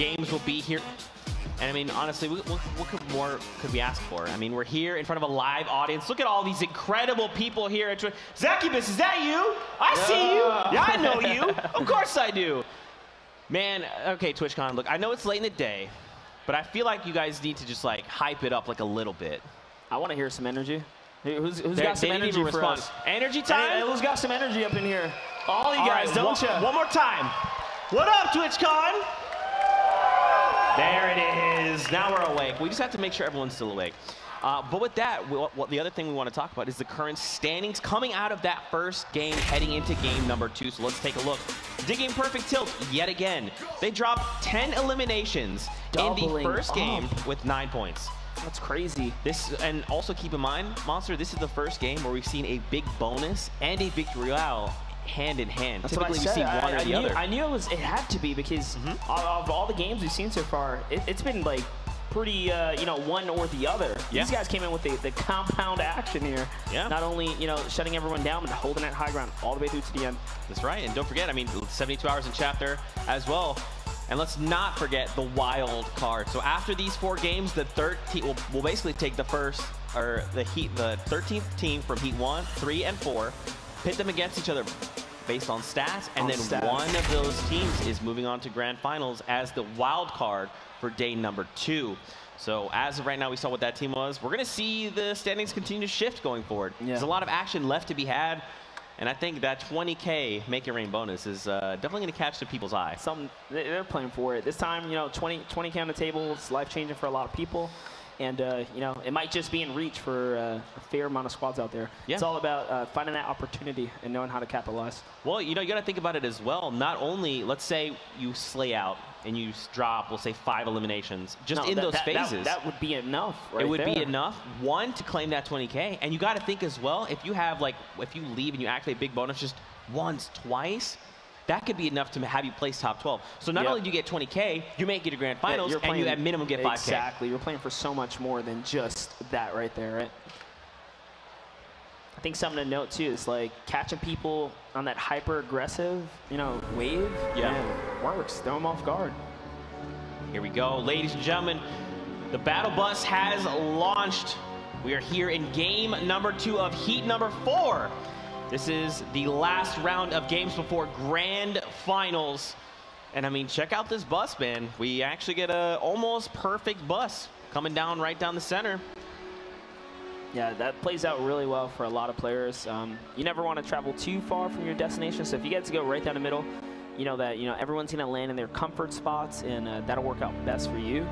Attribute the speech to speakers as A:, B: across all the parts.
A: games will be here. And I mean, honestly, what more could we ask for? I mean, we're here in front of a live audience. Look at all these incredible people here. Zacubus, is that you? I see you. Yeah, I know you. Of course I do. Man, okay, TwitchCon, look, I know it's late in the day, but I feel like you guys need to just like hype it up like a little bit.
B: I want to hear some energy. Who's got some energy for us?
A: Energy time?
B: Hey, who's got some energy up in here? All you guys, don't you?
A: One more time. What up, TwitchCon? There it is. Now we're awake. We just have to make sure everyone's still awake. But with that, the other thing we want to talk about is the current standings coming out of that first game, heading into game number 2. So let's take a look. Digging Perfect Tilt yet again. They dropped 10 eliminations in the first game with 9 points.
B: That's crazy.
A: And also keep in mind, Monster, this is the first game where we've seen a big bonus and a victory royale hand in hand.
B: That's
A: Typically,
B: what I said.
A: we see one or the other.
B: I knew it had to be because of all the games we've seen so far, it's been like pretty, you know, one or the other.
A: Yeah.
B: These guys came in with the compound action here.
A: Yeah.
B: Not only, you know, shutting everyone down, but holding that high ground all the way through to the end.
A: That's right. And don't forget, I mean, 72 hours in chapter as well. And let's not forget the wild card. So after these 4 games, the 13 will basically take the 13th team from Heat 1, 3, and 4, pit them against each other based on stats, and then one of those teams is moving on to grand finals as the wild card for day number 2. So as of right now, we saw what that team was. We're going to see the standings continue to shift going forward. Yeah. There's a lot of action left to be had. And I think that 20K Make It Rain bonus is definitely going to catch the people's eye.
B: They're playing for it. This time, you know, 20K on the table is life-changing for a lot of people. And, you know, it might just be in reach for a fair amount of squads out there. Yeah. It's all about finding that opportunity and knowing how to capitalize.
A: Well, you know, you got to think about it as well. Not only, let's say you slay out and you drop, we'll say 5 eliminations, just in those phases.
B: That would be enough right
A: It would
B: there.
A: be enough, one, to claim that 20K. And you got to think as well, if you have, like, if you leave and you activate big bonus just once, twice, that could be enough to have you place top 12. So not only do you get 20K, you make it to grand finals, and you at minimum get 5K.
B: Exactly. You're playing for so much more than just that right there, right? I think something to note too is like catching people on that hyper-aggressive, you know, wave. Yeah, man, works. Throw them off guard.
A: Here we go, ladies and gentlemen. The battle bus has launched. We are here in game number 2 of heat number 4. This is the last round of games before grand finals. And I mean, check out this bus, man. We actually get a almost perfect bus coming down right down the center.
B: Yeah, that plays out really well for a lot of players. You never want to travel too far from your destination, so if you get to go right down the middle, you know that everyone's going to land in their comfort spots, and that'll work out best for you.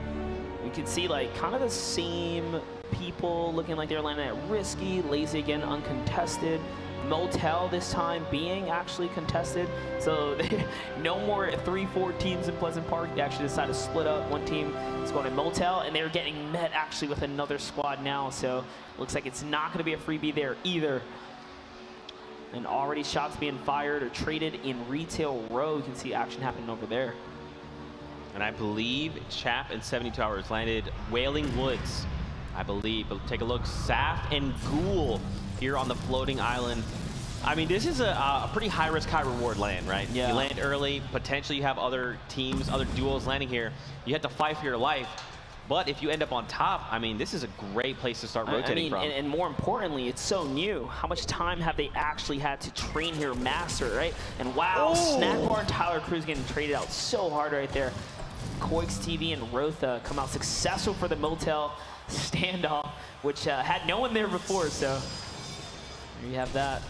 B: You can see like kind of the same people looking like they're landing at Risky, Lazy again, uncontested. Motel this time being actually contested, so no more 3-4 teams in Pleasant Park. They actually decided to split up. One team is going to Motel, and they're getting met actually with another squad now, so looks like it's not going to be a freebie there either. And already shots being fired or traded in Retail Row. You can see action happening over there.
A: And I believe Chap and 72 Hours landed Wailing Woods, I believe. But take a look, Saf and Ghoul here on the floating island. I mean, this is a pretty high-risk, high-reward land, right? Yeah. You land early, potentially you have other teams, other duos landing here. You have to fight for your life. But if you end up on top, I mean, this is a great place to start rotating from.
B: And more importantly, it's so new. How much time have they actually had to train here, master, right? And wow, Snackbar and Tyler Cruz getting traded out so hard right there. Koix TV and Rotha come out successful for the Motel standoff, which had no one there before, so there you have that.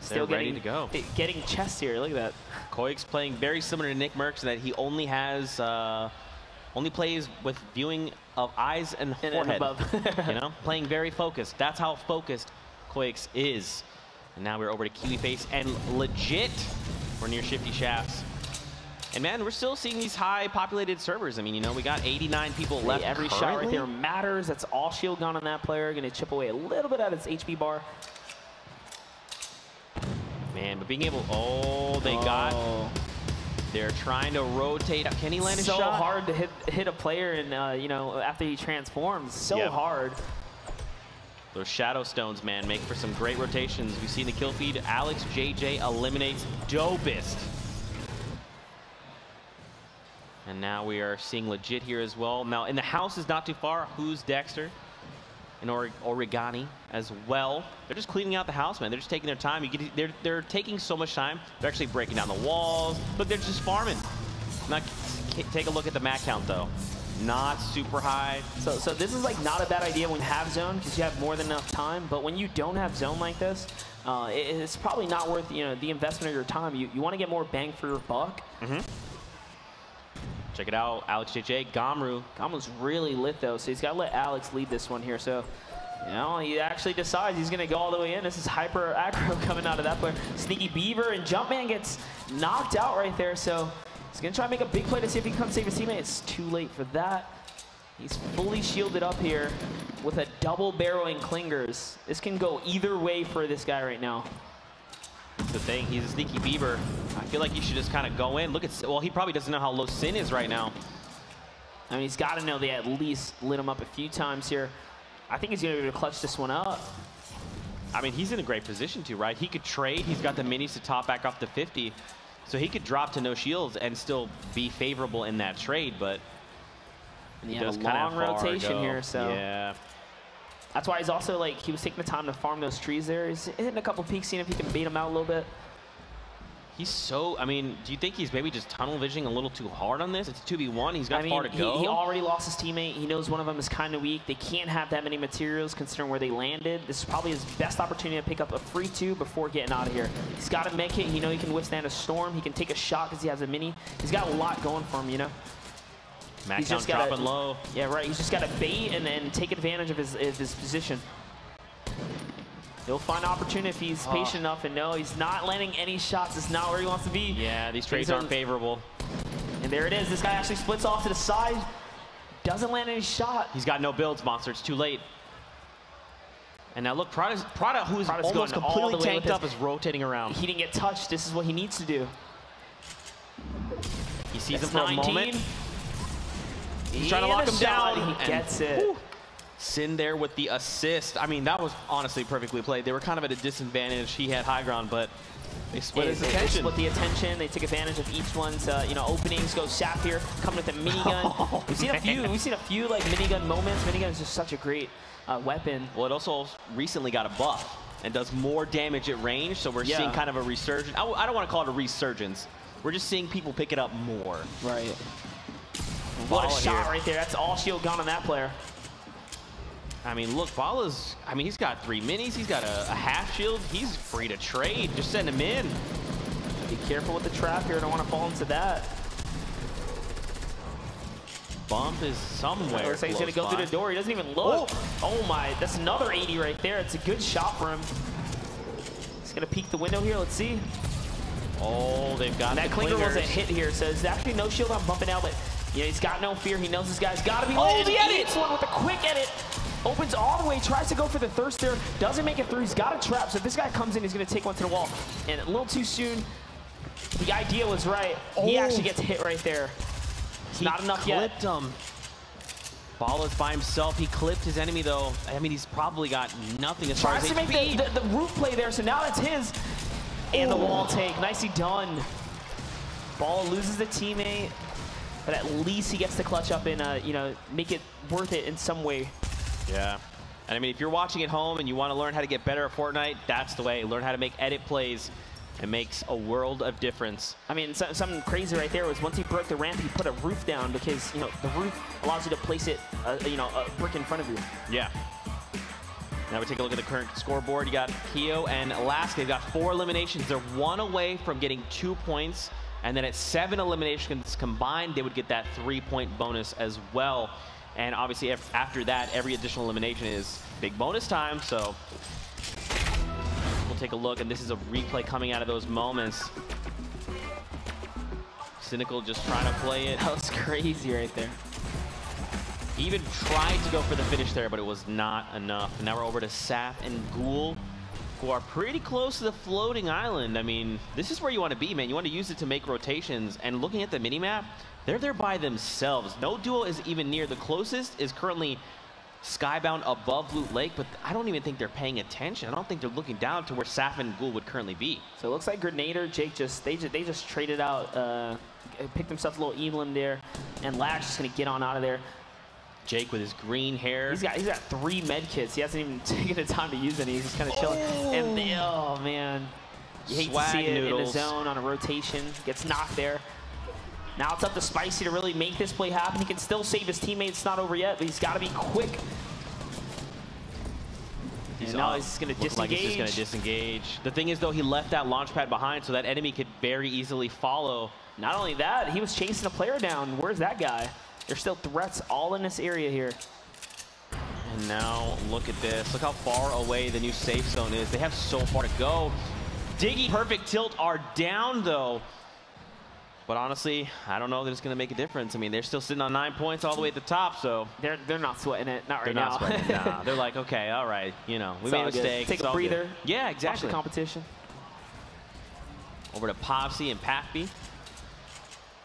A: Still ready to go.
B: Getting chest here, look at that.
A: Koix playing very similar to Nick Merckx, that he only has, only plays with viewing of eyes and forehead.
B: Above.
A: You know, playing very focused. That's how focused Koix is. And now we're over to Kiwi Face and Legit. We're near Shifty Shafts. And man, we're still seeing these high populated servers. I mean, you know, we got 89 people left.
B: Every shot right there matters. That's all shield gun on that player. Gonna chip away a little bit at its HP bar. Man, but being able, they're trying to rotate. Can he land a shot? So hard to hit a player, and you know, after he transforms, so hard.
A: Those Shadow Stones, man, make for some great rotations. We see in the kill feed, Alex JJ eliminates Dopest. And now we are seeing legit here as well. Now, in the house is not too far. Who's Dexter? And Origani as well. They're just cleaning out the house, man. They're just taking their time. They're taking so much time. They're actually breaking down the walls. Look, they're just farming. Now, take a look at the mat count, though. Not super high.
B: So this is like not a bad idea when you have zone because you have more than enough time. But when you don't have zone like this, it's probably not worth the investment of your time. You want to get more bang for your buck.
A: Check it out, Alex JJ, Gamru.
B: Gamru's really lit though, so he's got to let Alex lead this one here. So, he actually decides he's going to go all the way in. This is hyper aggro coming out of that player. Sneaky Beaver and Jumpman gets knocked out right there. So he's going to try to make a big play to see if he can come save his teammate. It's too late for that. He's fully shielded up here with a double barreling clingers. This can go either way for this guy right now.
A: That's the thing. He's a sneaky Beaver. I feel like he should just kind of go in. Look at, well, he probably doesn't know how low Sin is right now.
B: I mean, he's got to know they at least lit him up a few times here. I think he's going to be able to clutch this one up.
A: I mean, he's in a great position to, right? He could trade. He's got the minis to top back off the 50. So he could drop to no shields and still be favorable in that trade, but
B: and he has a long rotation here, so
A: yeah.
B: That's why he's also like, he was taking the time to farm those trees there. He's hitting a couple peeks, seeing if he can bait him out a little bit.
A: He's so, I mean, do you think he's maybe just tunnel visioning a little too hard on this? It's 2v1, he's got far to go.
B: He already lost his teammate. He knows one of them is kind of weak. They can't have that many materials considering where they landed. This is probably his best opportunity to pick up a free 2 before getting out of here. He's got a mech hit. He knows he can withstand a storm. He can take a shot because he has a mini. He's got a lot going for him,
A: Max count dropping low.
B: Yeah, right. He's just got to bait and then take advantage of his position. He'll find an opportunity if he's patient enough, and no, he's not landing any shots. It's not where he wants to be.
A: Yeah, these trades aren't favorable.
B: And there it is. This guy actually splits off to the side. Doesn't land any shot.
A: He's got no builds, Monster. It's too late. And now look, Prada, who's almost completely tanked up, is rotating around.
B: He didn't get touched. This is what he needs to do.
A: He sees him for a moment. He's trying to lock him down.
B: He gets it.
A: Whew. Sin there with the assist. I mean, that was honestly perfectly played. They were kind of at a disadvantage. He had high ground, but they split his attention. They
B: split the attention. They took advantage of each one's openings. Go Sap here, coming with a minigun. We've seen a few like minigun moments. Minigun is just such a great weapon.
A: Well, it also recently got a buff and does more damage at range. So we're seeing kind of a resurgence. I don't want to call it a resurgence. We're just seeing people pick it up more.
B: Right. What a shot right there. That's all shield gone on that player.
A: I mean, look, Bala's, I mean, he's got 3 minis. He's got a half shield. He's free to trade. Just send him in.
B: Be careful with the trap here. Don't want to fall into that.
A: Bump is somewhere.
B: Looks like he's going to go through the door. He doesn't even look. Oh my, that's another 80 right there. It's a good shot for him. He's going to peek the window here. Let's see.
A: Oh, they've got
B: that clinger was a hit here. So there's actually no shield on bumping out, but he's got no fear. He knows this guy's got to be lit.
A: The edit!
B: One with a quick edit. Opens all the way, tries to go for the thirst there, doesn't make it through. He's got a trap, so if this guy comes in, he's going to take one to the wall. And a little too soon, the idea was right. He actually gets hit right there. It's not enough yet.
A: He clipped him. Bala's by himself. He clipped his enemy, though. I mean, he's probably got nothing as far as HP.
B: Tries to make the roof play there, so now it's his. And the wall take. Nicely done. Bala loses the teammate, but at least he gets to clutch up and, make it worth it in some way.
A: Yeah. And I mean, if you're watching at home and you want to learn how to get better at Fortnite, that's the way. Learn how to make edit plays. It makes a world of difference.
B: I mean, something crazy right there was once he broke the ramp, he put a roof down because, the roof allows you to place it, a brick in front of you.
A: Yeah. Now we take a look at the current scoreboard. You got Keo and Alaska. They've got 4 eliminations. They're 1 away from getting 2 points. And then at 7 eliminations combined, they would get that 3-point bonus as well. And obviously, after that, every additional elimination is big bonus time. So we'll take a look, and this is a replay coming out of those moments. Cynical just trying to play it.
B: That was crazy right there.
A: He even tried to go for the finish there, but it was not enough. And now we're over to Saf and Ghoul, who are pretty close to the floating island. I mean, this is where you want to be, man. You want to use it to make rotations. And looking at the minimap, they're there by themselves. No duo is even near. The closest is currently skybound above Loot Lake, but I don't even think they're paying attention. I don't think they're looking down to where Saf and Ghoul would currently be.
B: So it looks like Grenader, Jake they just traded out, picked themselves a little Evelyn there, and Lash just gonna get on out of there.
A: Jake with his green hair.
B: He's got 3 med kits. He hasn't even taken the time to use any. He's just kind of chilling. And oh man, you hate to see it in the zone on a rotation. Gets knocked there. Now it's up to Spicy to really make this play happen. He can still save his teammates. It's not over yet, but he's got to be quick. And now he's going to disengage.
A: Like he's just going to disengage. The thing is, though, he left that launch pad behind, so that enemy could very easily follow.
B: Not only that, he was chasing a player down. Where's that guy? There's still threats all in this area here.
A: And now look at this. Look how far away the new safe zone is. They have so far to go. Diggy, perfect tilt are down, though. But honestly, I don't know that it's going to make a difference. I mean, they're still sitting on 9 points all the way at the top, so
B: they're not sweating it. Not right now.
A: They're not sweating it. Nah. They're like, okay, all right, you know, we made a mistake.
B: Take a breather.
A: Good. Yeah, exactly.
B: Watch the competition.
A: Over to Popsy and Pappy.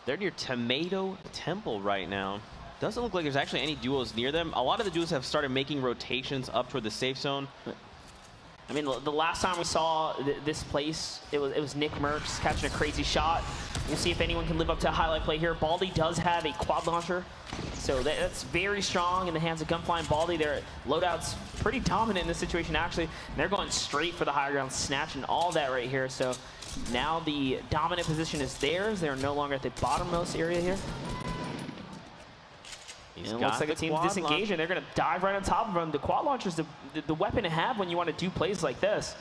A: They're near Tomato Temple right now. Doesn't look like there's actually any duos near them. A lot of the duos have started making rotations up toward the safe zone.
B: I mean, the last time we saw this place, it was Nick Merckx catching a crazy shot. We'll see if anyone can live up to a highlight play here. Baldy does have a quad launcher, so that's very strong in the hands of Gunfly and Baldy. Their loadout's pretty dominant in this situation, actually. And they're going straight for the higher ground, snatching all that right here. So now the dominant position is theirs. They're no longer at the bottommost area here. And it looks like the team's disengaging. They're going to dive right on top of them. The quad launcher is the weapon to have when you want to do plays like this.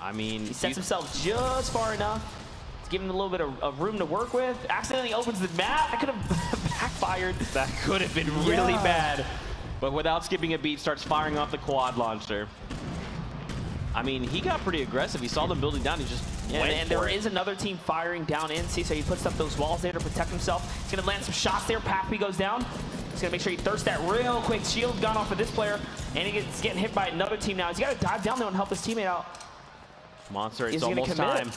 A: I mean,
B: he sets himself just far enough to give him a little bit of room to work with. Accidentally opens the map. That could have backfired.
A: That could have been really bad. But without skipping a beat, starts firing off the quad launcher. I mean, he got pretty aggressive. He saw them building down. He just went
B: and there is another team firing down in. See, so he puts up those walls there to protect himself. He's going to land some shots there. Pappy goes down. He's going to make sure he thirsts that real quick. Shield gone off of this player. And he's getting hit by another team now. He's got to dive down there and help his teammate out.
A: Monster, it's almost time.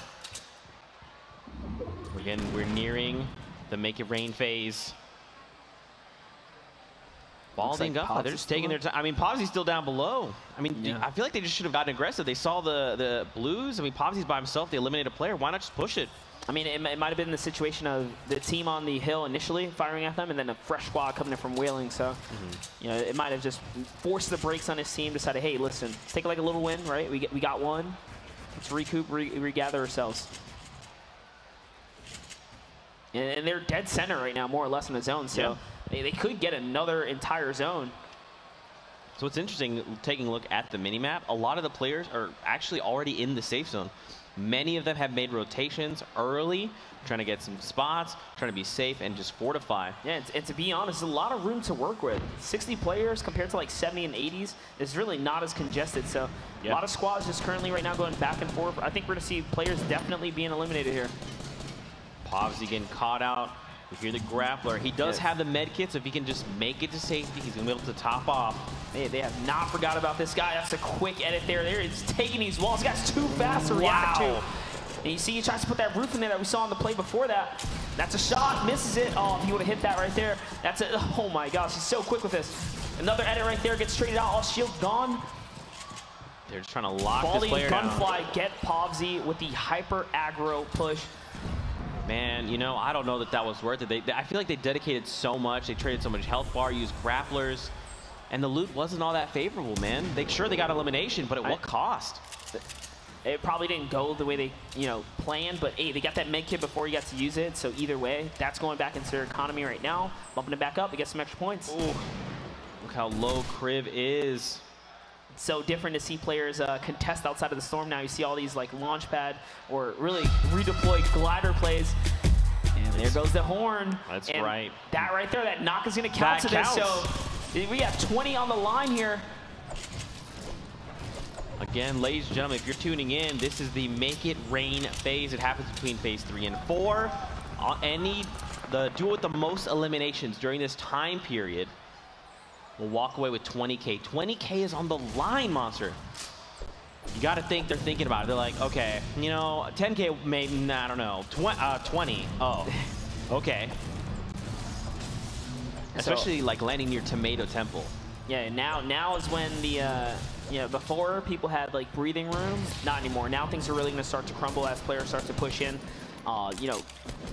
A: Again, we're nearing the make it rain phase. Baldy and Gunfly, they're just taking their time. I mean, Popsy's still down below. I mean, I feel like they just should have gotten aggressive. They saw the blues. I mean, Popsy's by himself. They eliminate a player. Why not just push it?
B: I mean, it might have been the situation of the team on the hill initially firing at them, and then a fresh squad coming in from Whaling. So, you know, it might have just forced the brakes on his team. Decided, hey, listen, let's take like a little win, right? We got one. Let's recoup, regather ourselves. And they're dead center right now, more or less in the zone. So they could get another entire zone.
A: So it's interesting taking a look at the minimap. A lot of the players are actually already in the safe zone. Many of them have made rotations early, trying to get some spots, trying to be safe and just fortify.
B: Yeah, and to be honest, there's a lot of room to work with. 60 players compared to like 70 and 80s is really not as congested. So a lot of squads just currently right now going back and forth. I think we're going to see players definitely being eliminated here.
A: Popsy getting caught out. We hear the grappler. He does have the med kit, so if he can just make it to safety, he's going to be able to top off.
B: They have not forgot about this guy. That's a quick edit there. He's taking these walls. This guy's too fast to react to. And you see he tries to put that roof in there that we saw on the play before that. That's a shot. Misses it. Oh, if he would have hit that right there. That's it. Oh, my gosh. He's so quick with this. Another edit right there. Gets traded out. All shield gone.
A: They're just trying to lock
B: Baldy
A: this player down.
B: Gunfly get Popsy with the hyper aggro push.
A: Man, you know, I don't know that that was worth it. I feel like they dedicated so much. They traded so much health bar, used grapplers, and the loot wasn't all that favorable, man. Sure, they got elimination, but at what cost?
B: It probably didn't go the way they, planned, but hey, they got that med kit before you got to use it, so either way, that's going back into their economy right now. Bumping it back up, they get some extra points.
A: Ooh. Look how low Crib is.
B: It's so different to see players contest outside of the storm now. You see all these like launch pad or really redeployed glider plays. And there goes the horn.
A: That's
B: and
A: right.
B: That right there, that knock is going to count to this. So we have 20 on the line here.
A: Again, ladies and gentlemen, if you're tuning in, this is the Make It Rain phase. It happens between phase 3 and 4. The duo with the most eliminations during this time period will walk away with 20K. 20K is on the line, Monster. You got to think they're thinking about it. They're like, okay, 10K, maybe, I don't know, 20. Oh, okay. Especially like landing near Tomato Temple.
B: Yeah, now is when the, you know, before people had like breathing room, not anymore. Now things are really going to start to crumble as players start to push in. You know,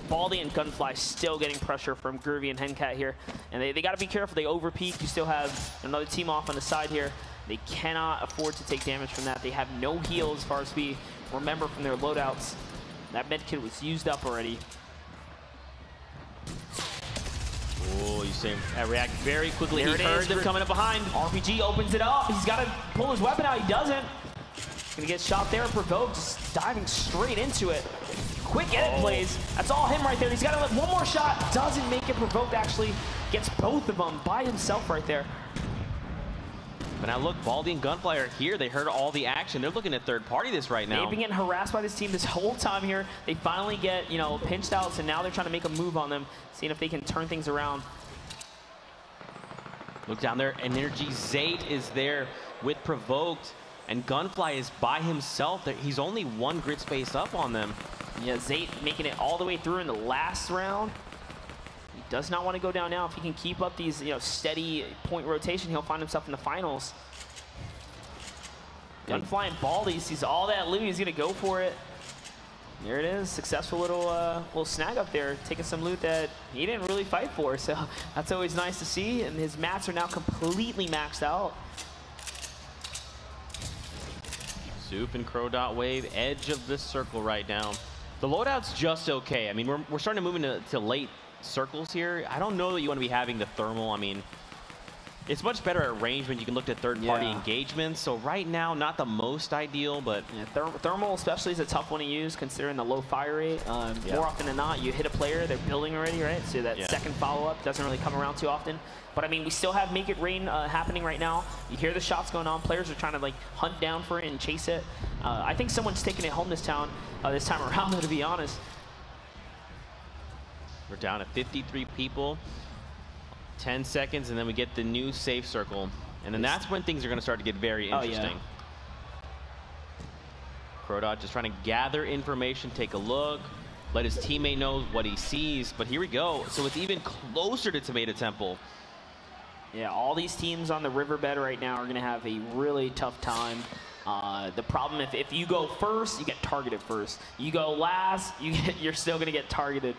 B: Baldy and Gunfly still getting pressure from Groovy and Hencat here. And they got to be careful. They overpeak. You still have another team off on the side here. They cannot afford to take damage from that. They have no heal as far as we remember from their loadouts. That medkit was used up already.
A: Oh, you see him react very quickly.
B: There
A: He heard them coming up behind.
B: RPG opens it up. He's got to pull his weapon out. He doesn't. Gonna get shot there. Provoked, just diving straight into it. Quick edit plays. That's all him right there. He's got to let one more shot. Doesn't make it. Provoked actually gets both of them by himself right there.
A: But now look, Baldy and Gunfly are here. They heard all the action. They're looking at third party this right now.
B: They've been getting harassed by this team this whole time here. They finally get, you know, pinched out, so now they're trying to make a move on them, seeing if they can turn things around.
A: Look down there, Energy Zate is there with Provoked, and Gunfly is by himself. He's only one grid space up on them.
B: Yeah, Zate making it all the way through in the last round. He does not want to go down now. If he can keep up these, you know, steady point rotation, he'll find himself in the finals. Gunfly and Baldy sees all that loot. He's gonna go for it. There it is, successful little snag up there, taking some loot that he didn't really fight for. So that's always nice to see. And his mats are now completely maxed out.
A: Soup and Crow Dot Wave, edge of this circle right now. The loadout's just okay. I mean, we're starting to move into late circles here. I don't know that you want to be having the thermal. I mean, it's much better at range when you can look at third-party engagements. So right now, not the most ideal, but
B: yeah, thermal especially is a tough one to use considering the low fire rate. More often than not, you hit a player, they're building already, right? So that second follow-up doesn't really come around too often. But I mean, we still have Make It Rain happening right now. You hear the shots going on. Players are trying to like hunt down for it and chase it. I think someone's taking it home this time around, to be honest.
A: We're down to 53 people. 10 seconds, and then we get the new safe circle. And then that's when things are going to start to get very interesting. Crodot just trying to gather information, take a look, let his teammate know what he sees. But here we go. So it's even closer to Tomato Temple.
B: Yeah, all these teams on the riverbed right now are going to have a really tough time. The problem, if you go first, you get targeted first. You go last, you're still going to get targeted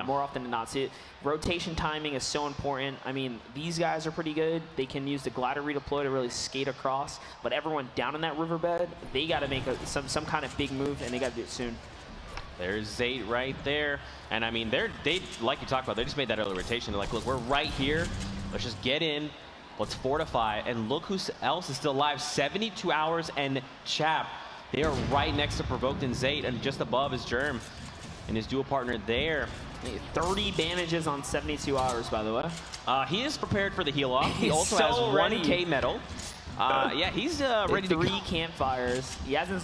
B: more often than not. See, rotation timing is so important. I mean, these guys are pretty good. They can use the glider redeploy to really skate across. But everyone down in that riverbed, they got to make some kind of big move, and they got to do it soon.
A: There's Zate right there. And I mean, they like you talked about, they just made that early rotation. They're like, look, we're right here. Let's just get in. Let's fortify, and look who else is still alive. 72 Hours and Chap. They are right next to Provoked and Zate, and just above is Germ and his dual partner there.
B: 30 bandages on 72 Hours, by the way.
A: He is prepared for the heal off. He also has 1K medal. Yeah, he's ready to go.
B: 3 campfires. He hasn't.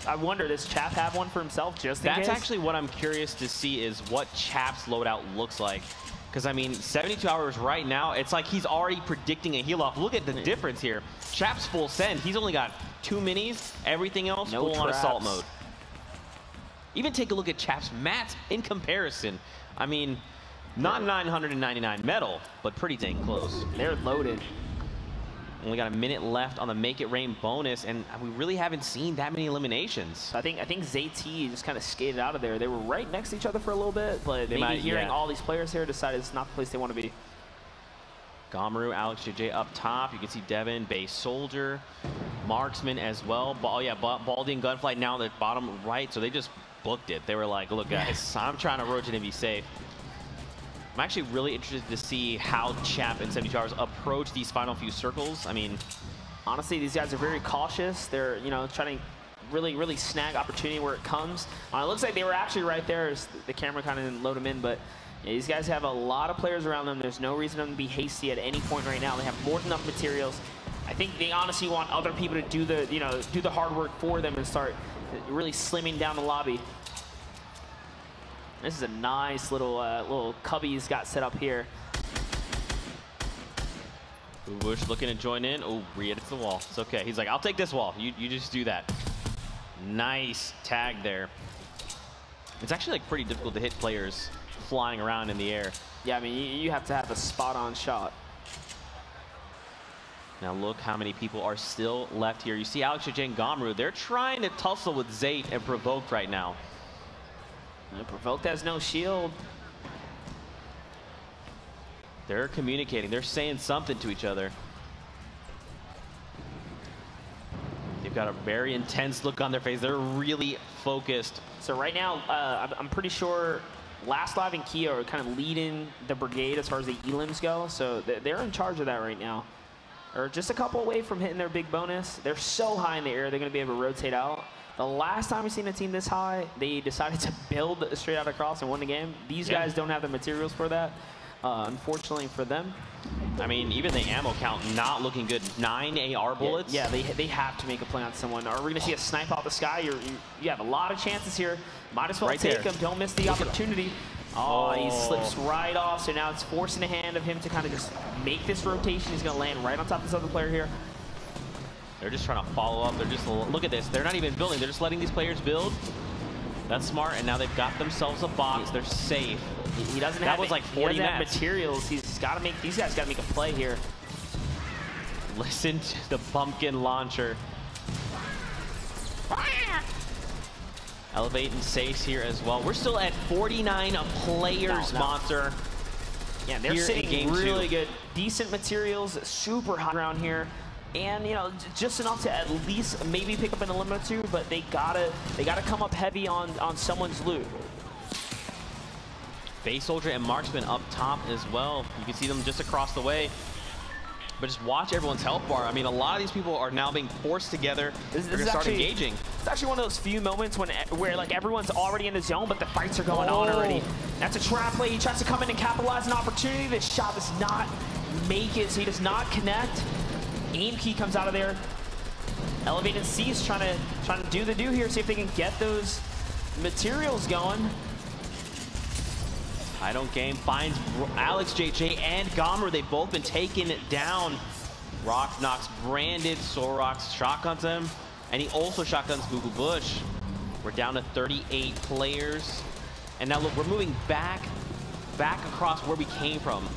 B: I wonder, does Chap have one for himself just in case?
A: That's actually what I'm curious to see, is what Chap's loadout looks like. Because, I mean, 72 Hours right now, it's like he's already predicting a heal-off. Look at the difference here. Chap's full send. He's only got 2 minis. Everything else full on assault mode. Even take a look at Chap's mats in comparison. I mean, not 999 metal, but pretty dang close.
B: They're loaded.
A: Only got a minute left on the Make It Rain bonus, and we really haven't seen that many eliminations.
B: I think ZT just kind of skated out of there. They were right next to each other for a little bit, but maybe hearing all these players here decided it's not the place they want to be.
A: Gomaru, Alex JJ up top. You can see Devin, Base Soldier, Marksman as well. Baldy and Gunfly now at the bottom right, so they just booked it. They were like, look, guys, I'm trying to rotate and be safe. I'm actually really interested to see how Chap and 72 Hours approach these final few circles. I mean,
B: honestly, these guys are very cautious. They're, you know, trying to really snag opportunity where it comes. It looks like they were actually right there. The camera kind of didn't load them in, but yeah, these guys have a lot of players around them. There's no reason for them to be hasty at any point right now. They have more than enough materials. I think they honestly want other people to do the hard work for them and start really slimming down the lobby. This is a nice little cubby he's got set up here.
A: Bush looking to join in. Oh, re-edits the wall. It's okay. He's like, I'll take this wall. You just do that. Nice tag there. It's actually like pretty difficult to hit players flying around in the air.
B: Yeah, I mean, you have to have a spot-on shot.
A: Now look how many people are still left here. You see Alex, JJ, and Gomru. They're trying to tussle with Zayt and Provoked right now.
B: And Provoked has no shield.
A: They're communicating. They're saying something to each other. They've got a very intense look on their face. They're really focused.
B: So right now, I'm pretty sure Last Live and Kia are kind of leading the brigade as far as the elims go. So they're in charge of that right now. Or just a couple away from hitting their big bonus. They're so high in the air, they're going to be able to rotate out. The last time we've seen a team this high, they decided to build straight out across and won the game. These guys don't have the materials for that, unfortunately for them.
A: I mean, even the ammo count not looking good. 9 AR bullets.
B: Yeah, they have to make a play on someone. Are we going to see a snipe out the sky? You have a lot of chances here. Might as well take them. Don't miss the opportunity. Oh, he slips right off. So now it's forcing the hand of him to kind of just make this rotation. He's going to land right on top of this other player here.
A: They're just trying to follow up. They're just, look at this. They're not even building. They're just letting these players build. That's smart. And now they've got themselves a box. They're safe.
B: He doesn't
A: that
B: have
A: was like 40
B: have materials. He's got to make, these guys got to make a play here.
A: Listen to the pumpkin launcher. Elevating Sace here as well. We're still at 49 players, Monster.
B: Yeah, they're sitting really good. Decent materials, super hot around here. And, you know, just enough to at least maybe pick up an eliminate or two, but they gotta come up heavy on someone's loot.
A: Base Soldier and Marksman up top as well. You can see them just across the way. But just watch everyone's health bar. I mean, a lot of these people are now being forced together. They're going to start engaging.
B: It's actually one of those few moments where like everyone's already in the zone, but the fights are going on already. That's a trap play. He tries to come in and capitalize an opportunity. This shot does not make it, so he does not connect. Aim key comes out of there. Elevated C is trying to do the do here, see if they can get those materials going.
A: I don't game finds Alex, JJ, and Gomer. They've both been taken down. Rock knocks Branded. Sorox shotguns him, and he also shotguns Google Bush. We're down to 38 players, and now look, we're moving back across where we came from.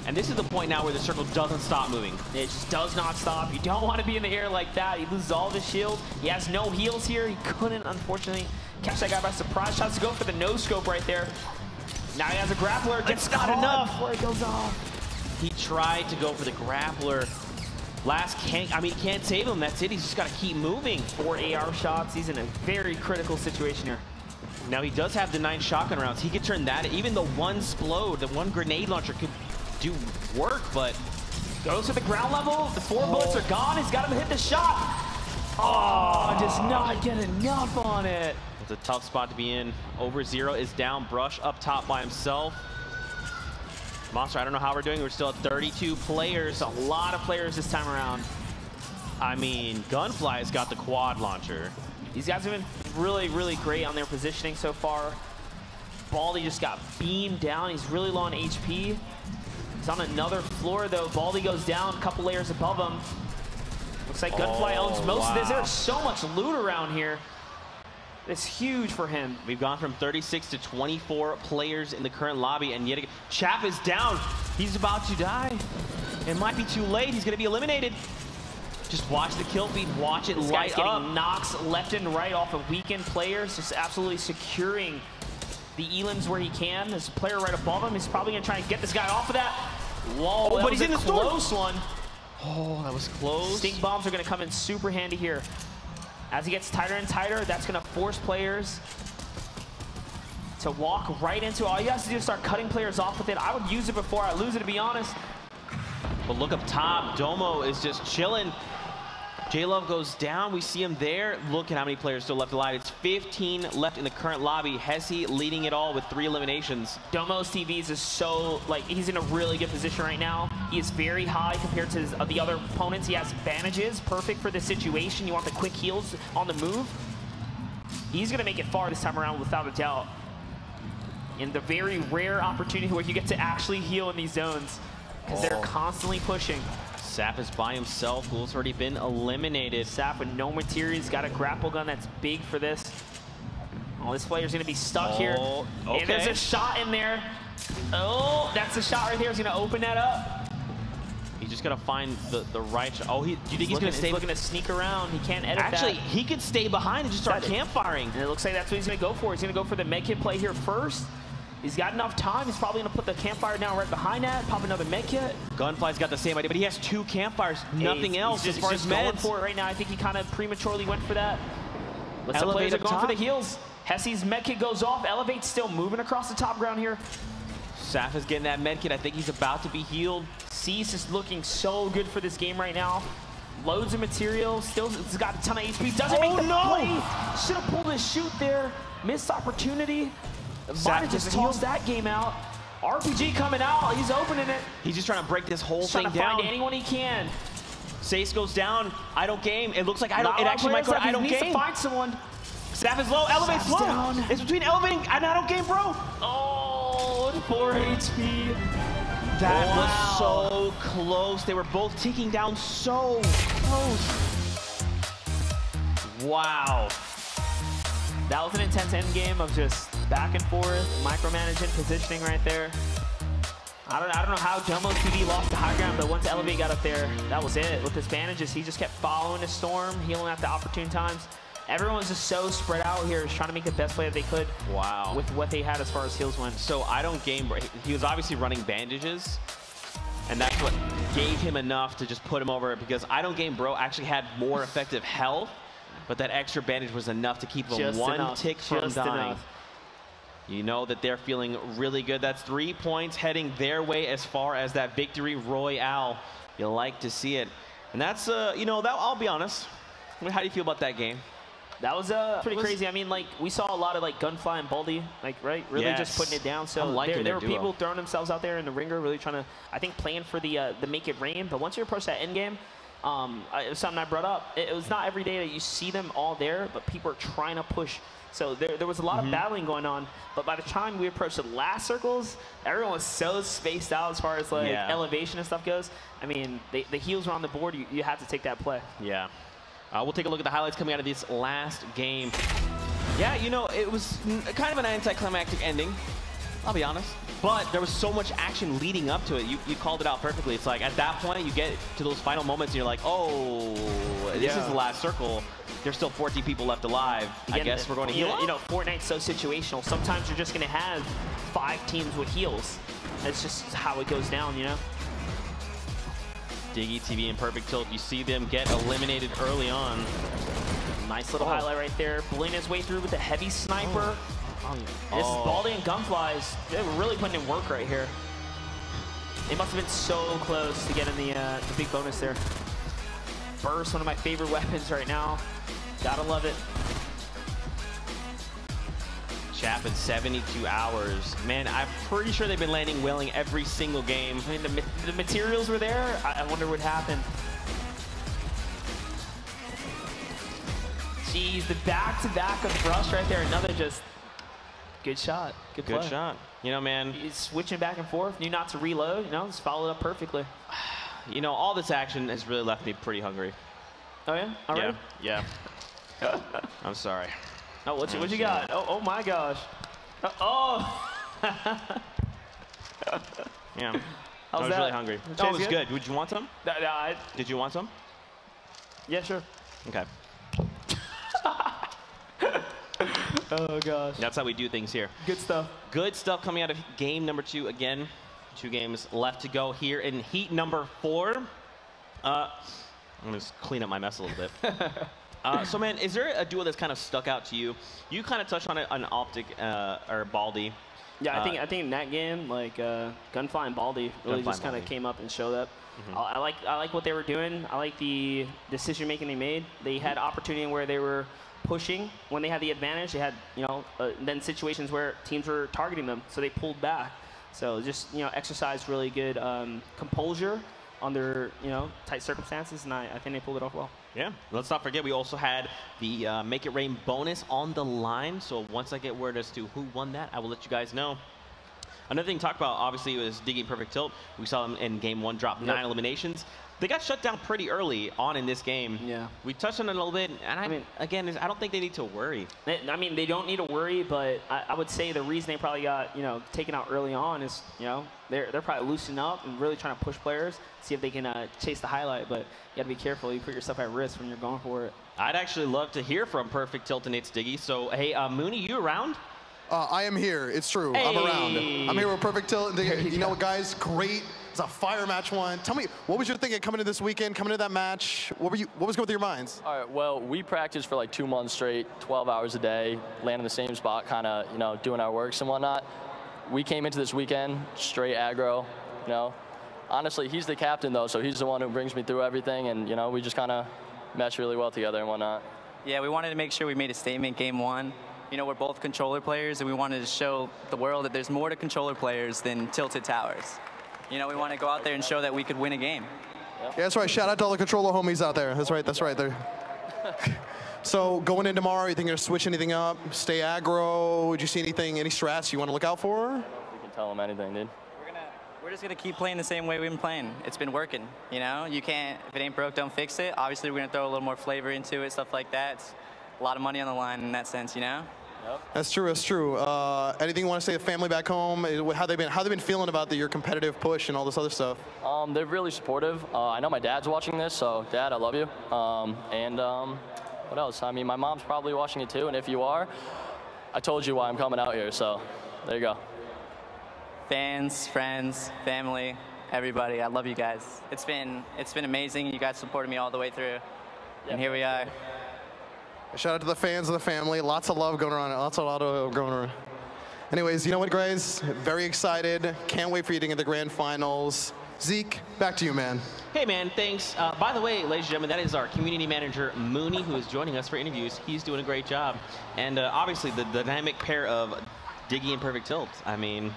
A: And this is the point now where the circle doesn't stop moving.
B: It just does not stop. You don't want to be in the air like that. He loses all of his shield. He has no heals here. He couldn't, unfortunately, catch that guy by surprise. Tries to go for the no-scope right there. Now he has a grappler. It's not enough before it goes off.
A: He tried to go for the grappler. Last can't, I mean, he can't save him. That's it. He's just got to keep moving.
B: 4 AR shots. He's in a very critical situation here.
A: Now he does have the 9 shotgun rounds. He could turn that. Even the one Splode, the one grenade launcher could do work, but
B: goes to the ground level. The 4 bullets are gone. He's got him to hit the shot. Oh, does not get enough on it.
A: It's a tough spot to be in. Over 0 is down. Brush up top by himself. Monster, I don't know how we're doing. We're still at 32 players.
B: A lot of players this time around.
A: I mean, Gunfly's got the quad launcher.
B: These guys have been really, really great on their positioning so far. Baldy just got beamed down. He's really low on HP. He's on another floor, though. Baldy goes down a couple layers above him. Looks like Gunfly owns most of this. There's so much loot around here. It's huge for him.
A: We've gone from 36 to 24 players in the current lobby, and yet again, Chap is down. He's about to die. It might be too late. He's going to be eliminated. Just watch the kill feed. Watch it light up.
B: Getting knocks left and right off of weakened players. Just absolutely securing the elims where he can. There's a player right above him. He's probably going to try and get this guy off of that. Whoa,
A: oh, but he's in the
B: close one.
A: Oh, that was close.
B: Stink bombs are going to come in super handy here. As he gets tighter and tighter, that's going to force players to walk right into it. All you have to do is start cutting players off with it. I would use it before I lose it, to be honest.
A: But look up top. Domo is just chilling. J-Love goes down. We see him there. Look at how many players still left alive. It's 15 left in the current lobby. Hesi leading it all with 3 eliminations.
B: Domo's TVs is so, like, he's in a really good position right now. He is very high compared to the other opponents. He has bandages, perfect for this situation. You want the quick heals on the move. He's going to make it far this time around without a doubt. In the very rare opportunity where you get to actually heal in these zones, because they're constantly pushing.
A: Sap is by himself. Ghoul's already been eliminated.
B: Sap with no materials, got a grapple gun that's big for this. Oh, this player's going to be stuck here.
A: Okay.
B: And there's a shot in there. Oh, that's the shot right there. He's going to open that up.
A: He's just going to find the right shot. Oh, do you think he's going to stay?
B: He's looking to sneak around. He can't edit
A: Actually,
B: that.
A: he could stay behind and just start campfiring.
B: And it looks like that's what he's going to go for. He's going to go for the med kit play here first. He's got enough time. He's probably going to put the campfire down right behind that, pop another med kit.
A: Gunfly's got the same idea, but he has 2 campfires, nothing else as far as
B: going
A: meds.
B: for it right now. I think he kind of prematurely went for that. But some players are going for the heals. Hesse's med kit goes off. Elevate's still moving across the top ground here.
A: Saf is getting that med kit. I think he's about to be healed.
B: Cease is looking so good for this game right now. Loads of material. Still, he's got a ton of HP. Doesn't make the play. Should have pulled his shoot there. Missed opportunity. Might have just tossed that game out. RPG coming out. He's opening it.
A: He's just trying to break this whole thing down.
B: Trying to find anyone he can.
A: Sace goes down. I don't game. It looks like I don't. It actually might go to I don't game.
B: He needs to find someone.
A: Saf is low. Elevate's low. Down. It's between elevating and I don't game, bro.
B: Oh, 4 HP.
A: That was so close. They were both ticking down so close. Wow.
B: That was an intense end game of just back and forth, micromanaging, positioning right there. I don't know how Jumbo TV lost the high ground, but once Elevate got up there, that was it. With his bandages, he just kept following the storm, healing at the opportune times. Everyone's just so spread out here, just trying to make the best play that they could.
A: Wow.
B: With what they had as far as heals went.
A: So I don't game. He was obviously running bandages, and that's what gave him enough to just put him over, because I don't game bro actually had more effective health, but that extra bandage was enough to keep him
B: just
A: one
B: enough.
A: tick from
B: just
A: dying.
B: Enough.
A: You know that they're feeling really good. That's 3 points heading their way as far as that victory royale. You like to see it. And that's, you know, that I'll be honest. I mean, how do you feel about that game?
B: That was pretty crazy. I mean, like, we saw a lot of, like, Gunfly and Baldy, like, right? Really just putting it down. So there were people throwing themselves out there in the ringer, really trying to, I think, playing for the make it rain. But once you approach that end game, it was something I brought up. It was not every day that you see them all there, but people are trying to push. So there was a lot of battling going on. But by the time we approached the last circles, everyone was so spaced out as far as, like, elevation and stuff goes. I mean, the heals were on the board. You had to take that play.
A: Yeah. We'll take a look at the highlights coming out of this last game. Yeah, you know, it was kind of an anticlimactic ending, I'll be honest. But there was so much action leading up to it. You called it out perfectly. It's like, at that point, you get to those final moments, and you're like, oh, this is the last circle. There's still 14 people left alive. Again, I guess we're going to heal.
B: You know, Fortnite's so situational. Sometimes you're just going to have 5 teams with heals. That's just how it goes down, you know?
A: Diggy TV and Perfect Tilt, you see them get eliminated early on.
B: Nice little highlight right there. Bullying his way through with a heavy sniper. This is Baldy and Gunflies. They were really putting in work right here. They must have been so close to getting the big bonus there. Burst, one of my favorite weapons right now. Gotta love it.
A: Chap in 72 hours. Man, I'm pretty sure they've been landing whaling every single game.
B: I mean, the materials were there. I wonder what happened. Jeez, the back-to-back of Brush right there. Another just good shot. Good play.
A: Good shot. You know, man.
B: He's switching back and forth. Knew not to reload. You know, just followed up perfectly.
A: You know, all this action has really left me pretty hungry.
B: Oh, yeah? Already?
A: Yeah. I'm sorry.
B: Oh, what you got? Oh my gosh. Oh.
A: Yeah. I was really hungry. Oh, it was good. Would you want some? Did you want some?
B: Yeah, sure.
A: Okay.
B: Oh gosh.
A: That's how we do things here.
B: Good stuff.
A: Good stuff coming out of game number 2 again. 2 games left to go here in heat number 4. I'm gonna just clean up my mess a little bit. So, man, is there a duo that's kind of stuck out to you? You kind of touched on it on Optic or Baldy.
B: Yeah, I think in that game, like Gunfly and Baldy really just kind of came up and showed up. I like what they were doing. I like the decision making they made. They had opportunity where they were pushing when they had the advantage. They had, you know, then situations where teams were targeting them, so they pulled back. So just, you know, exercised really good composure under, you know, tight circumstances, and I think they pulled it off well.
A: Yeah, let's not forget we also had the Make It Rain bonus on the line. So once I get word as to who won that, I will let you guys know. Another thing to talk about, obviously, was Diggy Perfect Tilt. We saw them in game 1 drop 9 eliminations. They got shut down pretty early on in this game.
B: Yeah.
A: We touched on it a little bit, and I mean, again, I don't think they need to worry.
B: I mean, they don't need to worry, but I would say the reason they probably got, taken out early on is, they're probably loosening up and really trying to push players, see if they can chase the highlight. But you got to be careful. You put yourself at risk when you're going for it.
A: I'd actually love to hear from Perfect Tilt and It's Diggy. So, hey, Mooney, you around?
C: I am here. It's true.
A: Hey.
C: I'm around. I'm here with Perfect Tilt. You know what, guys? Great. It's a fire match one. Tell me, what was your thinking coming to this weekend, coming to that match? What was going through your minds?
D: All right, well, we practiced for like 2 months straight, 12 hours a day, landing the same spot, kind of, doing our works and whatnot. We came into this weekend straight aggro, Honestly, he's the captain, though, so he's the one who brings me through everything, and, we just kind of mesh really well together and whatnot.
E: Yeah, we wanted to make sure we made a statement game 1. We're both controller players, and we wanted to show the world that there's more to controller players than tilted towers. We want to go out there and show that we could win a game.
C: Yeah, that's right. Shout out to all the controller homies out there. That's right. That's right. There. So going in tomorrow, you think you're going to switch anything up? Stay aggro? Would you see any strats you want to look out for?
D: You can tell them anything, dude.
E: We're just going to keep playing the same way we've been playing. It's been working, You can't, if it ain't broke, don't fix it. Obviously, we're going to throw a little more flavor into it, stuff like that. It's a lot of money on the line in that sense, Yep.
C: That's true. That's true. Anything you want to say to family back home? How they been feeling about your competitive push and all this other stuff?
D: They're really supportive. I know my dad's watching this, so Dad, I love you. What else? I mean, my mom's probably watching it too, and if you are, I told you why I'm coming out here. So there you go.
E: Fans, friends, family, everybody, I love you guys. It's been amazing. You guys supported me all the way through, and here we are.
C: Shout out to the fans and the family. Lots of love going around. Lots of love going around. Anyways, you know what, guys? Very excited. Can't wait for you to get the grand finals. Zeke, back to you, man.
A: Hey, man, thanks. By the way, ladies and gentlemen, that is our community manager, Mooney, who is joining us for interviews. He's doing a great job. And obviously, the dynamic pair of Diggy and Perfect Tilt. I mean,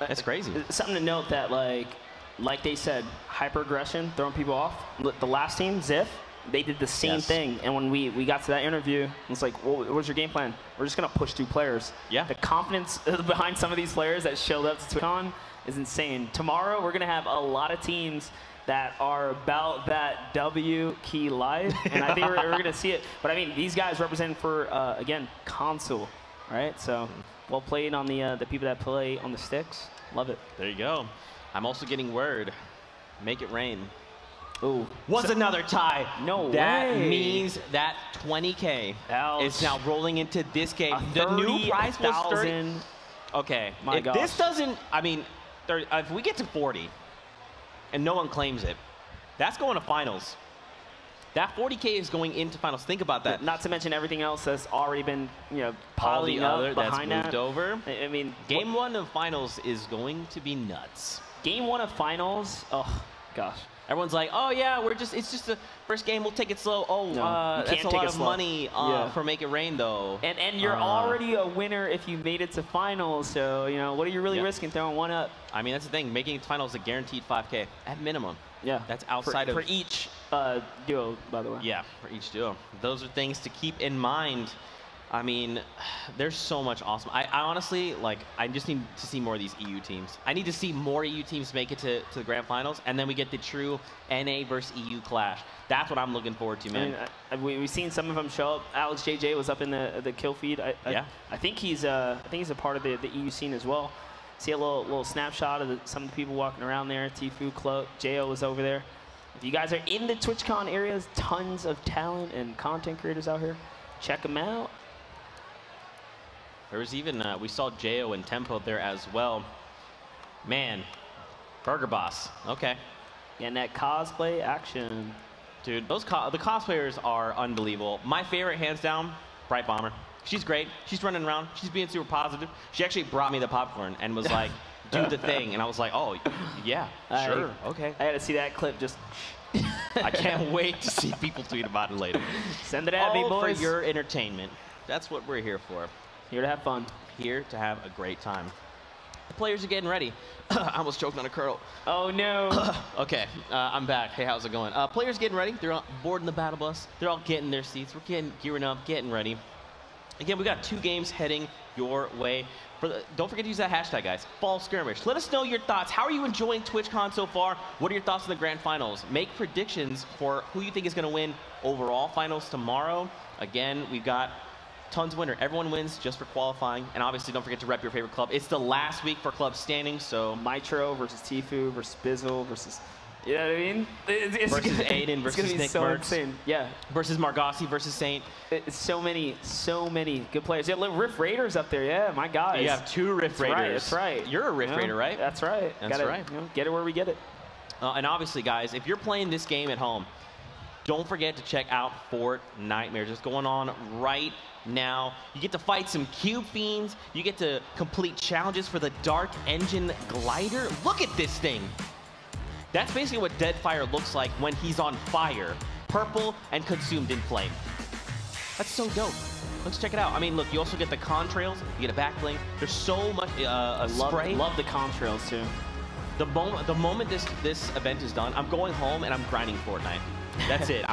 A: that's crazy.
B: Something to note that, like they said, hyper-aggression, throwing people off. The last team, Ziff, they did the same thing, and when we got to that interview, it's like, well, what was your game plan? We're just going to push through players.
A: Yeah.
B: The confidence behind some of these players that showed up to TwitchCon is insane. Tomorrow, we're going to have a lot of teams that are about that W key live, and I think we're going to see it. But, I mean, these guys represent for, again, console, right? So, well played on the people that play on the sticks. Love it.
A: There you go. I'm also getting word. Make it rain.
B: Ooh.
A: Was another tie.
B: No way.
A: That means that 20K is now rolling into this game. The new prize was 30. Okay.
B: My
A: if
B: gosh.
A: this doesn't, I mean, if we get to 40 and no one claims it, that's going to finals. That 40K is going into finals. Think about that.
B: Not to mention everything else that's already been,
A: all the
B: piling up
A: other
B: behind
A: that's moved
B: that.
A: over.
B: I mean,
A: game 1 of finals is going to be nuts.
B: Game 1 of finals. Oh gosh.
A: Everyone's like, oh yeah, it's just the first game. We'll take it slow. Oh,
B: no,
A: that's a lot of money for Make It Rain, though.
B: And you're already a winner if you made it to finals. So what are you really risking throwing one up?
A: I mean, that's the thing. Making it to finals is a guaranteed 5K at minimum.
B: Yeah.
A: That's outside
B: for each duo, by the way.
A: Yeah, for each duo. Those are things to keep in mind. I mean, there's so much awesome. I honestly, I just need to see more of these EU teams. I need to see more EU teams make it to the grand finals, and then we get the true NA versus EU clash. That's what I'm looking forward to, man.
B: I mean, we've seen some of them show up. Alex JJ was up in the kill feed. I think he's a part of the EU scene as well. See a little snapshot of some of the people walking around there. Tfue, Cloak, Jo was over there. If you guys are in the TwitchCon areas, tons of talent and content creators out here. Check them out.
A: There was even, we saw Jo and Tempo there as well. Man, Burger Boss, okay.
B: And that cosplay action.
A: Dude, the cosplayers are unbelievable. My favorite, hands down, Bright Bomber. She's great. She's running around. She's being super positive. She actually brought me the popcorn and was like, do the thing. And I was like, oh, yeah, sure, okay.
B: I had to see that clip just...
A: I can't wait to see people tweet about it later.
B: Send it at me, boys.
A: All for your entertainment. That's what we're here for.
B: Here to have fun.
A: Here to have a great time. The players are getting ready. I almost choked on a curl.
B: Oh, no.
A: Okay, I'm back. Hey, how's it going? Players getting ready. They're boarding the battle bus. They're all getting their seats. We're gearing up, getting ready. Again, we got 2 games heading your way. Don't forget to use that hashtag, guys. Fall Skirmish. Let us know your thoughts. How are you enjoying TwitchCon so far? What are your thoughts on the grand finals? Make predictions for who you think is going to win overall finals tomorrow. Again, we've got tons of winner. Everyone wins just for qualifying. And obviously, don't forget to rep your favorite club. It's the last week for club standings, so
B: Mitro versus Tfue versus Bizzle versus, you know what I mean?
A: Versus Aiden versus Nick
B: so
A: Mertz.
B: insane. Yeah.
A: Versus Margossi versus Saint.
B: It's so many good players. Yeah, look, Rift Raiders up there. Yeah, my guys.
A: You have 2 Rift Raiders.
B: That's right.
A: You're a Rift Raider, right?
B: That's right.
A: That's right.
B: You know, get it where we get it.
A: And obviously, guys, if you're playing this game at home, don't forget to check out Fortnite. Just going on right now. You get to fight some cube fiends. You get to complete challenges for the Dark Engine Glider. Look at this thing. That's basically what Deadfire looks like when he's on fire. Purple and consumed in flame. That's so dope. Let's check it out. I mean, look, you also get the contrails. You get a back bling. There's so much spray.
B: Love the contrails, too.
A: The moment this event is done, I'm going home and I'm grinding Fortnite. That's it.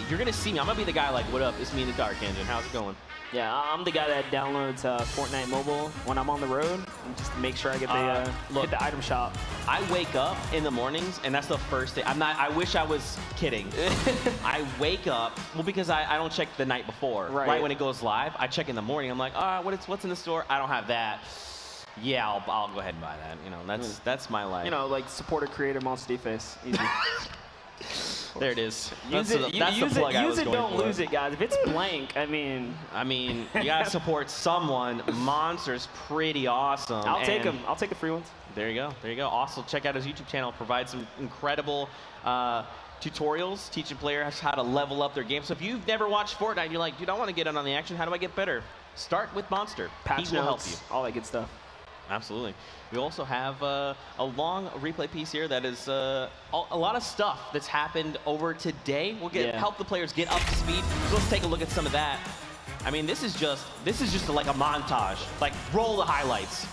A: You're gonna see me. I'm gonna be the guy like, what up? It's me in the Dark Engine. How's it going?
B: Yeah, I'm the guy that downloads Fortnite Mobile when I'm on the road, and just to make sure I get hit the item shop.
A: I wake up in the mornings, and that's the first thing. I wish I was kidding. I wake up, well, because I don't check the night before. Right when it goes live, I check in the morning. I'm like, what's in the store? I don't have that. Yeah, I'll go ahead and buy that. You know, that's my life.
B: You know, like support a creator, Monster D-Face. Easy.
A: There it is.
B: Use it, don't lose it, guys. If it's blank, I mean, you gotta support someone. Monster's pretty awesome. I'll take him. I'll take the free ones.
A: There you go. There you go. Also, check out his YouTube channel. Provides some incredible tutorials teaching players how to level up their game. So if you've never watched Fortnite, and you're like, dude, I want to get in on the action. How do I get better? Start with Monster.
B: Patch
A: he will help
B: notes,
A: you.
B: all that good stuff.
A: Absolutely. We also have a long replay piece here that is a lot of stuff that's happened over today. We'll help the players get up to speed. So let's take a look at some of that. I mean, this is just like a montage. Like, roll the highlights.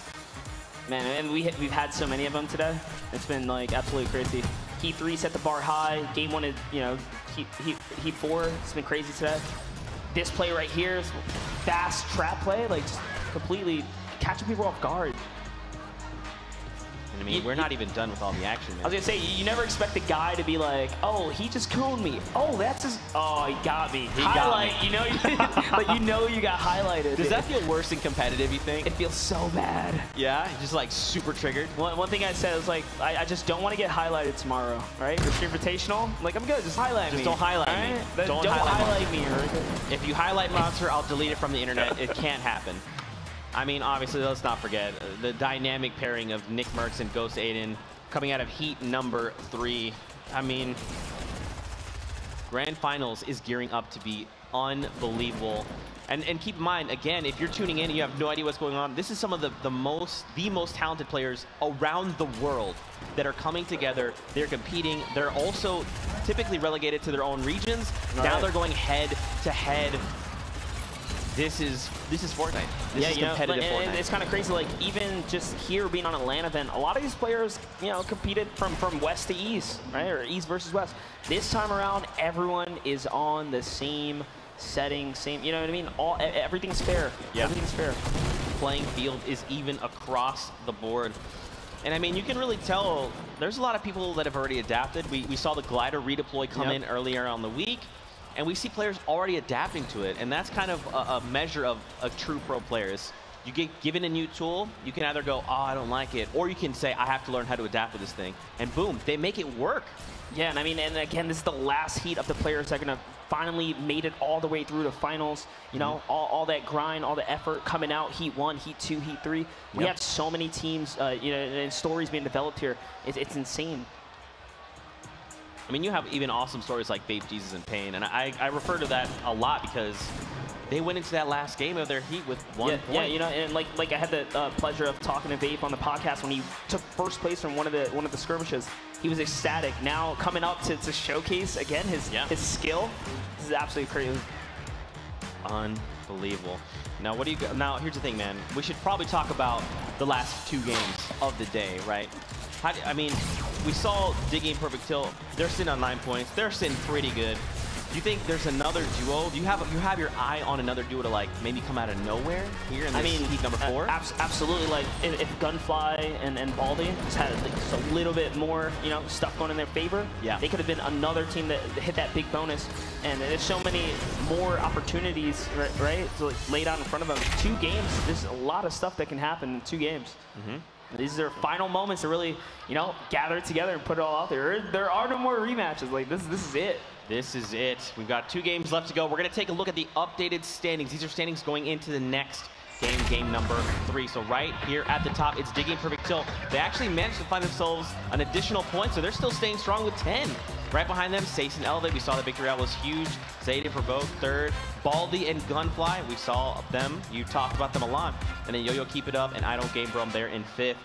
B: Man, and we've had so many of them today. It's been like absolutely crazy. Heat 3 set the bar high. Game 1 is, you know, Heat 4. It's been crazy today. This play right here is fast trap play, like just completely catching people off guard.
A: I mean, we're not even done with all the action, man.
B: I was gonna say, you never expect the guy to be like, oh, he just coned me. Oh, that's his. Oh, he got me. He got me. You know, like you know, you got highlighted.
A: Does that feel worse than competitive? You think?
B: It feels so bad.
A: Yeah, just like super triggered.
B: One thing I said was like, I just don't want to get highlighted tomorrow, right? For Stream Invitational, I'm like, I'm good. Just highlight me.
A: Just don't highlight me.
B: Right? Don't highlight me.
A: If you highlight Monster, I'll delete it from the internet. It can't happen. I mean, obviously, let's not forget the dynamic pairing of Nick Mertz and Ghost Aiden coming out of Heat number 3. I mean, Grand Finals is gearing up to be unbelievable. And keep in mind, again, if you're tuning in and you have no idea what's going on, this is some of the most talented players around the world that are coming together. They're competing. They're also typically relegated to their own regions. Right. Now they're going head to head. This is Fortnite. This is competitive Fortnite.
B: And it's kind of crazy, like even just here being on a LAN event, a lot of these players, you know, competed from west to east, right? Or east versus west. This time around, everyone is on the same setting, you know what I mean? Everything's fair.
A: Yeah.
B: Everything's fair.
A: Playing field is even across the board. And I mean, you can really tell there's a lot of people that have already adapted. We saw the glider redeploy come in earlier on the week. And we see players already adapting to it, and that's kind of a measure of a true pro players. You get given a new tool, you can either go, oh, I don't like it, or you can say, I have to learn how to adapt to this thing. And boom, they make it work.
B: Yeah, and I mean, and again, this is the last heat of the players that are gonna finally made it all the way through to finals. You know, all that grind, all the effort coming out, Heat 1, Heat 2, Heat 3. We have so many teams, you know, and stories being developed here. It's insane.
A: I mean, you have even awesome stories like Babe, Jesus, and Pain, and I refer to that a lot because they went into that last game of their Heat with 1 point.
B: Yeah, you know, and like I had the pleasure of talking to Babe on the podcast when he took first place from one of the skirmishes. He was ecstatic. Now coming up to showcase again his skill. This is absolutely crazy.
A: Unbelievable. Now, what do you? Now, here's the thing, man. We should probably talk about the last 2 games of the day, right? I mean, we saw Digging Perfect Tilt. They're sitting on 9 points. They're sitting pretty good. Do you think there's another duo? Do you have your eye on another duo to like maybe come out of nowhere here in this heat number 4?
B: Absolutely. Like if Gunfly and Baldy just had just a little bit more, you know, stuff going in their favor,
A: yeah,
B: they could have been another team that hit that big bonus. And there's so many more opportunities, right? So like laid out in front of them. 2 games. There's a lot of stuff that can happen in 2 games. These are final moments to really, you know, gather it together and put it all out there. There are no more rematches. Like this is it.
A: This is it. We've got 2 games left to go. We're going to take a look at the updated standings. These are standings going into the next game, game number 3. So right here at the top, it's Diggy and Perfect Tilt. They actually managed to find themselves an additional point, so they're still staying strong with 10. Right behind them, Sace and Elevate. We saw the victory out was huge. Zayd and Provoke, 3rd. Baldy and Gunfly, we saw them. You talked about them a lot. And then Yo-Yo Keep It Up and I Don't Game Bro, they're in 5th.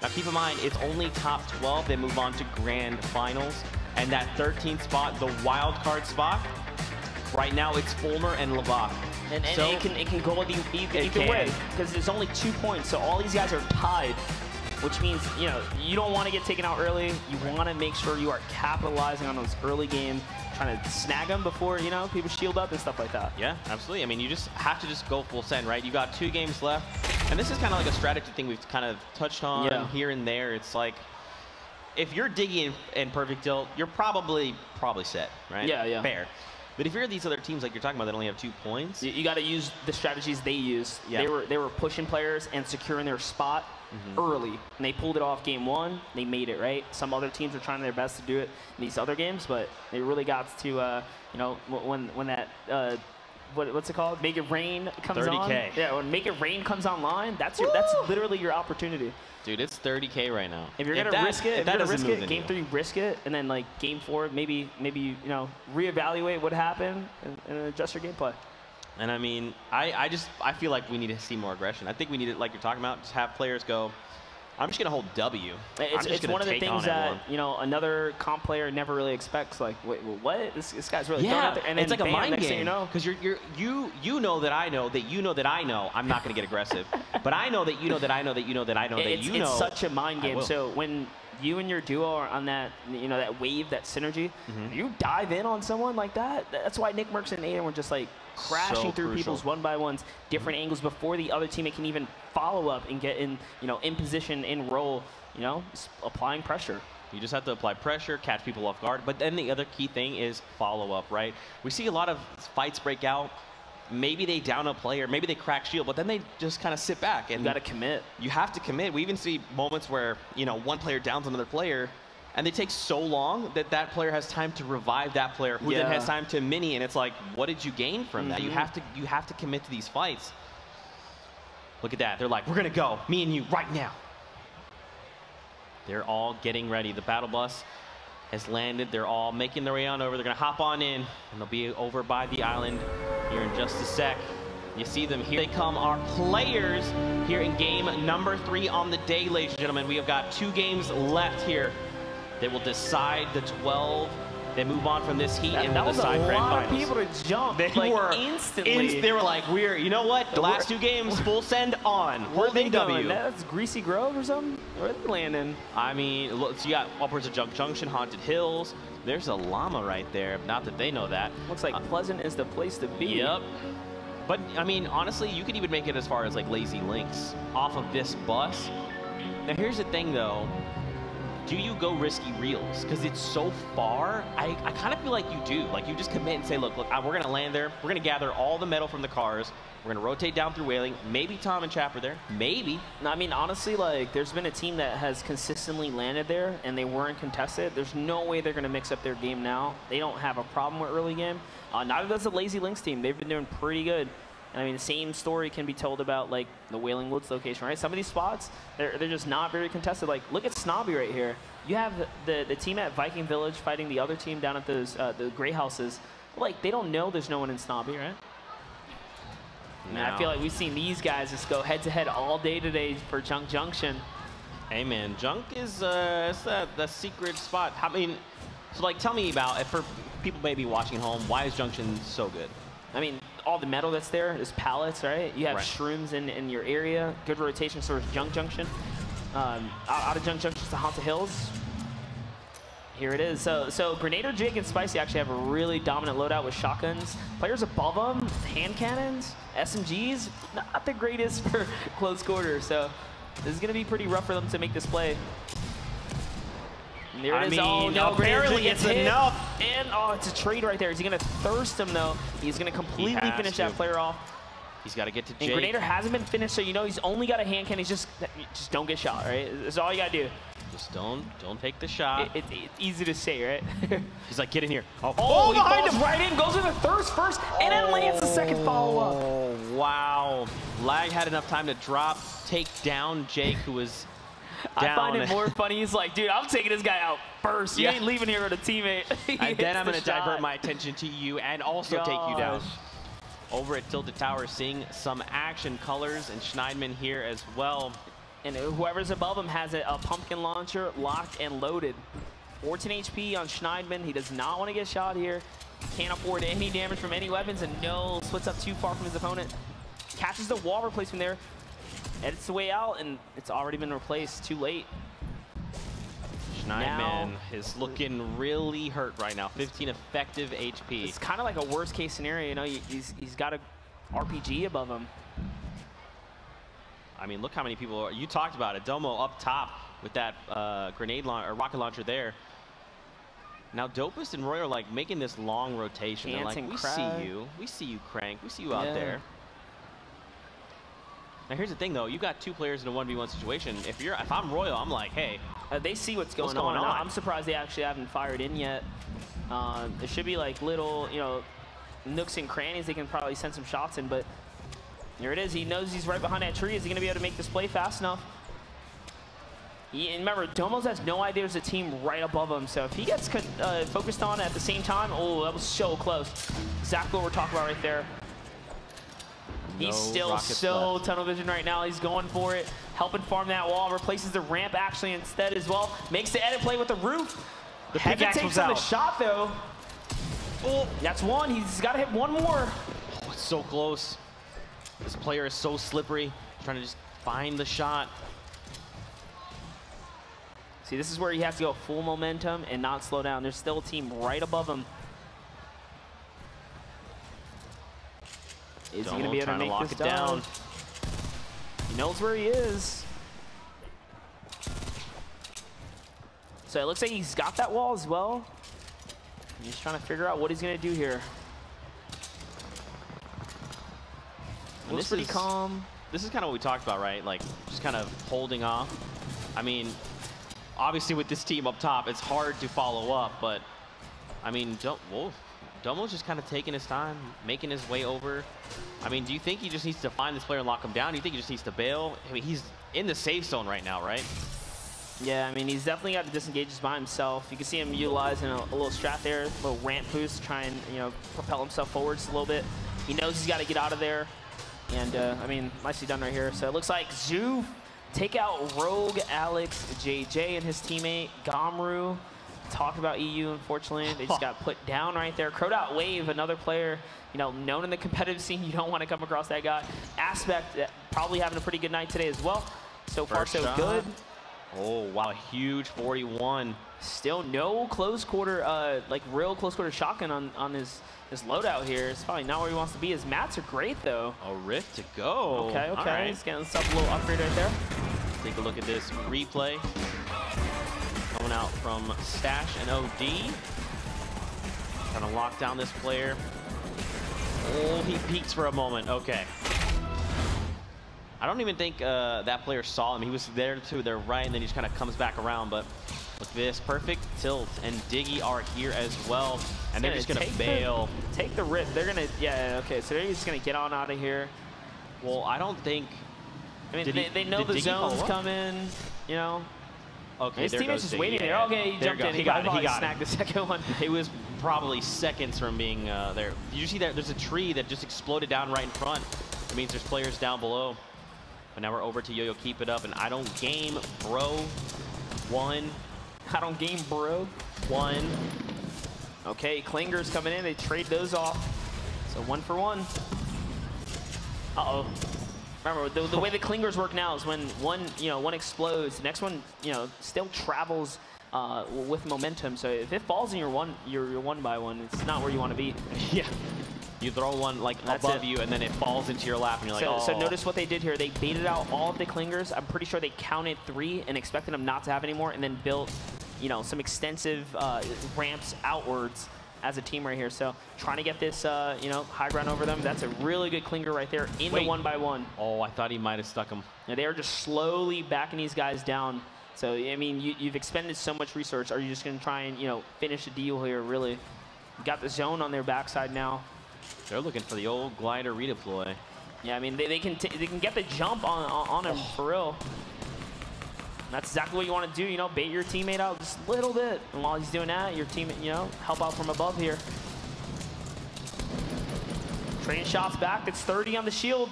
A: Now keep in mind, it's only top 12. They move on to grand finals. And that 13th spot, the wild card spot, right now it's Fulmer and Levak.
B: And so it can go either way, because there's only 2 points. So all these guys are tied, which means, you know, you don't want to get taken out early. You want to make sure you are capitalizing on those early games, trying to snag them before, you know, people shield up and stuff like that.
A: Yeah, absolutely. I mean, you just have to just go full send, right? You got 2 games left. And this is kind of like a strategy thing we've kind of touched on here and there. It's like, if you're Diggy and Perfect Tilt, you're probably set, right?
B: Yeah.
A: Fair. But if you're these other teams like you're talking about that only have 2 points,
B: you got to use the strategies they used.
A: Yeah.
B: They were pushing players and securing their spot early, and they pulled it off game 1. They made it, right? Some other teams are trying their best to do it in these other games, but they really got to, you know, when that what's it called? Make It Rain comes
A: 30K.
B: on. Yeah, when Make It Rain comes online, that's literally your opportunity.
A: Dude, it's 30K right now.
B: If you're gonna risk it, game 3, risk it, and then like game 4, maybe you know, reevaluate what happened and adjust your gameplay.
A: And I mean, I feel like we need to see more aggression. I think we need to, like you're talking about, just have players go, I'm just gonna hold W.
B: It's one of the things that, you know, another comp player never really expects. Like, wait, what? This guy's really throwing out there. And
A: it's like a mind game.
B: You know,
A: because you know that I know that you know that I know I'm not gonna get aggressive, but I know that you know that I know that you know that I know that you know.
B: It's such a mind game. So when you and your duo are on that, you know, that wave, that synergy, you dive in on someone like that. That's why Nick Merckx and Aiden were just like crashing through people's one-by-ones, different angles before the other teammate can even follow up and get in, you know, in position, in role, you know, applying pressure.
A: You just have to apply pressure, catch people off guard. But then the other key thing is follow-up, right? We see a lot of fights break out. Maybe they down a player, maybe they crack shield, but then they just kind of sit back. And
B: you got to commit.
A: You have to commit. We even see moments where, you know, one player downs another player, and they take so long that that player has time to revive that player, who then has time to mini, and it's like, what did you gain from that? You have to commit to these fights. Look at that. They're like, we're gonna go, me and you, right now. They're all getting ready. The battle bus has landed. They're all making their way on over. They're gonna hop on in, and they'll be over by the island here in just a sec. You see them, here they come, our players here in game number 3 on the day, ladies and gentlemen. We have got 2 games left here. They will decide the 12. They move on from this heat and will decide grand finals.
B: That was a lot of people to jump.
A: They were
B: instantly.
A: They were like, you know what? The last 2 games, full send on. Holding W.
B: That's Greasy Grove or something? Where are they landing?
A: I mean, look, so you got upwards of Junk Junction, Haunted Hills. There's a llama right there. Not that they know that.
B: Looks like Pleasant is the place to be.
A: Yep. But, I mean, honestly, you could even make it as far as, like, Lazy Links off of this bus. Now, here's the thing, though. Do you go risky reels? Because it's so far. I kind of feel like you do. Like, you just commit and say, look, we're going to land there. We're going to gather all the metal from the cars. We're going to rotate down through Whaling. Maybe Tom and Chap are there. Maybe.
B: No, I mean, honestly, like, there's been a team that has consistently landed there, and they weren't contested. There's no way they're going to mix up their game now. They don't have a problem with early game. Neither does the Lazy Links team. They've been doing pretty good. And I mean, the same story can be told about, like, the Wailing Woods location, right? Some of these spots, they're just not very contested. Like, look at Snobby right here. You have the team at Viking Village fighting the other team down at those the Gray Houses. Like, they don't know there's no one in Snobby, right? No. And I feel like we've seen these guys just go head-to-head all day today for Junk Junction.
A: Hey, man, Junk is the secret spot. I mean, so, like, tell me about, for people maybe watching at home, why is Junction so good?
B: I mean, all the metal that's there is pallets, right? You have shrooms in your area, good rotation, sort of Junk Junction. Out of Junk Junction to Haunted Hills. Here it is. So Grenader, Jake, and Spicy actually have a really dominant loadout with shotguns. Players above them, hand cannons, SMGs, not the greatest for close quarter. So this is going to be pretty rough for them to make this play. And there it is. Oh, no,
A: apparently it's enough.
B: And, oh, it's a trade right there. Is he going to thirst him, though? He's going to completely finish that player off.
A: He's got to get to Jake.
B: And Grenader hasn't been finished, so you know he's only got a hand cannon. He's just don't get shot, right? That's all you got to do.
A: Just don't take the shot.
B: It's easy to say, right?
A: He's like, get in here.
B: Oh, he falls right in, goes in the thirst first, and then lands the second follow-up.
A: Oh, wow. Lag had enough time to drop, take down Jake, who was down.
B: I find it more funny. He's like, dude, I'm taking this guy out first. You ain't leaving here with a teammate.
A: And then I'm going to divert my attention to you and also take you down. Over at Tilted Tower, seeing some action. Colors and Schneidman here as well.
B: And whoever's above him has a pumpkin launcher locked and loaded. 14 HP on Schneidman. He does not want to get shot here. Can't afford any damage from any weapons, and no, splits up too far from his opponent. Catches the wall replacement there. Edits the way out, and it's already been replaced. Too late.
A: Schneidman is looking really hurt right now. 15 effective HP.
B: It's kind of like a worst case scenario. You know, he's got a RPG above him.
A: I mean, look how many people are. You talked about it. Domo up top with that grenade launcher or rocket launcher there. Now Dopest and Roy are like making this long rotation. They're like, we see you. We see you, Crank. We see you out there. Now here's the thing though, you got two players in a 1v1 situation. If I'm Royal, I'm like, hey.
B: They see what's going on. I'm surprised they actually haven't fired in yet. There should be like little, you know, nooks and crannies they can probably send some shots in, but here it is. He knows he's right behind that tree. Is he gonna be able to make this play fast enough? And remember, Domos has no idea there's a team right above him, so if he gets focused on at the same time, oh, that was so close. Exactly what we're talking about right there. He's still so tunnel vision right now. He's going for it, helping farm that wall, replaces the ramp actually instead as well. Makes the edit play with the roof.
A: The pickaxe was out.
B: The shot though. Oh, that's one. He's got to hit one more.
A: Oh, it's so close. This player is so slippery, trying to just find the shot.
B: See, this is where he has to go full momentum and not slow down. There's still a team right above him. Is he going to be able to make this down? He knows where he is. So it looks like he's got that wall as well. He's trying to figure out what he's going to do here. Looks pretty calm.
A: This is kind of what we talked about, right? Like, just kind of holding off. I mean, obviously with this team up top, it's hard to follow up, but I mean, Domo's just kind of taking his time, making his way over. I mean, do you think he just needs to find this player and lock him down? Do you think he just needs to bail? I mean, he's in the safe zone right now, right?
B: Yeah, I mean, he's definitely got to disengage just by himself. You can see him utilizing a little strat there, a little ramp boost to try and, you know, propel himself forwards a little bit. He knows he's got to get out of there. And, I mean, nicely done right here. So it looks like Zoo take out Rogue, Alex, JJ, and his teammate, Gomru. Talk about EU, unfortunately. They just got put down right there. Crowdot Wave, another player, you know, known in the competitive scene. You don't want to come across that guy. Aspect, probably having a pretty good night today as well. So far, so good.
A: Oh, wow, huge 41.
B: Still no close quarter, like real close quarter shotgun on his loadout here. It's probably not where he wants to be. His mats are great, though.
A: A rift to go.
B: Okay, okay. Right. He's getting himself a little upgrade right there.
A: Take a look at this replay. Coming out from Stash and OD. Trying to lock down this player. Oh, he peeks for a moment. Okay. I don't even think that player saw him. He was there to their right, and then he just kind of comes back around. But look at this. Perfect tilt. And Diggy are here as well. And they're just going to bail.
B: Take the rip. They're going to, yeah, okay. So they're just going to get on out of here.
A: Well, I don't think.
B: I mean, they know the zone's coming, you know.
A: Okay,
B: his teammate's just waiting there. Okay, he jumped in. He got it. He snagged the second one.
A: It was probably seconds from being there. Did you see that? There's a tree that just exploded down right in front. It means there's players down below. But now we're over to Yo-Yo, keep it up, and I don't game, bro. One.
B: I don't game, bro.
A: One.
B: Okay, Klinger's coming in. They trade those off. So 1 for 1. Uh-oh. Remember, the way the Klingers work now is when one explodes, the next one, you know, still travels with momentum. So if it falls in your one by one, it's not where you want to be.
A: Yeah. You throw one like above you, and then it falls into your lap, and you're like, oh.
B: So notice what they did here. They baited out all of the clingers. I'm pretty sure they counted 3 and expected them not to have any more, and then built, you know, some extensive ramps outwards as a team right here. So trying to get this, you know, high ground over them. That's a really good clinger right there in the 1-by-1.
A: Oh, I thought he might have stuck him.
B: Yeah, they are just slowly backing these guys down. So, I mean, you've expended so much resource. Are you just going to try and, you know, finish the deal here, really? You got the zone on their backside now.
A: They're looking for the old glider redeploy.
B: Yeah, I mean, they can get the jump on him for real. And that's exactly what you want to do, you know, bait your teammate out just a little bit. And while he's doing that, your teammate, you know, help out from above here. Trading shots back. It's 30 on the shield.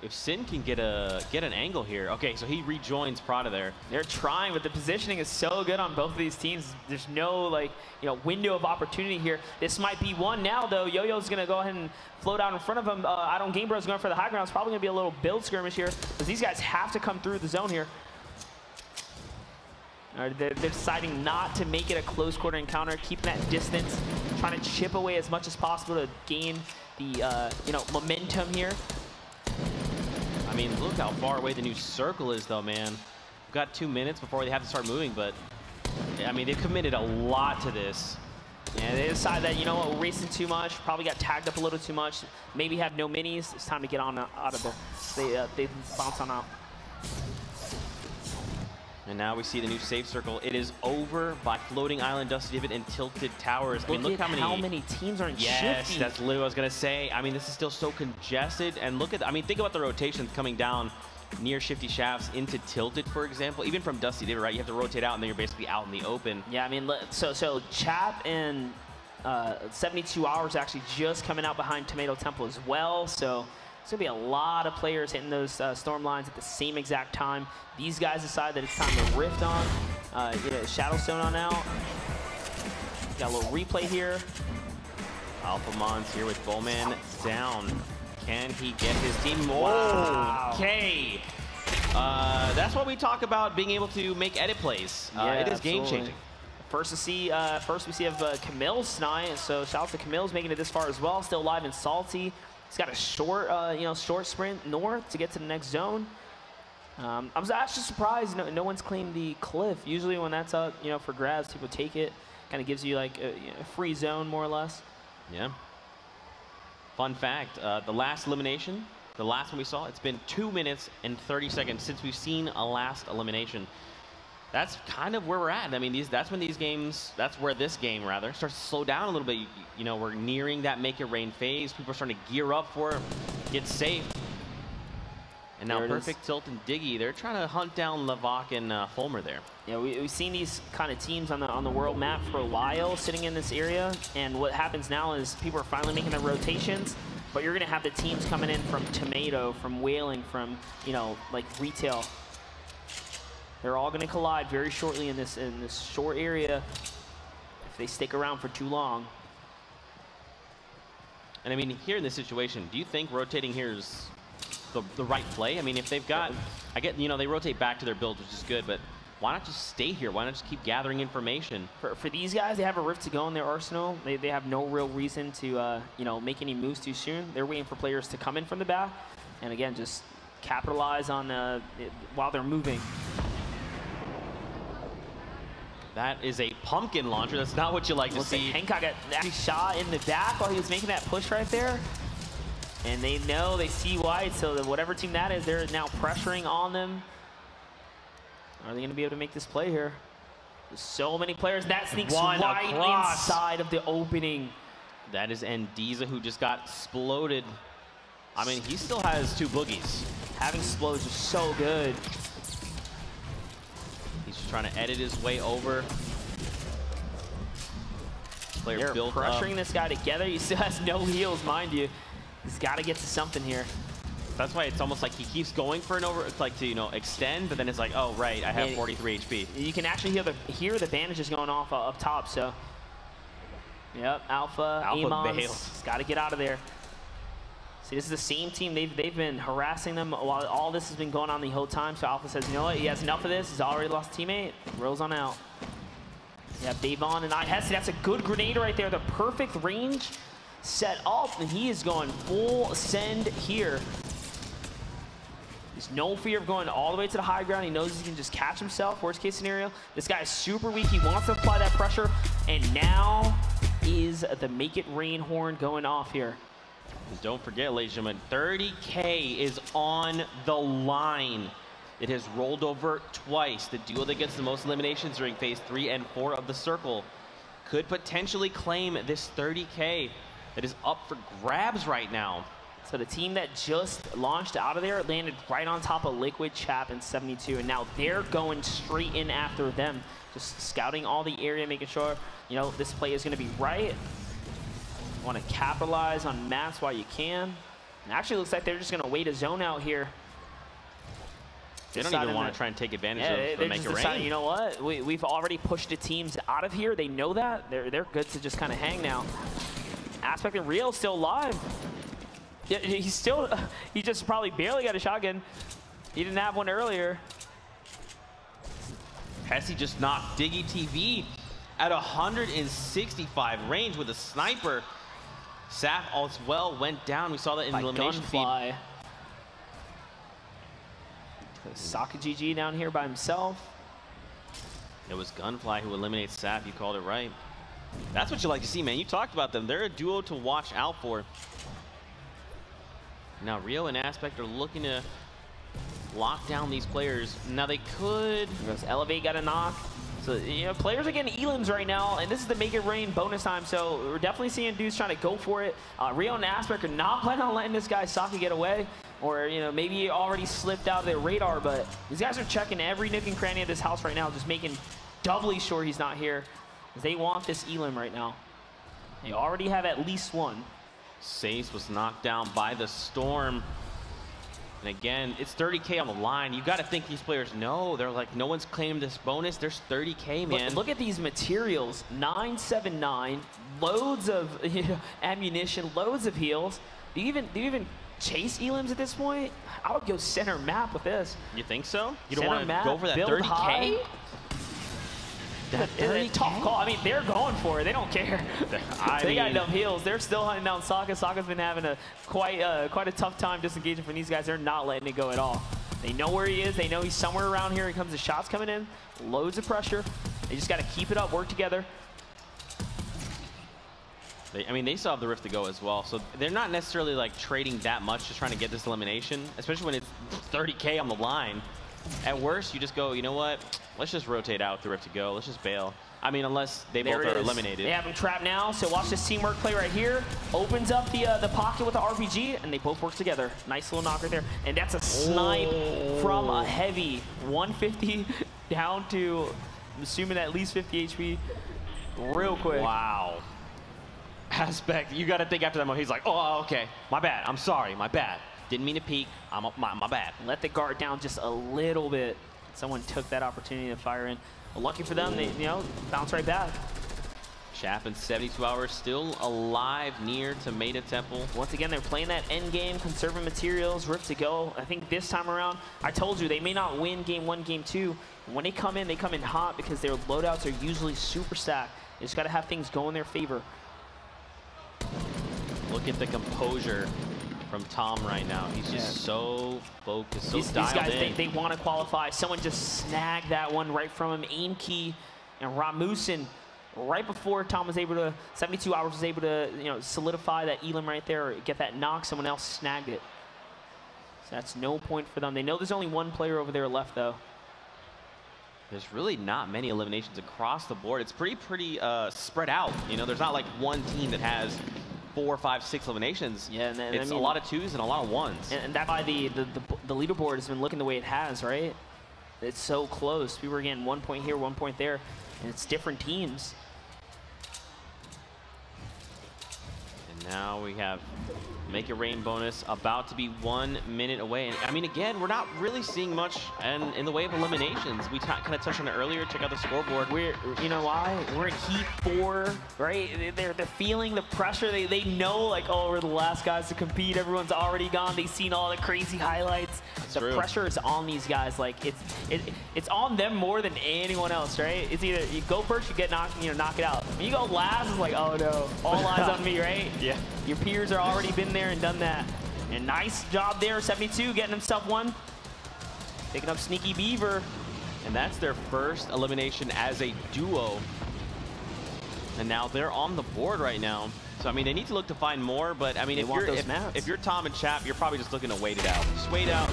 A: If Sin can get an angle here. Okay, so he rejoins Prada there.
B: They're trying, but the positioning is so good on both of these teams. There's no, like, you know, window of opportunity here. This might be one now, though. Yo-Yo's going to go ahead and float out in front of him. I don't Game Bro's going for the high ground. It's probably going to be a little build skirmish here, because these guys have to come through the zone here. They're deciding not to make it a close quarter encounter, keeping that distance, trying to chip away as much as possible to gain the, you know, momentum here.
A: I mean, look how far away the new circle is, though, man. We've got 2 minutes before they have to start moving, but, I mean, they've committed a lot to this.
B: Yeah, they decide that, you know what, we're racing too much, probably got tagged up a little too much, maybe have no minis. It's time to get on out of there. They bounce on out.
A: And now we see the new safe circle. It is over by Floating Island, Dusty Divot, and Tilted Towers. I mean, look how many teams are in
B: Shifty.
A: Yes, that's literally what I was going to say. I mean, this is still so congested. And look at, I mean, think about the rotations coming down near Shifty Shafts into Tilted, for example. Even from Dusty Divot, right? You have to rotate out, and then you're basically out in the open.
B: Yeah, I mean, so Chap and 72 Hours actually just coming out behind Tomato Temple as well. So it's going to be a lot of players hitting those storm lines at the same exact time. These guys decide that it's time to rift on. Shadowstone on out. Got a little replay here.
A: Alpha Mons here with Bowman down. Can he get his team?
B: Wow.
A: Okay. That's what we talk about, being able to make edit plays.
B: Yeah,
A: it is game-changing.
B: First we see of Camille Sni, so shout out to Camille's making it this far as well. Still alive and salty. He's got a short, short sprint north to get to the next zone. I was actually surprised no one's claimed the cliff. Usually when that's up, you know, for grabs, people take it. Kind of gives you like a free zone more or less.
A: Yeah. Fun fact: the last elimination, the last one we saw, it's been 2 minutes and 30 seconds since we've seen a last elimination. That's kind of where we're at. I mean, that's where this game rather starts to slow down a little bit. You know, we're nearing that make it rain phase. People are starting to gear up for it, get safe. And now Perfect, Tilt, and Diggy, they're trying to hunt down Lavok and Fulmer there.
B: Yeah, we've seen these kind of teams on the world map for a while sitting in this area. And what happens now is people are finally making their rotations. But you're going to have the teams coming in from Tomato, from Whaling, from, you know, like Retail. They're all going to collide very shortly in this short area if they stick around for too long.
A: And I mean, here in this situation, do you think rotating here is the right play? I mean, if they've got, I get, you know, they rotate back to their builds, which is good, but why not just stay here? Why not just keep gathering information?
B: For these guys, they have a Rift to go in their arsenal. They have no real reason to, you know, make any moves too soon. They're waiting for players to come in from the back, and again, just capitalize on while they're moving.
A: That is a pumpkin launcher. That's not what you like to see.
B: Hancock got actually shot in the back while he was making that push right there. And they know, they see white, so that whatever team that is, they're now pressuring on them. Are they going to be able to make this play here? There's so many players. That sneaks right inside of the opening.
A: That is Endiza, who just got exploded. I mean, he still has 2 boogies.
B: Having explodes is so good.
A: He's just trying to edit his way over.
B: They're pressuring this guy together. He still has no heals, mind you. He's got to get to something here.
A: That's why it's almost like he keeps going for an to, you know, extend, but then it's like, oh, right, I have 43 HP.
B: You can actually hear the bandages going off up top, so. Yep, Alpha
A: bails.
B: Got to get out of there. See, this is the same team. They've been harassing them while all this has been going on the whole time. So Alpha says, you know what? He has enough of this. He's already lost a teammate. Rolls on out. Yeah, Davon and Hesse. That's a good grenade right there. The perfect range set up, and he is going full send here. There's no fear of going all the way to the high ground. He knows he can just catch himself. Worst case scenario. This guy is super weak. He wants to apply that pressure, and now is the make it rain horn going off here.
A: Don't forget, ladies and gentlemen, 30K is on the line. It has rolled over twice. The duo that gets the most eliminations during phase 3 and 4 of the circle could potentially claim this 30K that is up for grabs right now.
B: So the team that just launched out of there landed right on top of Liquid, Chap, and 72, and now they're going straight in after them, just scouting all the area, making sure, you know, this play is going to be right. Want to capitalize on mats while you can. And actually looks like they're just going to wait a zone out here.
A: They don't even want to try and take advantage of the make it rain.
B: You know what? We've already pushed the teams out of here. They know that. They're good to just kind of hang now. Aspect and Real still alive. Yeah, he just probably barely got a shotgun. He didn't have one earlier.
A: Hesse just knocked Diggy TV at 165 range with a sniper. Saf as well went down. We saw that in the elimination feed.
B: Saka GG down here by himself.
A: It was Gunfly who eliminates Saf. You called it right. That's what you like to see, man. You talked about them. They're a duo to watch out for. Now Rio and Aspect are looking to lock down these players. Now they could.
B: Elevate got a knock. So, you know, players are getting elims right now, and this is the Make It Rain bonus time, so we're definitely seeing dudes trying to go for it. Rio and Aspect are not planning on letting this guy Saka get away, or, you know, maybe he already slipped out of their radar, but these guys are checking every nook and cranny of this house right now, just making doubly sure he's not here. They want this elim right now. They already have at least one.
A: Sace was knocked down by the Storm. And again, it's 30K on the line. You got to think these players know. They're like, no one's claimed this bonus. There's 30K, man.
B: Look at these materials. 979, loads of ammunition, loads of heals. Do you even chase elims at this point? I would go center map with this.
A: You think so? You
B: don't
A: want to go for that 30K?
B: That 30K? Tough call. I mean, they're going for it. They don't care. They got enough heals. They're still hunting down Saka. Saka's been having quite a tough time disengaging from these guys. They're not letting it go at all. They know where he is. They know he's somewhere around here. Here comes the shots coming in. Loads of pressure. They just got to keep it up, work together.
A: I mean, they still have the Rift to go as well. So they're not necessarily like trading that much, just trying to get this elimination, especially when it's 30K on the line. At worst, you just go, you know what? Let's just rotate out the Rift to go. Let's just bail. I mean, unless they both are eliminated.
B: They have him trapped now, so watch this teamwork play right here. Opens up the pocket with the RPG, and they both work together. Nice little knocker there. And that's a snipe from a heavy. 150 down to, I'm assuming, at least 50 HP real quick.
A: Wow. Aspect, you got to think after that moment. He's like, oh, okay. My bad. I'm sorry. My bad. Didn't mean to peek. My bad.
B: Let the guard down just a little bit. Someone took that opportunity to fire in. Well, lucky for them, they bounce right back.
A: Chap in 72 hours still alive near Tomato Temple.
B: Once again, they're playing that end game, conserving materials, Rift to go. I think this time around, I told you, they may not win game 1, game 2. When they come in hot because their loadouts are usually super stacked. They just got to have things go in their favor.
A: Look at the composure from Tom right now. He's just so focused, so dialed
B: these guys,
A: in.
B: They want to qualify. Someone just snagged that one right from him. Aim key and Ramusin right before Tom was able to, 72 hours was able to, solidify that elim right there or get that knock. Someone else snagged it. So that's no point for them. They know there's only one player over there left, though.
A: There's really not many eliminations across the board. It's pretty spread out. There's not like one team that has 4, 5, 6 eliminations.
B: Yeah, and
A: it's a lot of 2s and a lot of 1s.
B: And that's why the leaderboard has been looking the way it has, right? It's so close. We were getting 1 point here, 1 point there, and it's different teams.
A: And Now we have Make It Rain bonus about to be 1 minute away. And I mean, again, we're not really seeing much in the way of eliminations. We kind of touched on it earlier. Check out the scoreboard.
B: You know why? We're in Heat 4, right? They're feeling the pressure. They know, like, oh, we're the last guys to compete. Everyone's already gone. They've seen all the crazy highlights. The pressure is on these guys. Like, it's on them more than anyone else, right? It's either you go first, you get knock it out. When you go last, it's like, oh no, all eyes on me, right?
A: Yeah.
B: Your peers are already been there and done that. And nice job there, 72, getting himself one. Picking up Sneaky Beaver.
A: And that's their first elimination as a duo. And now they're on the board right now. So, I mean, they need to look to find more, but, I mean, if you're Tom and Chap, you're probably just looking to wait it out. Just wait out.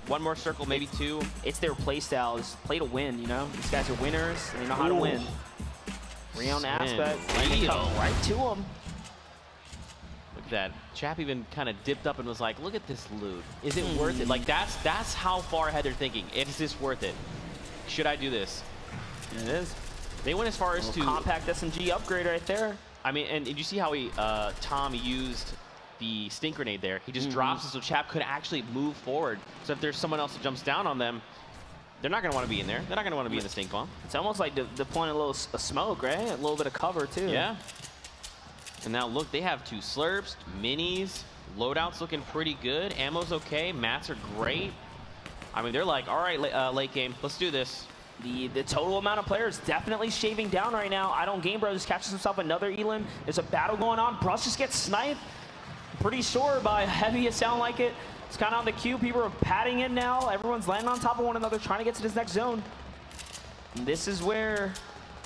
A: One more circle, maybe two.
B: It's their play style. Just play to win, you know? These guys are winners, and they know how to win. Reon aspect. Right to them.
A: Look at that. Chap even kind of dipped up and was like, look at this loot. Is it worth it? Like, that's how far ahead they're thinking. Is this worth it? Should I do this?
B: It is.
A: They went as far as to
B: compact SMG upgrade right there.
A: I mean, and did you see how Tom used the stink grenade there? He just drops it so Chap could actually move forward. So if there's someone else that jumps down on them, they're not going to want to be in there. They're not going to want to be in the stink bomb.
B: It's almost like deploying a little smoke, right? A little bit of cover, too.
A: Yeah. And now, look, they have 2 slurps, minis, loadouts looking pretty good. Ammo's okay. Mats are great. I mean, they're like, all right, late game, let's do this.
B: The total amount of players definitely shaving down right now. I don't Game Bro just catches himself another Elim. There's a battle going on. Brush just gets sniped. Pretty sure by Heavy, it sound like it. It's kind of on the queue. People are patting in now. Everyone's landing on top of one another, trying to get to this next zone. And this is where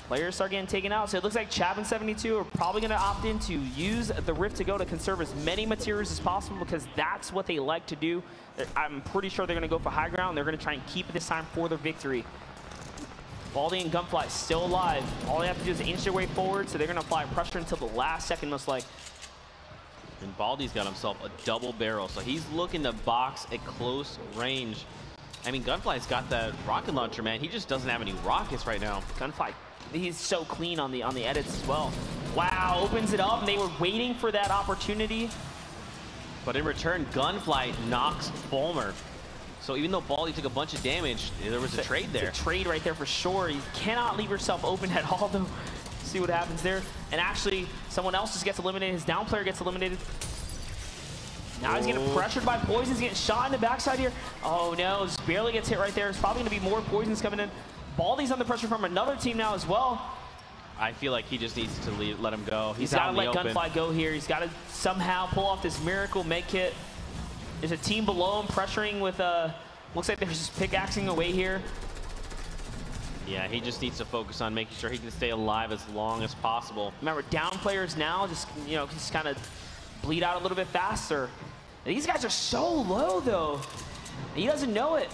B: players start getting taken out. So it looks like Chap and 72 are probably going to opt in to use the Rift to go to conserve as many materials as possible because that's what they like to do. I'm pretty sure they're going to go for high ground. They're going to try and keep it this time for their victory. Baldy and Gunfly still alive. All they have to do is inch their way forward, so they're going to apply pressure until the last second, most like.
A: And Baldy's got himself a double barrel, so he's looking to box at close range. I mean, Gunfly's got that rocket launcher, man. He just doesn't have any rockets right now.
B: Gunfly, he's so clean on the edits as well. Wow, opens it up, and they were waiting for that opportunity.
A: But in return, Gunfly knocks Fulmer. So even though Baldy took a bunch of damage, there was a trade there.
B: It's a trade right there for sure. You cannot leave yourself open at all, though. See what happens there. And actually, someone else just gets eliminated. His down player gets eliminated. Now he's getting pressured by Poisons. He's getting shot in the backside here. Oh no, just barely gets hit right there. There's probably going to be more Poisons coming in. Baldy's under pressure from another team now as well.
A: I feel like he just needs to let him go.
B: He's got to let Gunfly go here. He's got to somehow pull off this miracle med kit. There's a team below him pressuring with, looks like they're just pickaxing away here.
A: Yeah, he just needs to focus on making sure he can stay alive as long as possible.
B: Remember, down players now just, you know, just kind of bleed out a little bit faster. These guys are so low, though. He doesn't know it.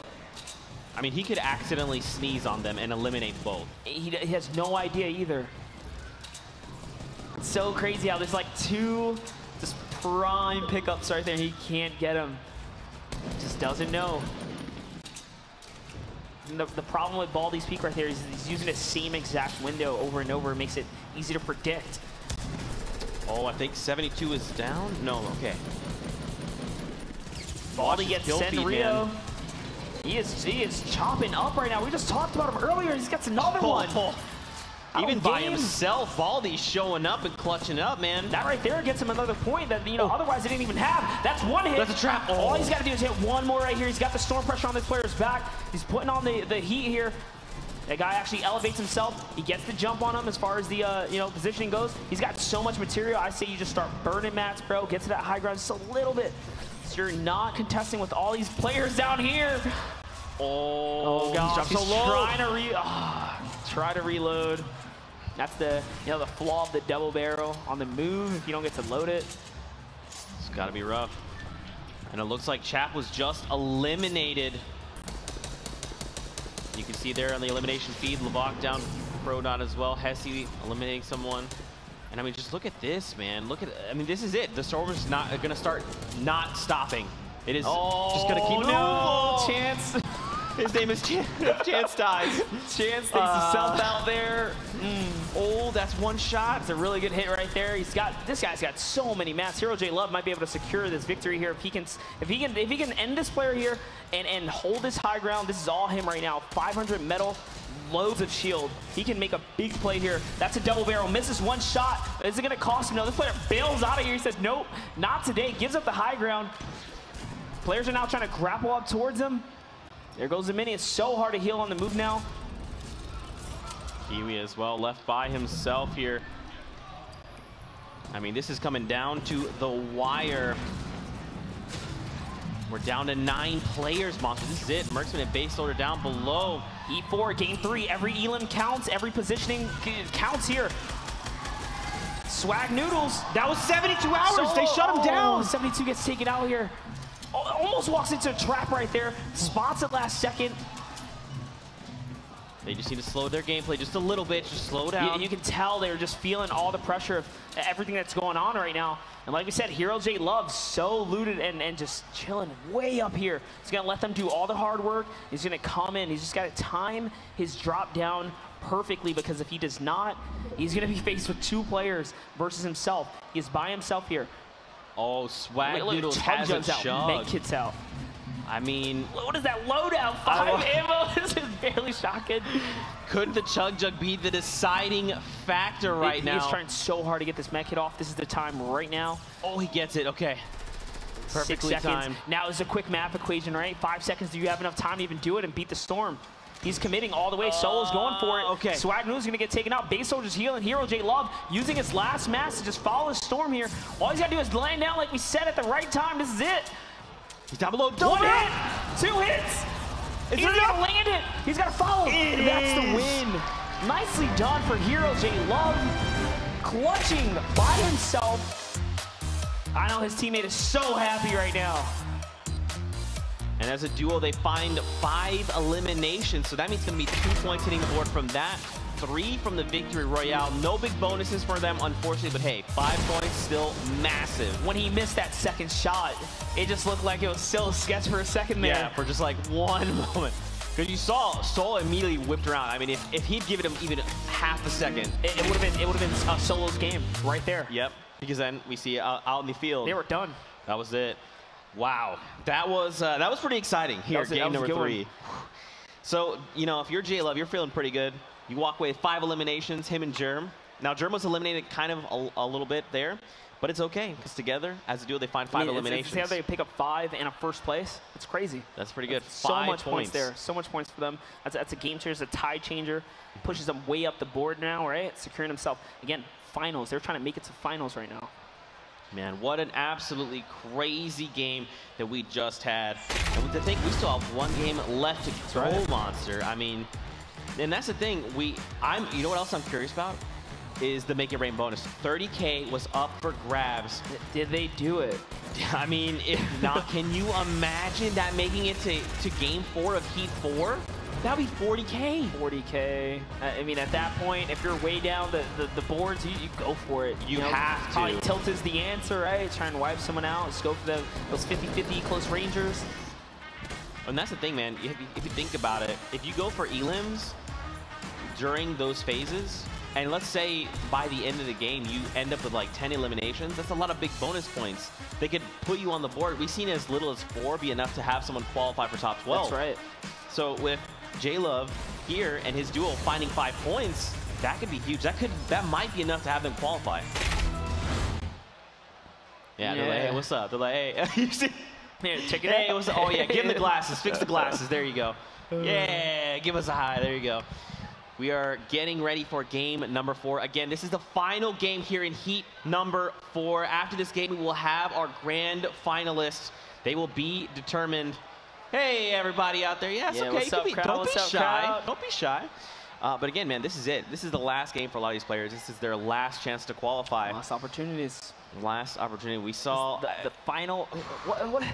A: I mean, he could accidentally sneeze on them and eliminate both.
B: He has no idea either. It's so crazy how there's like 2 just prime pickups right there, and he can't get them. Just doesn't know. And the problem with Baldy's peak right there is he's using the same exact window over and over. It makes it easy to predict.
A: Oh, I think 72 is down? No, okay.
B: Baldy gets sent Rio. He is chopping up right now. We just talked about him earlier. He's got another one.
A: Even by himself, Baldy's showing up and clutching up, man.
B: That right there gets him another point that, you know, otherwise he didn't even have. That's one hit.
A: That's a trap.
B: All he's got to do is hit one more right here. He's got the storm pressure on this player's back. He's putting on the heat here. That guy actually elevates himself. He gets the jump on him as far as the you know, positioning goes. He's got so much material. I say you just start burning mats, bro. Get to that high ground just a little bit. So you're not contesting with all these players down here. Oh gosh, he's trying to reload. That's the, you know, the flaw of the double barrel on the move if you don't get to load it.
A: It's got to be rough. And it looks like Chap was just eliminated. You can see there on the elimination feed, Levok down, Prodot as well, Hesse eliminating someone. And I mean, just look at this, man. Look at, I mean, this is it. The storm is not going to start not stopping. It is just going to keep.
B: No, Chance.
A: His name is Chance. Chance dies.
B: Chance takes himself out there.
A: Oh, that's That's one shot.
B: It's a really good hit right there. This guy's got so many mats. Hero J Love might be able to secure this victory here if he can end this player here and hold this high ground. This is all him right now. 500 metal, loads of shield. He can make a big play here. That's a double barrel. Misses one shot. Is it going to cost him? No, this player bails out of here. He says, nope, not today. Gives up the high ground. Players are now trying to grapple up towards him. There goes the mini. It's so hard to heal on the move now.
A: Kiwi as well, left by himself here. I mean, this is coming down to the wire. We're down to 9 players, Monster. This is it. Mercsman and base loader down below.
B: E4, game 3. Every elim counts. Every positioning counts here. Swag Noodles.
A: That was 72 hours. They shut him down.
B: 72 gets taken out here. Almost walks into a trap right there. Spots it last second.
A: They just need to slow their gameplay just a little bit. Just slow down.
B: You can tell they're just feeling all the pressure of everything that's going on right now. And like we said, Hero J Love so looted and just chilling way up here. He's going to let them do all the hard work. He's going to come in. He's just got to time his drop down perfectly, because if he does not, he's going to be faced with 2 players versus himself. He's by himself here.
A: Oh, Swag Noodles has a chug.
B: Med kit's out.
A: I mean,
B: what is that loadout? 5 ammo. This is barely shocking.
A: Could the Chug Jug be the deciding factor right now?
B: He's trying so hard to get this med kit off. This is the time right now.
A: Oh, he gets it. Okay. Perfectly
B: 6 seconds.
A: timed.
B: Now is a quick map equation, right? 5 seconds. Do you have enough time to even do it and beat the storm? He's committing all the way. Solo's going for it.
A: Okay.
B: Swag Noodle's going to get taken out. Base Soldier's healing. Hero J Love using his last mass to just follow his storm here. All he's got to do is land down like we said at the right time. This is it.
A: He's down below.
B: 1 hit. 2 hits. He's got to land it. He's got to follow. That's the win. Nicely done for Hero J Love. Clutching by himself. I know his teammate is so happy right now.
A: And as a duo, they find 5 eliminations. So that means it's going to be 2 points hitting the board from that. 3 from the Victory Royale. No big bonuses for them, unfortunately. But hey, 5 points, still massive.
B: When he missed that second shot, it just looked like it was still a sketch for a second there.
A: Yeah, for just like 1 moment. Because you saw Sol immediately whipped around. I mean, if he'd given him even half a second,
B: it would have been Solo's game right there.
A: Yep. Because then we see out in the field.
B: They were done.
A: That was it. Wow, that was pretty exciting here, game number 3. So, you know, if you're J Love, you're feeling pretty good. You walk away with 5 eliminations, him and Germ. Now, Germ was eliminated kind of a little bit there, but it's okay, because together, as a duo, they find 5 eliminations.
B: It's how they pick up 5 and a first place. It's crazy.
A: That's pretty good.
B: So much points there. So much points for them. That's a game changer. It's a tie changer. Pushes them way up the board now, right? Securing himself. Again, finals. They're trying to make it to finals right now.
A: Man, what an absolutely crazy game that we just had. And to think we still have 1 game left to go, Monster. I mean, and that's the thing. You know what else I'm curious about? Is the Make It Rain bonus. 30K was up for grabs.
B: Did they do it?
A: I mean, if not, can you imagine that making it to game 4 of Heat 4? That'd be 40K.
B: 40K. I mean, at that point, if you're way down the boards, you go for it.
A: You have to.
B: Probably tilt is the answer, right? Try and wipe someone out. Just go for those 50-50 close rangers.
A: And that's the thing, man. If you think about it, if you go for elims during those phases, and let's say by the end of the game, you end up with like 10 eliminations, that's a lot of big bonus points. They could put you on the board. We've seen as little as 4 be enough to have someone qualify for top 12.
B: That's right.
A: So with J Love here and his duo finding 5 points, that could be huge. That might be enough to have them qualify. Yeah, they're like, hey, what's up? They're like, hey, you see?
B: Here, check it
A: Hey,
B: out.
A: what's up? Oh yeah, give him the glasses. Fix the glasses. There you go. Yeah, give us a high. There you go. We are getting ready for game number 4. Again, this is the final game here in Heat number 4. After this game, we will have our grand finalists. They will be determined. Hey, everybody out there. Yeah, it's okay. Don't be shy. Don't be shy. But again, man, this is it. This is the last game for a lot of these players. This is their last chance to qualify.
B: Last opportunities.
A: Last opportunity. We saw
B: the final. What?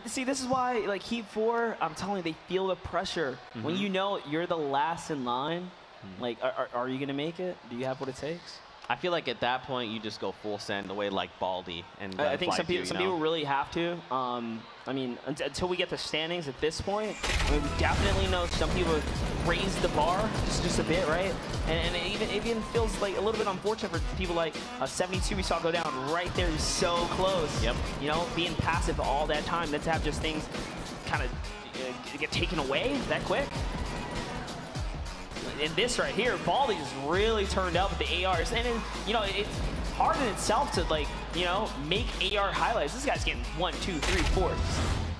B: See, this is why, like, Heat 4, I'm telling you, they feel the pressure. When you know you're the last in line, like, are you going to make it? Do you have what it takes?
A: I feel like at that point you just go full send away like Baldy. And
B: I think some people really have to. I mean, until we get the standings at this point, I mean, we definitely know some people have raised the bar just a bit, right? And it even feels like a little bit unfortunate for people like 72 we saw go down right there. He's so close.
A: Yep.
B: You know, being passive all that time, then to have just things kind of get taken away that quick. And this right here, Baldy just really turned up with the ARs. And, you know, it's hard in itself to, like, you know, make AR highlights. This guy's getting 1, 2, 3, 4.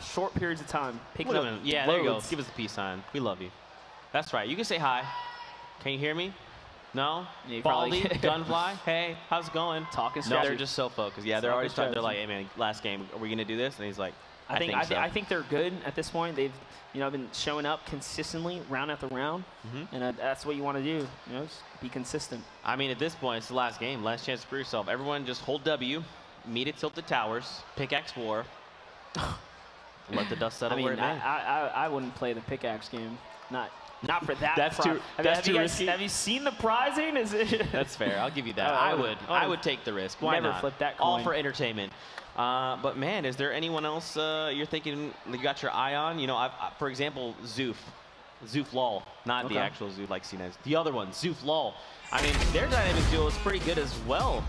B: Short periods of time. Picking up
A: yeah,
B: loads.
A: there you go. Give us the peace sign. We love you. That's right. You can say hi. Can you hear me? No?
B: Yeah,
A: Baldy, Gunfly, hey, how's it going?
B: Talking
A: No,
B: strategy.
A: they're just so focused. Yeah, they're already starting. They're like, hey, man, last game, are we going to do this? And he's like, I think so.
B: I think they're good at this point. They've, you know, been showing up consistently round after round, and that's what you want to do. You know, just be consistent.
A: I mean, at this point, it's the last game. Last chance to prove yourself. Everyone just hold W, meet at Tilted Towers, pickaxe war. Let the dust settle where it may.
B: I wouldn't play the pickaxe game. Not for that.
A: That's too risky.
B: Have you seen the prizing? Is it?
A: That's fair. I'll give you that. I would take the risk. Why
B: never
A: not?
B: flip that coin.
A: All for entertainment. But man, is there anyone else you're thinking you got your eye on? You know, for example, Zoof Lol, not the actual Zoof like CNES. The other one, Zoof Lol. I mean, their dynamic duo is pretty good as well.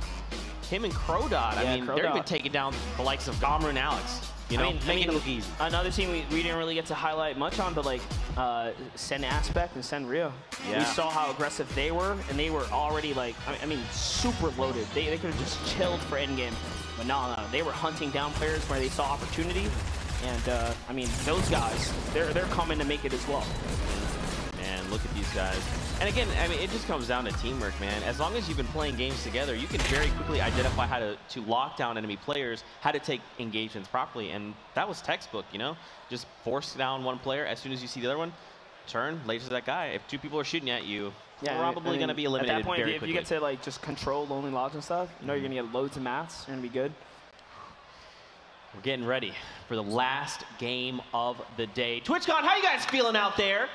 A: Him and Crodot. I mean, they're even taking down the likes of Gomru and Alex. You know, making it look easy.
B: Another team we didn't really get to highlight much on, but like Sen Aspect and Sen Rio.
A: Yeah.
B: We saw how aggressive they were, and they were already like, I mean, super loaded. They could have just chilled for endgame, but no, they were hunting down players where they saw opportunity, and I mean, those guys, they're coming to make it as well.
A: Man, look at these guys. And again, I mean, it just comes down to teamwork, man. As long as you've been playing games together, you can very quickly identify how to lock down enemy players, how to take engagements properly. And that was textbook, you know? Just force down one player. As soon as you see the other one, turn, laser that guy. If two people are shooting at you, you're probably going to be eliminated
B: at that point,
A: very
B: if
A: quickly.
B: you get to like just control lonely lodge and stuff, you know you're going to get loads of mats. You're going to be good.
A: We're getting ready for the last game of the day. TwitchCon, how you guys feeling out there?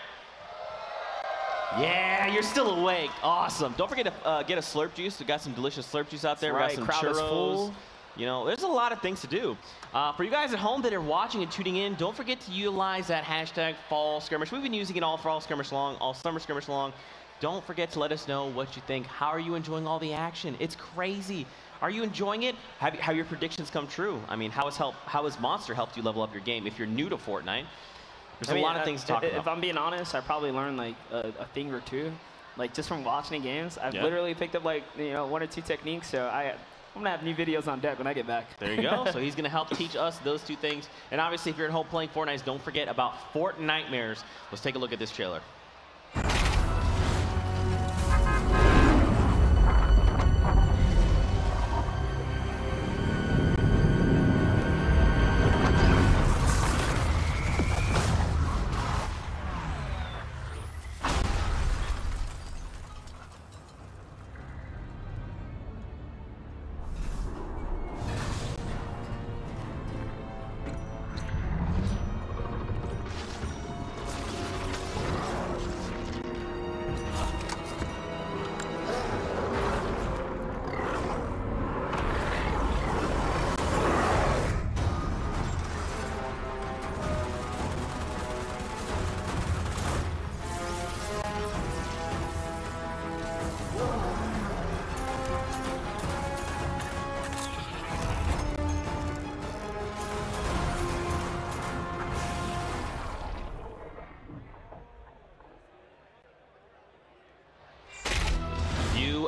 A: Yeah, you're still awake. Awesome. Don't forget to get a slurp juice. We got some delicious slurp juice out there. We got some
B: crowd is
A: churros.
B: full.
A: You know, there's a lot of things to do. For you guys at home that are watching and tuning in, don't forget to utilize that hashtag fall skirmish. We've been using it all fall skirmish long, all summer skirmish long. Don't forget to let us know what you think. How are you enjoying all the action? It's crazy. Are you enjoying it? Have your predictions come true? I mean, how has Monster helped you level up your game if you're new to Fortnite? There's a lot of things to talk about.
B: If I'm being honest, I probably learned like a thing or two, like just from watching the games. I've literally picked up like 1 or 2 techniques. So I'm gonna have new videos on deck when I get back.
A: There you go. So he's gonna help teach us those 2 things. And obviously, if you're at home playing Fortnite, don't forget about Fortnitemares. Let's take a look at this trailer.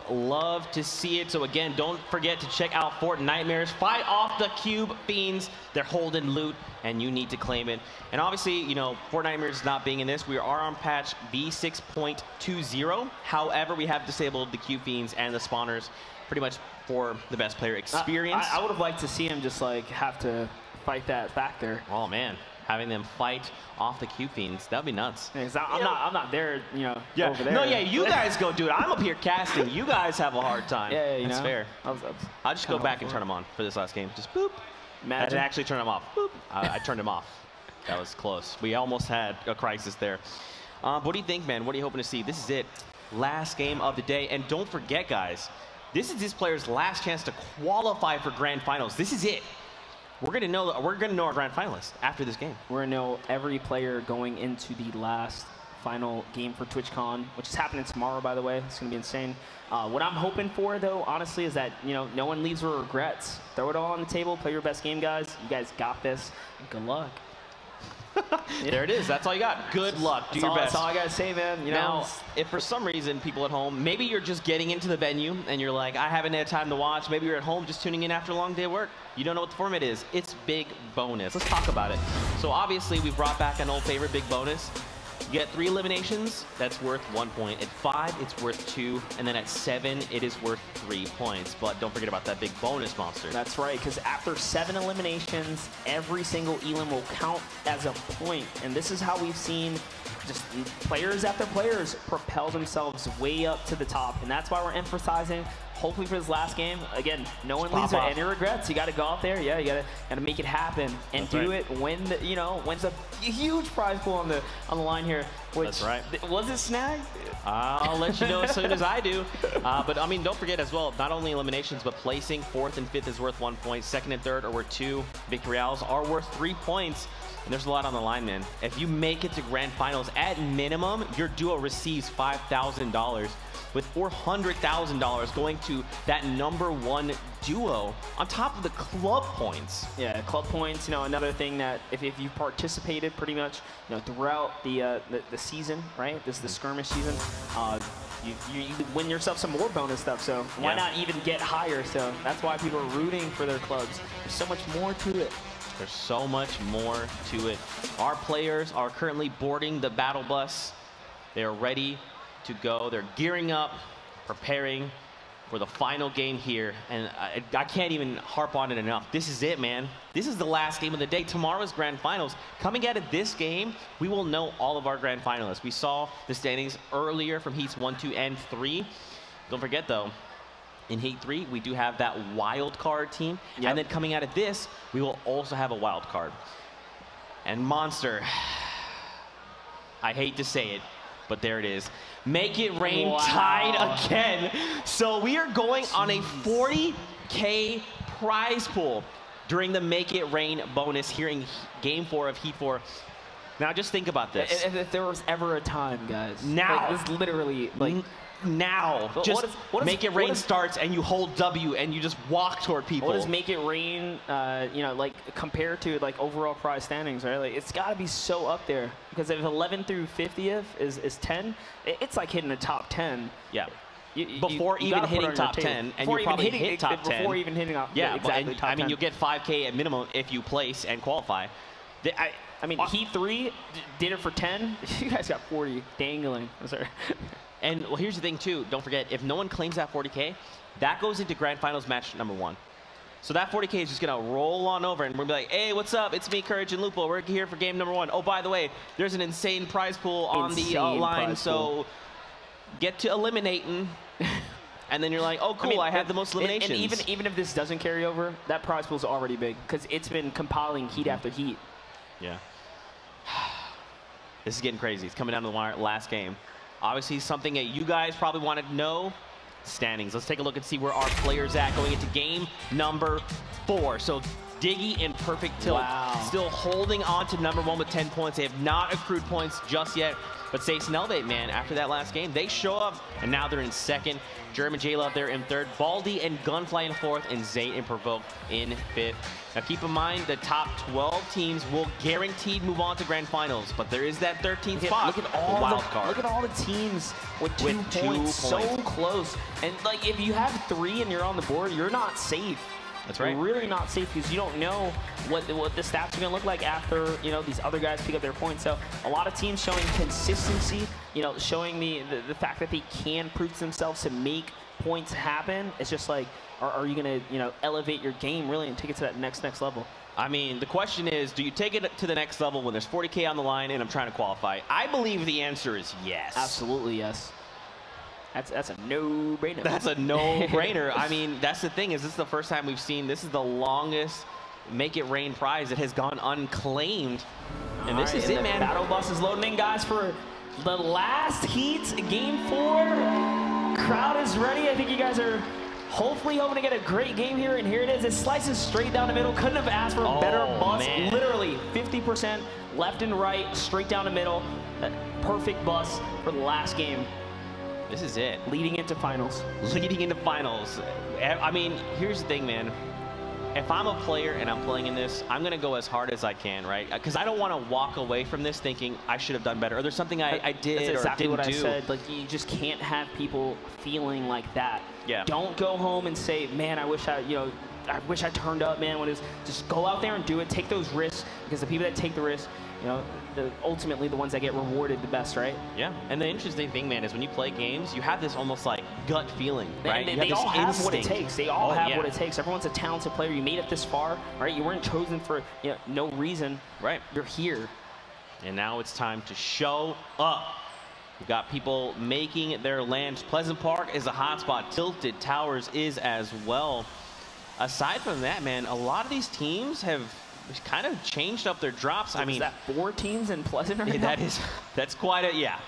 A: Love to see it. So again, don't forget to check out Fortnitemares. Fight off the Cube Fiends. They're holding loot, and you need to claim it. And obviously, you know, Fortnitemares not being in this, we are on patch V6.20. However, we have disabled the Cube Fiends and the spawners pretty much for the best player experience.
B: I would have liked to see him just like have to fight that back there.
A: Oh man, having them fight off the Cube Fiends, that'd be nuts.
B: Yeah, I'm not there, you know, over there.
A: No, yeah, you guys go do it. I'm up here casting. You guys have a hard time.
B: Yeah,
A: That's fair. I'll just go back and turn them on for this last game. Just boop.
B: Imagine.
A: And actually turn them off. Boop. I turned them off. That was close. We almost had a crisis there. What do you think, man? What are you hoping to see? This is it. Last game of the day. And don't forget, guys, This is this player's last chance to qualify for grand finals. This is it. We're gonna know our grand finalists after this game.
B: We're gonna know every player going into the last final game for TwitchCon, which is happening tomorrow, by the way. It's gonna be insane. What I'm hoping for, though, honestly, is that no one leaves with regrets. Throw it all on the table. Play your best game, guys. You guys got this. Good luck.
A: There it is. That's all you got. Good luck. Do your best.
B: That's all I gotta say, man.
A: Now, if for some reason, people at home, maybe you're just getting into the venue and you're like, I haven't had time to watch. Maybe you're at home just tuning in after a long day of work. You don't know what the format is. It's Big Bonus. Let's talk about it. So obviously, we brought back an old favorite, Big Bonus. You get 3 eliminations, that's worth 1 point. At 5, it's worth 2. And then at 7, it is worth 3 points. But don't forget about that big bonus monster.
B: That's right, because after 7 eliminations, every single elim will count as a point. And this is how we've seen just players after players propel themselves way up to the top. And that's why we're emphasizing, hopefully for this last game, again, no one leaves with any regrets. You got to go out there, yeah, you got to make it happen and do it when when's a huge prize pool on the line here. Which,
A: that's right.
B: Was it snag?
A: I'll let you know as soon as I do. But I mean, don't forget as well, not only eliminations, but placing 4th and 5th is worth 1 point. 2nd and 3rd are worth 2. Victorials are worth 3 points. And there's a lot on the line, man. If you make it to grand finals, at minimum, your duo receives $5,000, with $400,000 going to that #1 duo on top of the club points.
B: Yeah, club points. Another thing that if you participated pretty much, throughout the season, right? This is the skirmish season. You win yourself some more bonus stuff. So why not even get higher? So that's why people are rooting for their clubs. There's so much more to it.
A: There's so much more to it. Our players are currently boarding the battle bus. They are ready to go. They're gearing up, preparing for the final game here. And I can't even harp on it enough. This is it, man. This is the last game of the day. Tomorrow's grand finals. Coming out of this game, we will know all of our grand finalists. We saw the standings earlier from heats 1, 2, and 3. Don't forget, though, in Heat 3, we do have that wild card team. Yep. And then coming out of this, we will also have a wild card. And Monster, I hate to say it, but there it is. Make it rain tied again. So we are going on a 40K prize pool during the Make It Rain bonus here in Game 4 of Heat 4. Now just think about this.
B: If there was ever a time, guys.
A: Now.
B: This literally,
A: now, just Make It Rain starts and you hold W and you just walk toward people.
B: What does Make It Rain, compared to overall prize standings, right? It's got to be so up there, because if 11 through 50th is 10, it's like hitting the top 10.
A: Yeah. Before even hitting top 10, and you probably hit top 10.
B: Before even hitting top 10.
A: Yeah,
B: exactly.
A: I mean, you'll get 5K at minimum if you place and qualify.
B: I mean, Heat 3 did it for 10. You guys got 40 dangling. Sorry.
A: And well, here's the thing too. Don't forget, if no one claims that 40K, that goes into grand finals match #1. So that 40K is just gonna roll on over, and we're gonna be like, "Hey, what's up? It's me, Courage and Lupo. We're here for game #1. Oh, by the way, there's an insane prize pool on the line. So get to eliminating." And then you're like, "Oh, cool! I had the most eliminations."
B: And even if this doesn't carry over, that prize pool is already big, because it's been compiling heat after heat.
A: Yeah. This is getting crazy. It's coming down to the wire. Last game. Obviously, something that you guys probably wanted to know, standings. Let's take a look and see where our players at going into game #4. So Diggy in perfect tilt, still holding on to #1 with 10 points. They have not accrued points just yet. But Stace and Elevate, man, after that last game, they show up, and now they're in 2nd. German J-Love there in 3rd. Baldy and Gunfly in 4th, and Zayt and Provoke in 5th. Now keep in mind, the top 12 teams will guaranteed move on to grand finals, but there is that 13th spot.
B: Look at all
A: wild card.
B: Look at all the teams with two points, so close. And if you have 3 and you're on the board, you're not safe.
A: That's right.
B: You're really not safe, because you don't know what the stats are going to look like after these other guys pick up their points. So a lot of teams showing consistency, showing the fact that they can prove to themselves to make points happen. It's just like, are you going to elevate your game really and take it to that next level?
A: I mean, the question is, do you take it to the next level when there's 40K on the line and I'm trying to qualify? I believe the answer is yes.
B: Absolutely yes. That's a no-brainer.
A: That's a no-brainer. I mean, that's the thing, is this is the first time we've seen, this is the longest Make It Rain prize that has gone unclaimed. And this is it, man.
B: Battle bus is loading in, guys, for the last heat, game 4. Crowd is ready. I think you guys are Hopefully hoping to get a great game here, and here it is. It slices straight down the middle. Couldn't have asked for a better bus.
A: Man.
B: Literally 50% left and right, straight down the middle. A perfect bus for the last game.
A: This is it.
B: Leading into finals.
A: Leading into finals. I mean, here's the thing, man. If I'm a player and I'm playing in this, I'm going to go as hard as I can, right? Because I don't want to walk away from this thinking I should have done better, or there's something I did
B: That's exactly
A: or
B: what
A: didn't do.
B: I said. Like, you just can't have people feeling like that.
A: Yeah.
B: Don't go home and say, man, I wish I turned up, man. When it's just go out there and do it. Take those risks, because the people that take the risks, ultimately the ones that get rewarded the best, right?
A: Yeah. And the interesting thing, man, is when you play games, you have this almost like gut feeling, right?
B: And they all have what it
A: instinct.
B: takes. They all have what it takes. Everyone's a talented player. You made it this far, right? You weren't chosen for no reason.
A: Right.
B: You're here.
A: And now it's time to show up. We've got people making their lands. Pleasant Park is a hotspot. Tilted Towers is as well. Aside from that, man, a lot of these teams have kind of changed up their drops. I mean,
B: is that 4 teams in Pleasant right now?
A: That's quite a, yeah.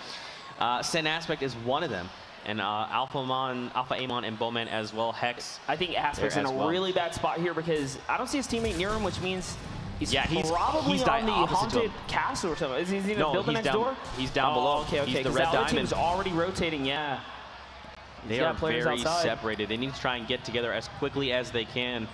A: Sen Aspect is one of them. And Alpha Amon and Bowman as well. Hex.
B: I think Aspect's in a really bad spot here, because I don't see his teammate near him, which means he's probably on the haunted castle or something. Is he in the building next door?
A: He's down below.
B: Okay,
A: He's the
B: because
A: red
B: that other
A: diamond.
B: team's already rotating, yeah.
A: They are very separated. They need to try and get together as quickly as they can.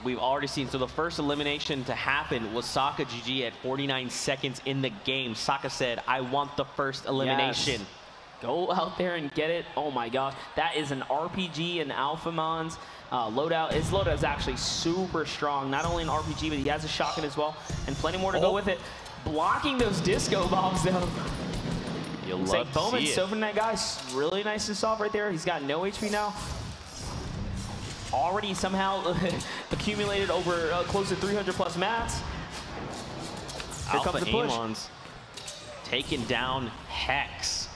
A: We've already seen, so the first elimination to happen was Saka GG at 49 seconds in the game. Saka said, I want the first elimination.
B: Yes. Go out there and get it. Oh my gosh, that is an RPG and Alphamon's loadout. His loadout is actually super strong. Not only an RPG, but he has a shotgun as well, and plenty more to go with it. Blocking those disco bombs though.
A: You'll
B: love
A: like
B: Bowman soaking that guy. Really nice to solve right there. He's got no HP now. Already somehow accumulated over close to 300+ mats. Here comes the push.
A: Amon's taking down Hex.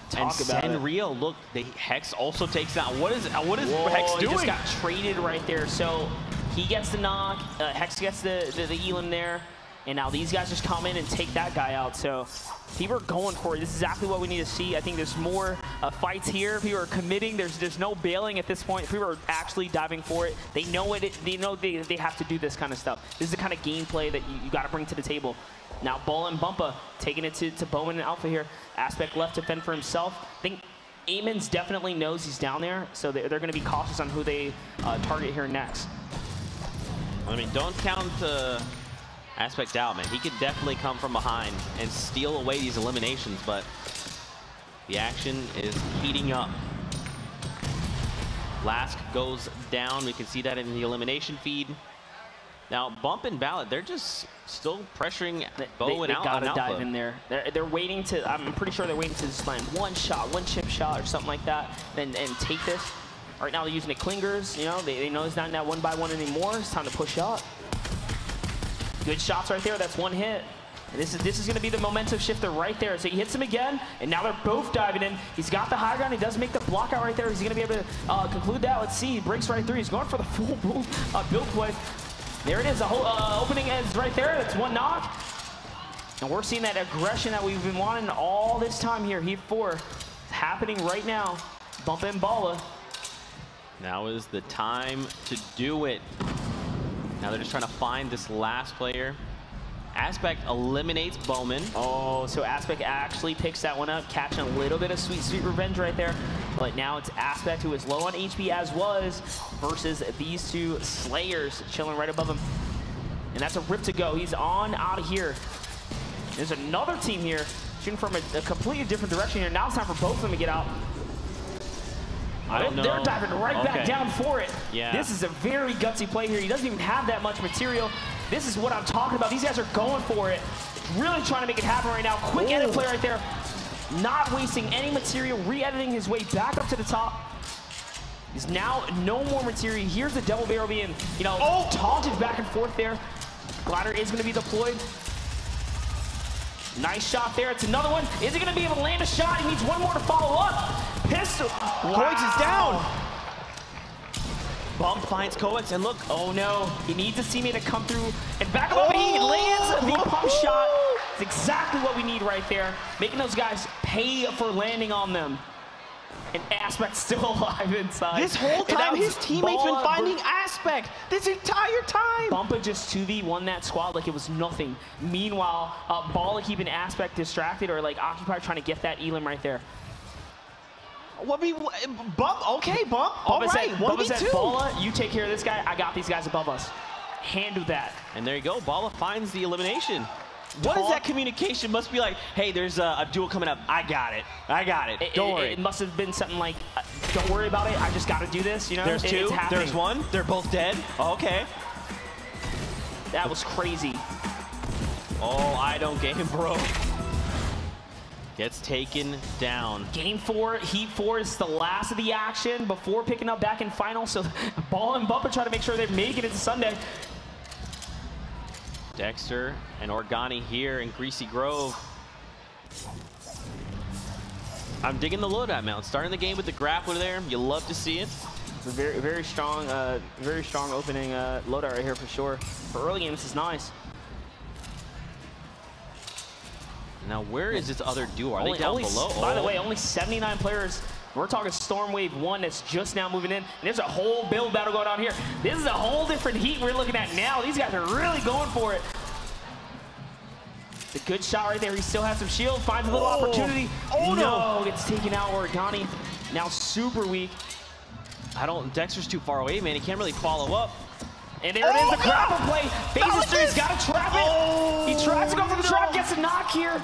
B: Talk
A: and
B: about
A: Senrio, look, Hex also takes down. What is Hex doing?
B: He just got traded right there. So he gets the knock. Hex gets the elim there. And now these guys just come in and take that guy out. So people are going for it. This is exactly what we need to see. I think there's more fights here. People are committing. There's no bailing at this point. People are actually diving for it. They know it. They know they have to do this kind of stuff. This is the kind of gameplay that you got to bring to the table. Now Bola and Bumpa taking it to Bowman and Alpha here. Aspect left to fend for himself. I think Amons definitely knows he's down there, so they're going to be cautious on who they target here next.
A: I mean, don't count Aspect out, man. He could definitely come from behind and steal away these eliminations, but the action is heating up. Lask goes down. We can see that in the elimination feed. Now, Bump and Ballot, they're just still pressuring Bo and Alpha.
B: They gotta dive in there. They're waiting to, I'm pretty sure they're waiting to just land one shot, one chip shot or something like that, and take this. Right now they're using the clingers, they know it's not that 1-by-1 anymore. It's time to push up. Good shots right there, that's one hit. And this is gonna be the momentum shifter right there. So he hits him again, and now they're both diving in. He's got the high ground, he does make the block out right there. Is he gonna be able to conclude that? Let's see, he breaks right through. He's going for the full build play. There it is, the whole opening is right there. That's one knock. And we're seeing that aggression that we've been wanting all this time here. Heat 4 is happening right now. Bump and Bala.
A: Now is the time to do it. Now they're just trying to find this last player. Aspect eliminates Bowman.
B: Oh, so Aspect actually picks that one up, catching a little bit of sweet revenge right there. But now it's Aspect, who is low on HP as was, versus these two Slayers chilling right above him. And that's a rip to go. He's on out of here. There's another team here shooting from a completely different direction here. Now it's time for both of them to get out. They're diving right back down for it.
A: Yeah.
B: This is a very gutsy play here. He doesn't even have that much material. This is what I'm talking about. These guys are going for it. Really trying to make it happen right now. Quick edit play right there. Not wasting any material. Re-editing his way back up to the top. He's now no more material. Here's the double barrel being, taunted back and forth there. Glider is going to be deployed. Nice shot there. It's another one. Is he going to be able to land a shot? He needs one more to follow up. Pistol.
A: Coix is down. Bump finds Coix, and look.
B: Oh no. He needs a teammate to come through and back him up. He lands the pump shot. It's exactly what we need right there. Making those guys pay for landing on them. And Aspect's still alive inside.
A: This whole time, his teammates been finding Aspect this entire time.
B: Bumpa just 2v1 that squad like it was nothing. Meanwhile, Balla keeping Aspect distracted or like occupied trying to get that Elim right there.
A: Bump, okay, Bump. All right,
B: Bumpa said, Balla, you take care of this guy. I got these guys above us. Handle that.
A: And there you go. Balla finds the elimination. What is that communication? Must be like, hey, there's a duel coming up. I got it. Don't worry.
B: It must have been something like, don't worry about it. I just got to do this. You know,
A: there's two. There's one. They're both dead. Okay.
B: That was crazy.
A: Oh, I don't game, bro. Gets taken down.
B: Game 4, Heat 4 is the last of the action before picking up back in final. So Balla and Bumpa try to make sure they make it into Sunday.
A: Dexter and Organi here in Greasy Grove. I'm digging the loadout mount. Starting the game with the grappler there. You love to see it.
B: It's a very strong opening loadout right here for sure. For early game, this is nice.
A: Now, where is this other duo? Are they down below?
B: By the way, only 79 players. We're talking Storm Wave 1 that's just now moving in. And there's a whole build battle going on here. This is a whole different Heat we're looking at now. These guys are really going for it. It's a good shot right there. He still has some shield. Finds a little opportunity. Oh, no. Gets taken out. Organi now super weak.
A: Dexter's too far away, man. He can't really follow up.
B: And there it is, the grapple play. Phases 3's got to trap it. He tries to go for the trap, gets a knock here.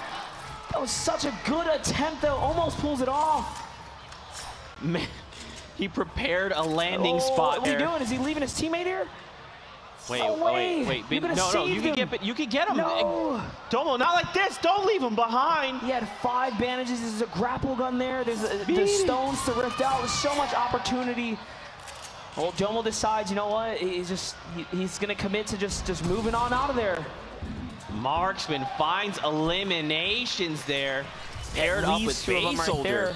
B: That was such a good attempt, though. Almost pulls it off.
A: Man, he prepared a landing spot there.
B: What are you doing? Is he leaving his teammate here?
A: Wait.
B: No,
A: you could get him.
B: No.
A: Domo, not like this. Don't leave him behind.
B: He had 5 bandages. There's a grapple gun there. There's the stones to rift out. There's so much opportunity. Well, Domo decides, you know what? He's gonna commit to just moving on out of there.
A: Marksman finds eliminations there. Paired up with Face Holder.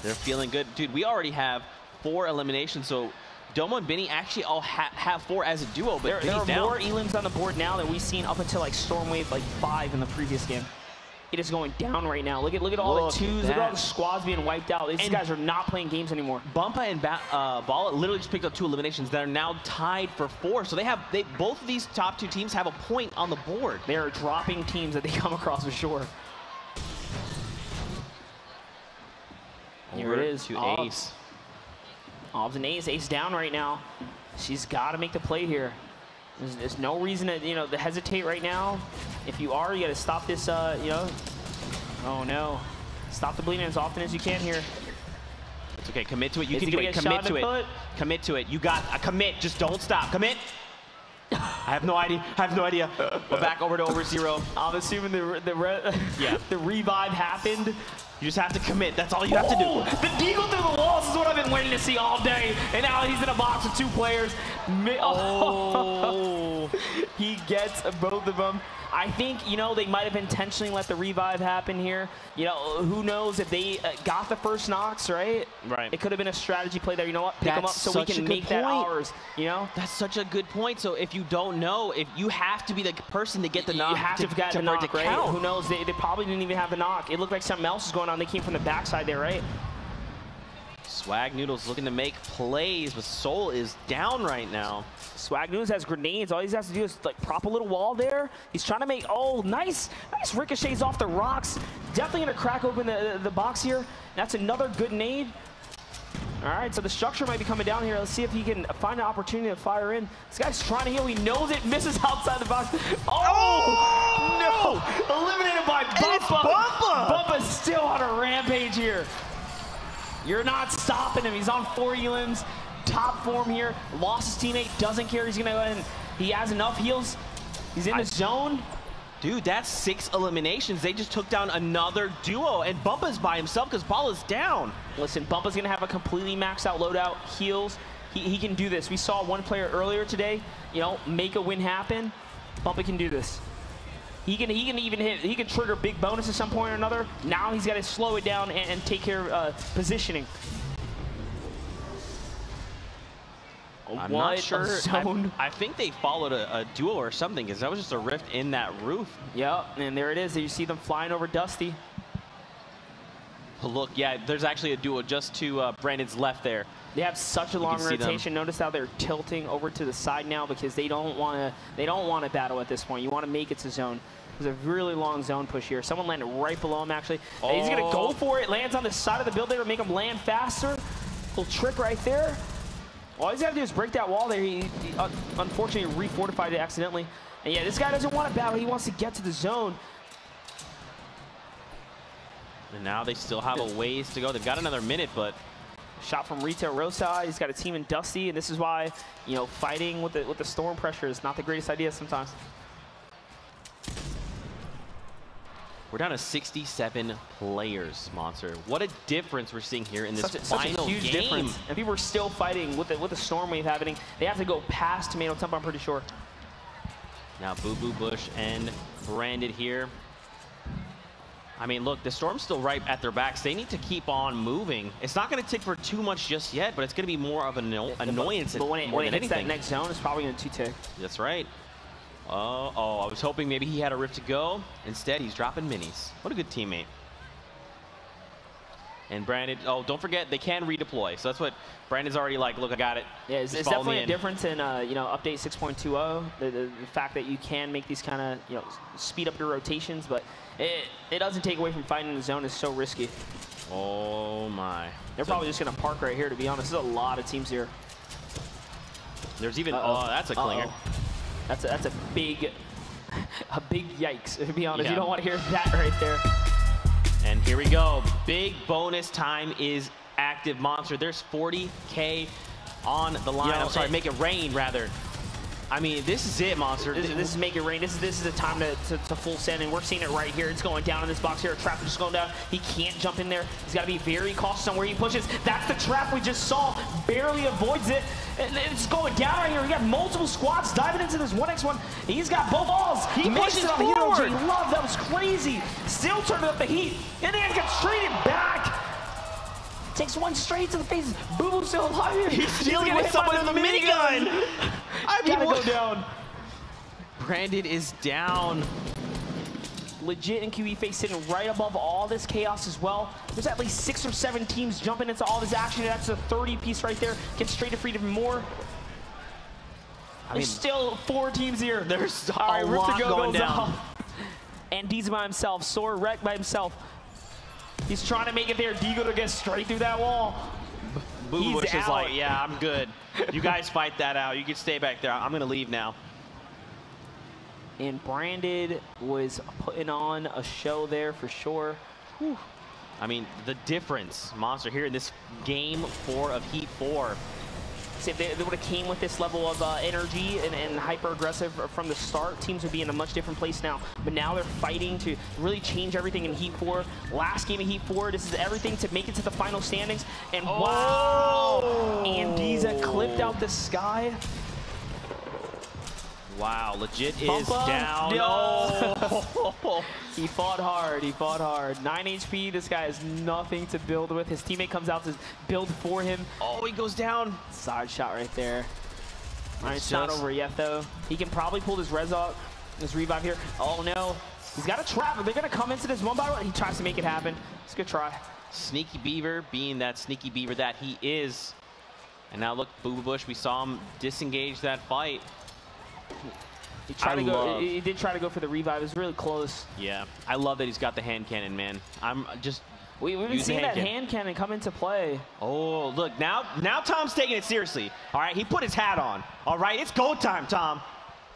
A: They're feeling good. Dude, we already have 4 eliminations, so Domo and Benny actually all have 4 as a duo, but
B: there are more Elims on the board now than we've seen up until like Stormwave like 5 in the previous game. It is going down right now. Look at all the 2s. Look at all the squads being wiped out. These guys are not playing games anymore.
A: Bumpa and Balla literally just picked up 2 eliminations that are now tied for 4. So both of these top 2 teams have a point on the board.
B: They are dropping teams that they come across for sure. Here it is.
A: To Ace.
B: Obs and Ace down right now. She's got to make the play here. There's no reason to hesitate right now. If you are, you got to stop this. Oh no! Stop the bleeding as often as you can here.
A: It's okay. Commit to it. You can do it. Commit to it. Commit to it. You got a commit. Just don't stop. Commit. I have no idea. We're back over to over 0.
B: I'm assuming the revive happened.
A: You just have to commit. That's all you have to do.
B: The deagle through the walls is what I've been waiting to see all day. And now he's in a box with 2 players. He gets both of them. I think, they might have intentionally let the revive happen here. Who knows if they got the first knocks, right?
A: Right.
B: It could have been a strategy play there. You know what? Pick them up so we can make that ours,
A: That's such a good point. So if you don't know, if you have to be the person to get the knock,
B: you have to have got the knock, right? Who knows? They probably didn't even have the knock. It looked like something else was going on. They came from the backside there, right?
A: Swag Noodles looking to make plays, but Soul is down right now.
B: Swag Noodles has grenades. All he has to do is like prop a little wall there. He's trying to make, nice ricochets off the rocks. Definitely gonna crack open the box here. That's another good nade. All right, so the structure might be coming down here. Let's see if he can find an opportunity to fire in. This guy's trying to heal. He knows it, misses outside the box. Oh, no! Eliminated by Bumpa. Bumpa's still on a rampage here. You're not stopping him. He's on 4 elims. Top form here. Lost his teammate. Doesn't care. He's going to go ahead and he has enough heals. He's in the zone.
A: Dude, that's 6 eliminations. They just took down another duo. And Bumpa's by himself because Balla's down.
B: Listen, Bumpa's going to have a completely maxed out loadout. Heals. He can do this. We saw one player earlier today, make a win happen. Bumpa can do this. He can even hit. He can trigger big bonus at some point or another. Now he's got to slow it down and take care of positioning.
A: I'm not sure. I think they followed a duo or something because that was just a rift in that roof.
B: Yep, and there it is. You see them flying over Dusty.
A: But look, yeah, there's actually a duo just to Brandon's left there.
B: They have such a long rotation. Notice how they're tilting over to the side now because they don't want to battle at this point. You want to make it to zone. There's a really long zone push here. Someone landed right below him, actually. Oh. He's going to go for it. Lands on the side of the building to make him land faster. Little trick right there. All he's got to do is break that wall there. He unfortunately refortified it accidentally. And yeah, this guy doesn't want to battle. He wants to get to the zone.
A: And now they still have a ways to go. They've got another minute, but
B: shot from Rita Rosa. He's got a team in Dusty, and this is why, you know, fighting with the storm pressure is not the greatest idea sometimes.
A: We're down to 67 players, Monster. What a difference we're seeing here in this final
B: such a huge
A: game.
B: Difference. And people are still fighting with the storm wave happening. They have to go past Tomato Temple, I'm pretty sure.
A: Now Boo Boo Bush and Brandon here. I mean, look, the storm's still right at their backs. They need to keep on moving. It's not going to tick for too much just yet, but it's going to be more of an annoyance.
B: But when it hits that next zone, it's probably going to tick.
A: That's right. Oh, I was hoping maybe he had a rift to go. Instead, he's dropping minis. What a good teammate. And Brandon, oh, don't forget, they can redeploy. So that's what Brandon's already like, look, I got it.
B: Yeah, it's definitely a difference in, you know, update 6.20. The fact that you can make these kind of, you know, speed up your rotations, but it doesn't take away from fighting in the zone. It's so risky.
A: Oh, my.
B: They're probably just going to park right here, to be honest. There's a lot of teams here.
A: There's even, oh, that's a clinger.
B: That's a big yikes, to be honest. Yeah. You don't want to hear that right there.
A: And here we go. Big bonus time is active, Monster. There's 40K on the line. I'm sorry, make it rain, rather. I mean, this is it, Monster.
B: This is make it rain. This is the time to full send, and we're seeing it right here. It's going down in this box here. A trap is just going down. He can't jump in there. He's got to be very cautious on where he pushes. That's the trap we just saw. Barely avoids it. And it's going down right here. We got multiple squads diving into this 1x1. He's got both balls. He pushes it forward. Love, that was crazy. Still turning up the heat. And then gets traded back. Takes one straight to the face. Boo Boo still alive.
A: He's dealing with someone with a minigun.
B: I gotta go down.
A: Brandon is down.
B: Legit in QE face sitting right above all this chaos as well. There's at least 6 or 7 teams jumping into all this action. That's a 30 piece right there. Gets straight to freedom more. There's still 4 teams here.
A: There's a lot going down.
B: And D's by himself. Sore wreck by himself. He's trying to make it there. Digo to get straight through that wall.
A: Boo Bush is like, yeah, I'm good. You guys fight that out. You can stay back there. I'm going to leave now.
B: And Brandon was putting on a show there for sure.
A: Whew. I mean, the difference, Monster, here in this game 4 of Heat 4.
B: See, if they would have came with this level of energy and hyper-aggressive from the start, teams would be in a much different place now. But now they're fighting to really change everything in Heat 4. Last game of Heat 4, this is everything to make it to the final standings. And wow! Andiza clipped out the sky.
A: Wow, legit is down. No.
B: He fought hard. He fought hard. 9 HP. This guy has nothing to build with. His teammate comes out to build for him.
A: Oh, he goes down.
B: Side shot right there. All right, it's not over yet, though. He can probably pull this res out, this revive here. Oh, no. He's got a trap. They're going to come into this 1x1. He tries to make it happen. It's a good try.
A: Sneaky Beaver being that sneaky Beaver that he is. And now look, Boo Boo Bush, we saw him disengage that fight.
B: He did try to go for the revive. It was really close.
A: Yeah, I love that he's got the hand cannon, man. I'm just
B: we've been seeing that hand cannon come into play.
A: Oh, look, now Tom's taking it seriously. All right, he put his hat on. All right, it's go time, Tom.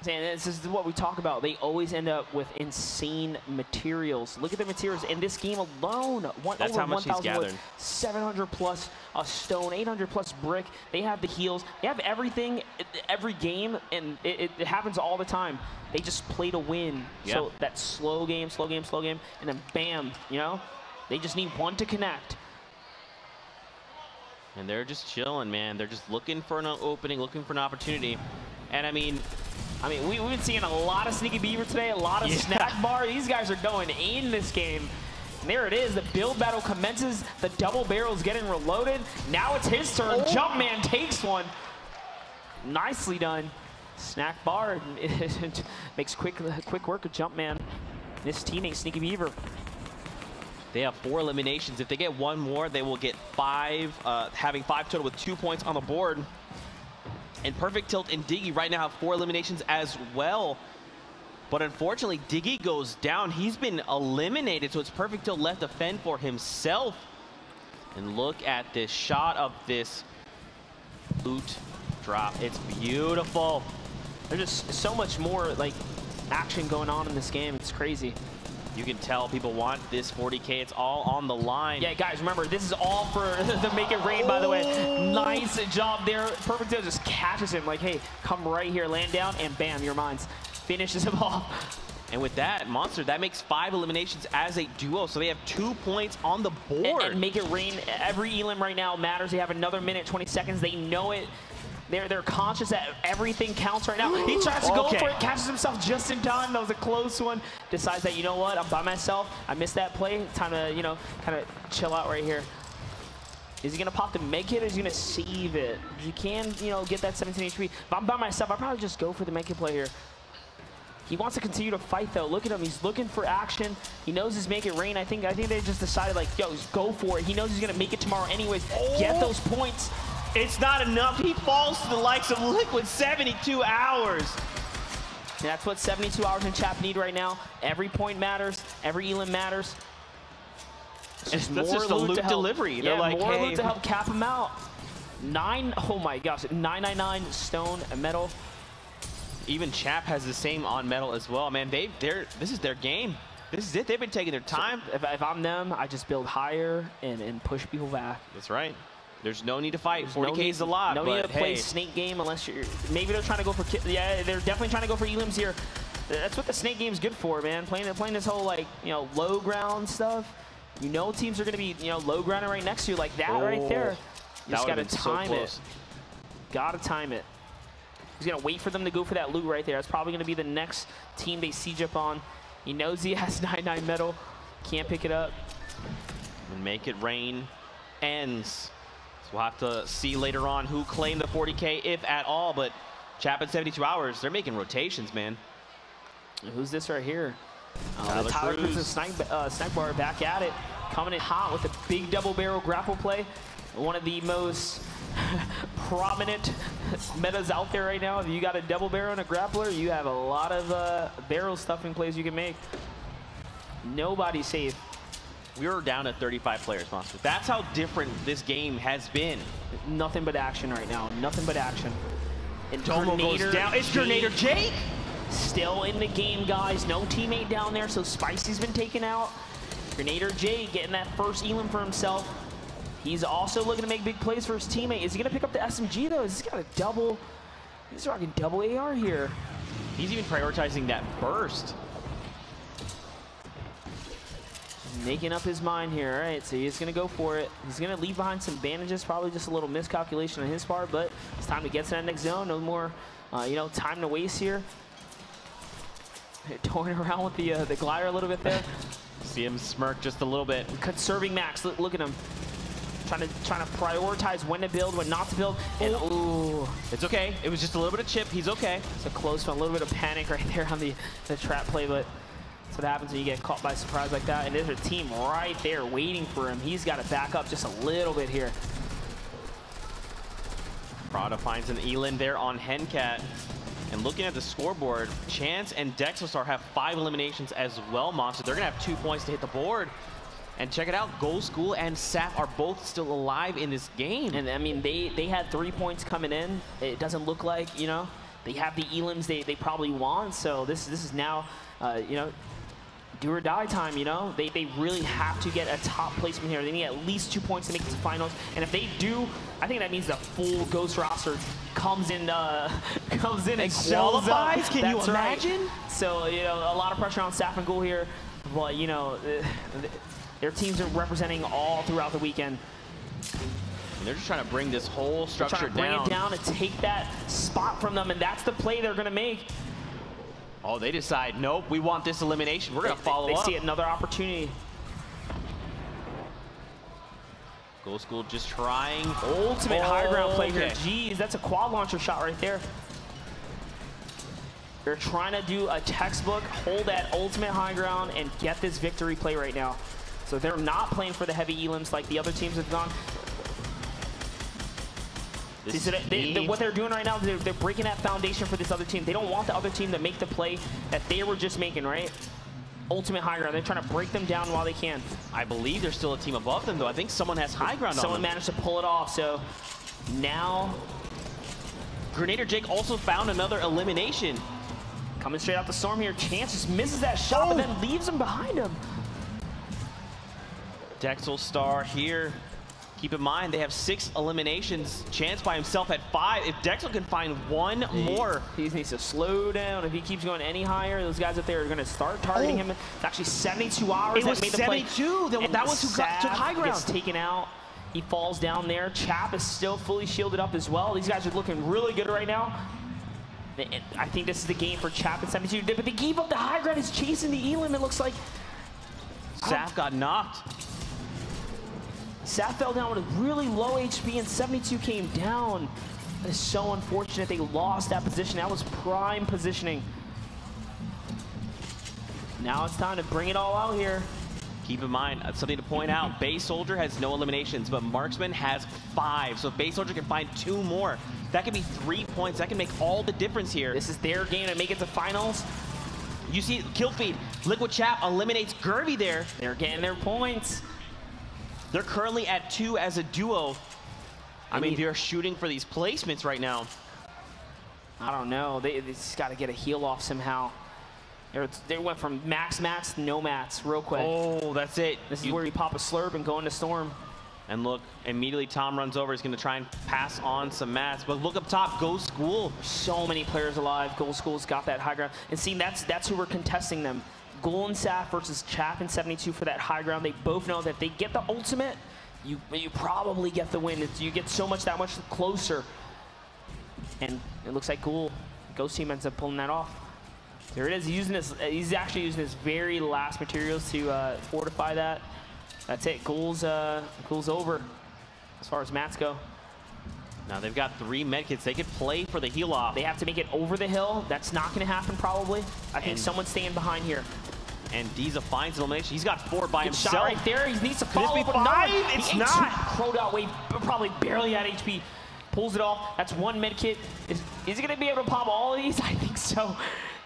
B: This is what we talk about. They always end up with insane materials. Look at the materials in this game alone.
A: That's how much he's gathered.
B: 700 plus a stone, 800 plus brick. They have the heals. They have everything every game, and it happens all the time. They just play to win. Yep. So that slow game, and then bam, you know? They just need one to connect.
A: And they're just chilling, man. They're just looking for an opening, looking for an opportunity. And I mean, we've been seeing a lot of Sneaky Beaver today, a lot of Snack Bar. These guys are going in this game. And there it is. The build battle commences. The double barrel's getting reloaded. Now it's his turn. Oh. Jumpman takes one. Nicely done. Snack Bar makes quick work of Jumpman. This teammate, Sneaky Beaver. They have 4 eliminations. If they get 1 more, they will get 5, having 5 total with 2 points on the board. And Perfect Tilt and Diggy right now have 4 eliminations as well. But unfortunately, Diggy goes down. He's been eliminated, so it's Perfect Tilt left to fend for himself. And look at this shot of this loot drop. It's beautiful.
B: There's just so much more like action going on in this game. It's crazy.
A: You can tell people want this 40K. It's all on the line.
B: Yeah, guys, remember, this is all for the Make It Rain, by the way. Nice job there. Perfect Tilt just catches him like, hey, come right here, land down, and bam, you're mine. Finishes him off.
A: And with that, Monster, that makes 5 eliminations as a duo. So they have 2 points on the board.
B: And Make It Rain, every elim right now matters. They have another minute, 20 seconds. They know it. They're conscious that everything counts right now. He tries to go for it, catches himself just in time. That was a close one. Decides that, you know what, I'm by myself. I missed that play. Time to, you know, kind of chill out right here. Is he going to pop the make it, or is he going to save it? You can, you know, get that 17 HP. If I'm by myself, I'd probably just go for the make it play here. He wants to continue to fight, though. Look at him. He's looking for action. He knows his Make It Rain. I think they just decided, like, yo, just go for it. He knows he's going to make it tomorrow anyways. Get those points.
A: It's not enough. He falls to the likes of Liquid 72 hours.
B: And that's what 72 hours in Chap need right now. Every point matters. Every elim matters.
A: That's just a loot delivery.
B: Yeah,
A: they're like,
B: more
A: hey,
B: loot to help cap him out. Oh my gosh, 999 stone and metal.
A: Even Chap has the same on metal as well. Man, this is their game. This is it. They've been taking their time.
B: So if I'm them, I just build higher and push people back.
A: That's right. There's no need to fight. 40K is a lot.
B: No need to play snake game unless you're. Maybe they're trying to go for. Yeah, they're definitely trying to go for elims here. That's what the snake game's good for, man. Playing this whole, like, you know, low ground stuff. You know, teams are going to be, you know, low grounding right next to you like that right there. You just got to time it. Got to time it. He's going to wait for them to go for that loot right there. That's probably going to be the next team they siege up on. He knows he has 99 metal. Can't pick it up.
A: And Make It Rain ends. We'll have to see later on who claimed the 40K, if at all. But Chap at 72 hours, they're making rotations, man.
B: Who's this right here?
A: Tyler
B: Cruz and Snack Bar back at it. Coming in hot with a big double barrel grapple play. One of the most prominent metas out there right now. If you got a double barrel and a grappler, you have a lot of barrel stuffing plays you can make. Nobody's safe.
A: We were down to 35 players, Monster. That's how different this game has been.
B: Nothing but action right now. Nothing but action. And
A: Domo goes down. It's Grenadier Jake.
B: Still in the game, guys. No teammate down there, so Spicy's been taken out. Grenadier Jake getting that first elim for himself. He's also looking to make big plays for his teammate. Is he going to pick up the SMG, though? He's got a double. He's rocking double AR here.
A: He's even prioritizing that burst.
B: Making up his mind here. All right, so he's going to go for it. He's going to leave behind some bandages, probably just a little miscalculation on his part, but it's time to get to that next zone. No more, you know, time to waste here. Toying around with the glider a little bit there.
A: See him smirk just a little bit.
B: Conserving max. Look at him. Trying to prioritize when to build, when not to build. And ooh,
A: it's okay. It was just a little bit of chip. He's okay.
B: It's a close one. A little bit of panic right there on the trap play, but that's what happens when you get caught by surprise like that. And there's a team right there waiting for him. He's got to back up just a little bit here.
A: Prada finds an elim there on Hencat. And looking at the scoreboard, Chance and Dexostar have 5 eliminations as well, Monster. They're going to have 2 points to hit the board. And check it out, Gold School and Sap are both still alive in this game.
B: And I mean, they had 3 points coming in. It doesn't look like, you know, they have the elims they probably want. So this is now, you know, do or die time, you know. They really have to get a top placement here. They need at least 2 points to make it to finals. And if they do, I think that means the full Ghost roster comes in and
A: qualifies. Can you imagine?
B: Right. So, you know, a lot of pressure on Sap and Ghoul here. But, you know, their teams are representing all throughout the weekend.
A: And they're just trying to bring this whole structure down.
B: Bring it down and take that spot from them, and that's the play they're going to make.
A: Oh, they decide, nope, we want this elimination. We're going to follow up.
B: They see another opportunity.
A: Gold School just trying.
B: Ultimate high ground play here. Jeez, that's a quad launcher shot right there. They're trying to do a textbook, hold that ultimate high ground, and get this victory play right now. So they're not playing for the heavy elims like the other teams have gone. See, so what they're doing right now, they're breaking that foundation for this other team. They don't want the other team to make the play that they were just making, right? Ultimate high ground. They're trying to break them down while they can.
A: I believe there's still a team above them, though. I think someone has high ground on them.
B: Someone managed to pull it off, so now...
A: Grenadier Jake also found another elimination.
B: Coming straight out the storm here. Chance just misses that shot, but then leaves him behind him.
A: Dexel Star here. Keep in mind, they have 6 eliminations. Chance by himself at 5. If Dexel can find one more.
B: He needs to slow down. If he keeps going any higher, those guys up there are going to start targeting him. It's actually 72 hours.
A: It was 72. That was who took high ground.
B: Gets taken out. He falls down there. Chap is still fully shielded up as well. These guys are looking really good right now. I think this is the game for Chap at 72. But they gave up the high ground. He's chasing the Elim, it looks like.
A: Saf got knocked.
B: Saf fell down with really low HP, and 72 came down. That is so unfortunate. They lost that position. That was prime positioning. Now it's time to bring it all out here.
A: Keep in mind, something to point out, Base Soldier has no eliminations, but Marksman has 5. So if Base Soldier can find 2 more, that could be 3 points. That can make all the difference here.
B: This is their game to make it to finals.
A: You see, kill feed. Liquid Chap eliminates Gerby there.
B: They're getting their points.
A: They're currently at 2 as a duo. I mean, they're shooting for these placements right now.
B: I don't know. They just got to get a heal off somehow. They went from max mats to no mats real quick.
A: Oh, that's it.
B: This is where you pop a slurp and go into storm.
A: And look, immediately Tom runs over. He's going to try and pass on some mats. But look up top, Go School.
B: So many players alive. Go School's got that high ground. And see, that's who we're contesting them. Ghoul and Saf versus Chap and 72 for that high ground. They both know that if they get the ultimate, you probably get the win. You get that much closer. And it looks like Ghost team ends up pulling that off. There it is. He's actually using his very last materials to fortify that. That's it. Ghoul's over as far as mats go.
A: Now they've got 3 medkits. They could play for the heal off.
B: They have to make it over the hill. That's not going to happen probably. I think someone's staying behind here.
A: And Diza finds an elimination. He's got 4 by himself.
B: Shot right there. He needs to follow up another.
A: It's not.
B: Crowed out Wave, probably barely at HP. Pulls it off. That's 1 medkit. Is he going to be able to pop all of these? I think so.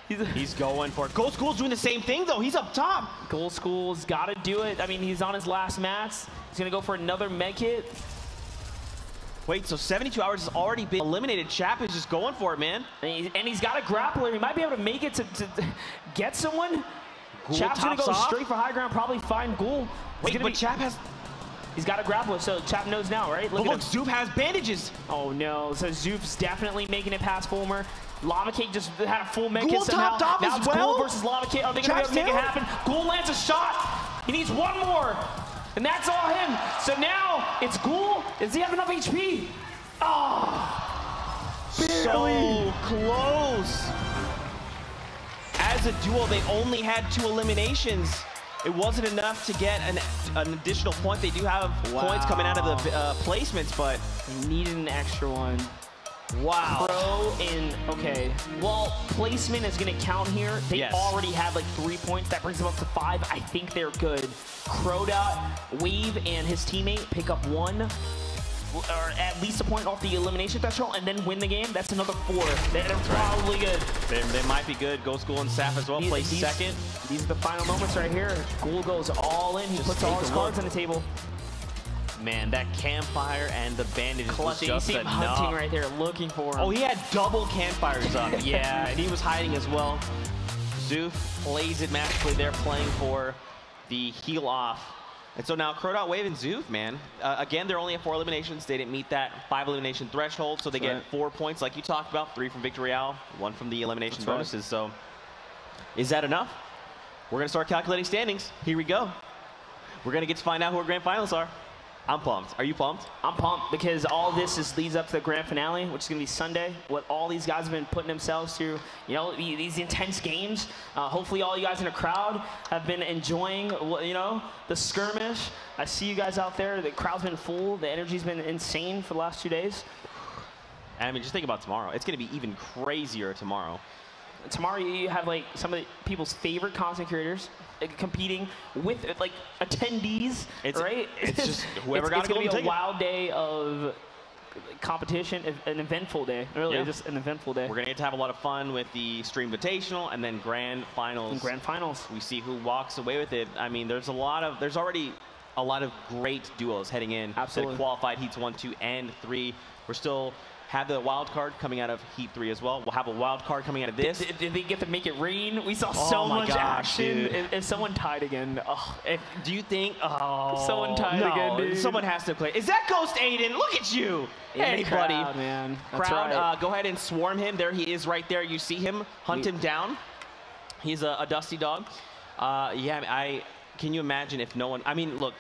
A: He's going for it. Gold School's doing the same thing, though. He's up top.
B: Gold School's got to do it. I mean, he's on his last mats. He's going to go for another medkit.
A: Wait, so 72 hours has already been eliminated. Chap is just going for it, man.
B: And he's got a grappler. He might be able to make it to get someone.
A: Ghoul
B: Chap's going to go
A: off.
B: straight for high ground, probably find Ghoul.
A: Wait, but Chap has...
B: He's got a grappler, so Chap knows now, right?
A: Look, Zoop has bandages.
B: Oh, no. So Zoop's definitely making it past Fulmer. Lava Cake just had a full medkit somehow.
A: Topped off
B: now
A: as
B: it's
A: well.
B: Ghoul versus Lava Cake. Are they going to be able to make it happen? Ghoul lands a shot. He needs 1 more. And that's all him. So now it's Ghoul. Does he have enough HP? Oh,
A: so close. As a duo, they only had 2 eliminations. It wasn't enough to get an additional point. They do have points coming out of the placements, but
B: they needed an extra one.
A: Wow.
B: Okay. Well, placement is going to count here. They already had like 3 points. That brings them up to 5. I think they're good. Crowdot, Wave, and his teammate pick up 1, or at least a point off the elimination threshold, and then win the game. That's another 4. They're probably good.
A: They might be good. Go School and Saf as well. Place second.
B: These are the final moments right here. Ghoul goes all in. He puts all his cards on the table.
A: Man, that campfire and the bandage was just
B: you see him
A: enough.
B: hunting right there, looking for him.
A: Oh, he had double campfires up. Yeah, and he was hiding as well. Zoof plays it magically. They're playing for the heal off. And so now Crowdot, Wave, and Zoof, man. Again, they're only at 4 eliminations. They didn't meet that 5 elimination threshold, so they get 4 points like you talked about. 3 from Victory Royale, 1 from the elimination bonuses. So is that enough? We're going to start calculating standings. Here we go. We're going to get to find out who our grand finals are. I'm pumped. Are you pumped?
B: I'm pumped because all this leads up to the grand finale, which is going to be Sunday. What all these guys have been putting themselves through, you know, these intense games. Hopefully all you guys in the crowd have been enjoying, you know, the skirmish. I see you guys out there. The crowd's been full. The energy's been insane for the last 2 days.
A: And I mean, just think about tomorrow. It's going to be even crazier tomorrow.
B: tomorrow you have like some of the people's favorite content creators competing with like attendees, right?
A: It's just whoever got
B: it's gonna be a wild day of competition, an eventful day, really, just an eventful day.
A: We're gonna get to have a lot of fun with the Stream Invitational and then Grand Finals.
B: And Grand Finals.
A: We see who walks away with it. I mean, there's already a lot of great duos heading in.
B: Absolutely.
A: That qualified heats 1, 2, and 3. We're still have the wild card coming out of Heat 3 as well. We'll have a wild card coming out of this.
B: Did they get to make it rain? We saw so much action. If someone tied again,
A: do you think?
B: Someone tied again, dude.
A: Someone has to play. Is that Ghost Aiden? Look at you. Hey, buddy.
B: Crowd, man. That's
A: crowd,
B: right.
A: go ahead and swarm him. There he is right there. You see him. Hunt him down. He's a dusty dog. Yeah, can you imagine if no one, I mean, look,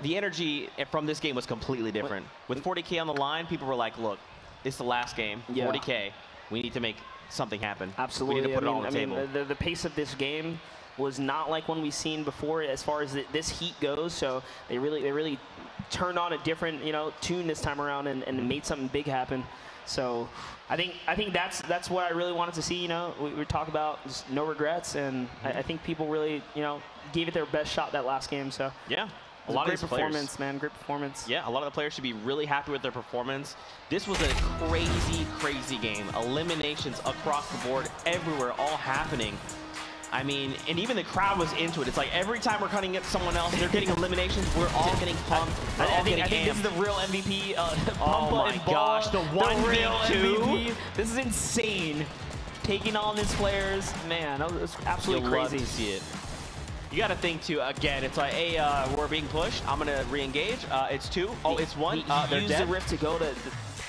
A: the energy from this game was completely different. With 40K on the line, people were like, look, it's the last game, 40K. We need to make something happen.
B: Absolutely.
A: We need to put it on the table.
B: The pace of this game was not like one we've seen before as far as this heat goes. So they really turned on a different tune this time around and made something big happen. So I think that's what I really wanted to see. We talk about just no regrets, and I think people really gave it their best shot that last game. So
A: yeah.
B: A lot of performance, man. Great performance.
A: Yeah, a lot of the players should be really happy with their performance. This was a crazy, crazy game. Eliminations across the board, everywhere, all happening. I mean, and even the crowd was into it. It's like every time we're cutting at someone else, they're getting eliminations. We're all getting pumped. I think this is the real MVP.
B: Oh my gosh,
A: the 1v2.
B: This is insane. Taking on these players, man, that was absolutely crazy.
A: Love to see it. You got to think, too, again, it's like, hey, we're being pushed. I'm going to re-engage. It's 2. Oh, it's 1.
B: He used the rift to go to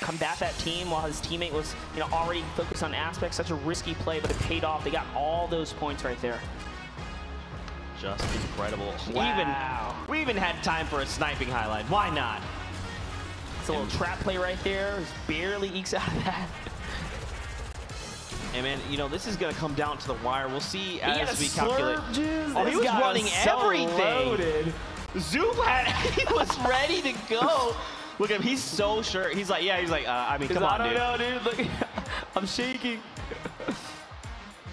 B: combat that team while his teammate was already focused on aspects. Such a risky play, but it paid off. They got all those points right there.
A: Just incredible.
B: Wow.
A: We even had time for a sniping highlight. Why not?
B: It's a little trap play right there. Just barely ekes out of that.
A: And man, this is going to come down to the wire. We'll see as we calculate.
B: Oh,
A: he was running everything. Zoom he was ready to go. Look at him. He's so sure. He's like, yeah. He's like, I mean, come on, dude.
B: I don't know, dude. Look, I'm shaking.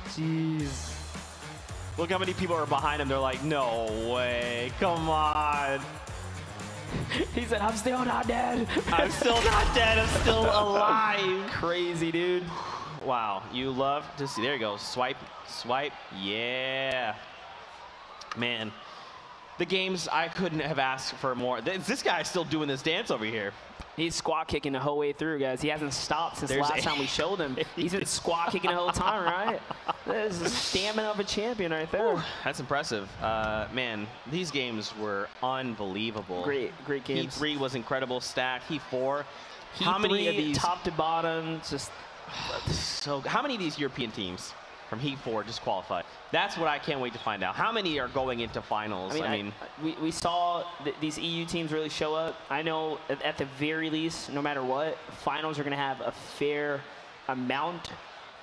B: Jeez.
A: Look how many people are behind him. They're like, no way. Come on.
B: He said, I'm still not dead.
A: I'm still not dead. I'm still alive.
B: Crazy, dude.
A: Wow, you love to see. There you go. Swipe, swipe. Yeah. Man, the games, I couldn't have asked for more. This guy's still doing this dance over here.
B: He's squat kicking the whole way through, guys. He hasn't stopped since the last time we showed him. He's been squat kicking the whole time, right? That is the stamina of a champion right there.
A: Ooh, that's impressive. Man, these games were unbelievable.
B: Great games.
A: Heat 3 was incredible. Stack. Heat 4.
B: How many of these? Top to bottom, just...
A: So, how many of these European teams from Heat 4 just qualified? That's what I can't wait to find out. How many are going into finals?
B: I mean, we saw these EU teams really show up. I know at the very least, no matter what, finals are going to have a fair amount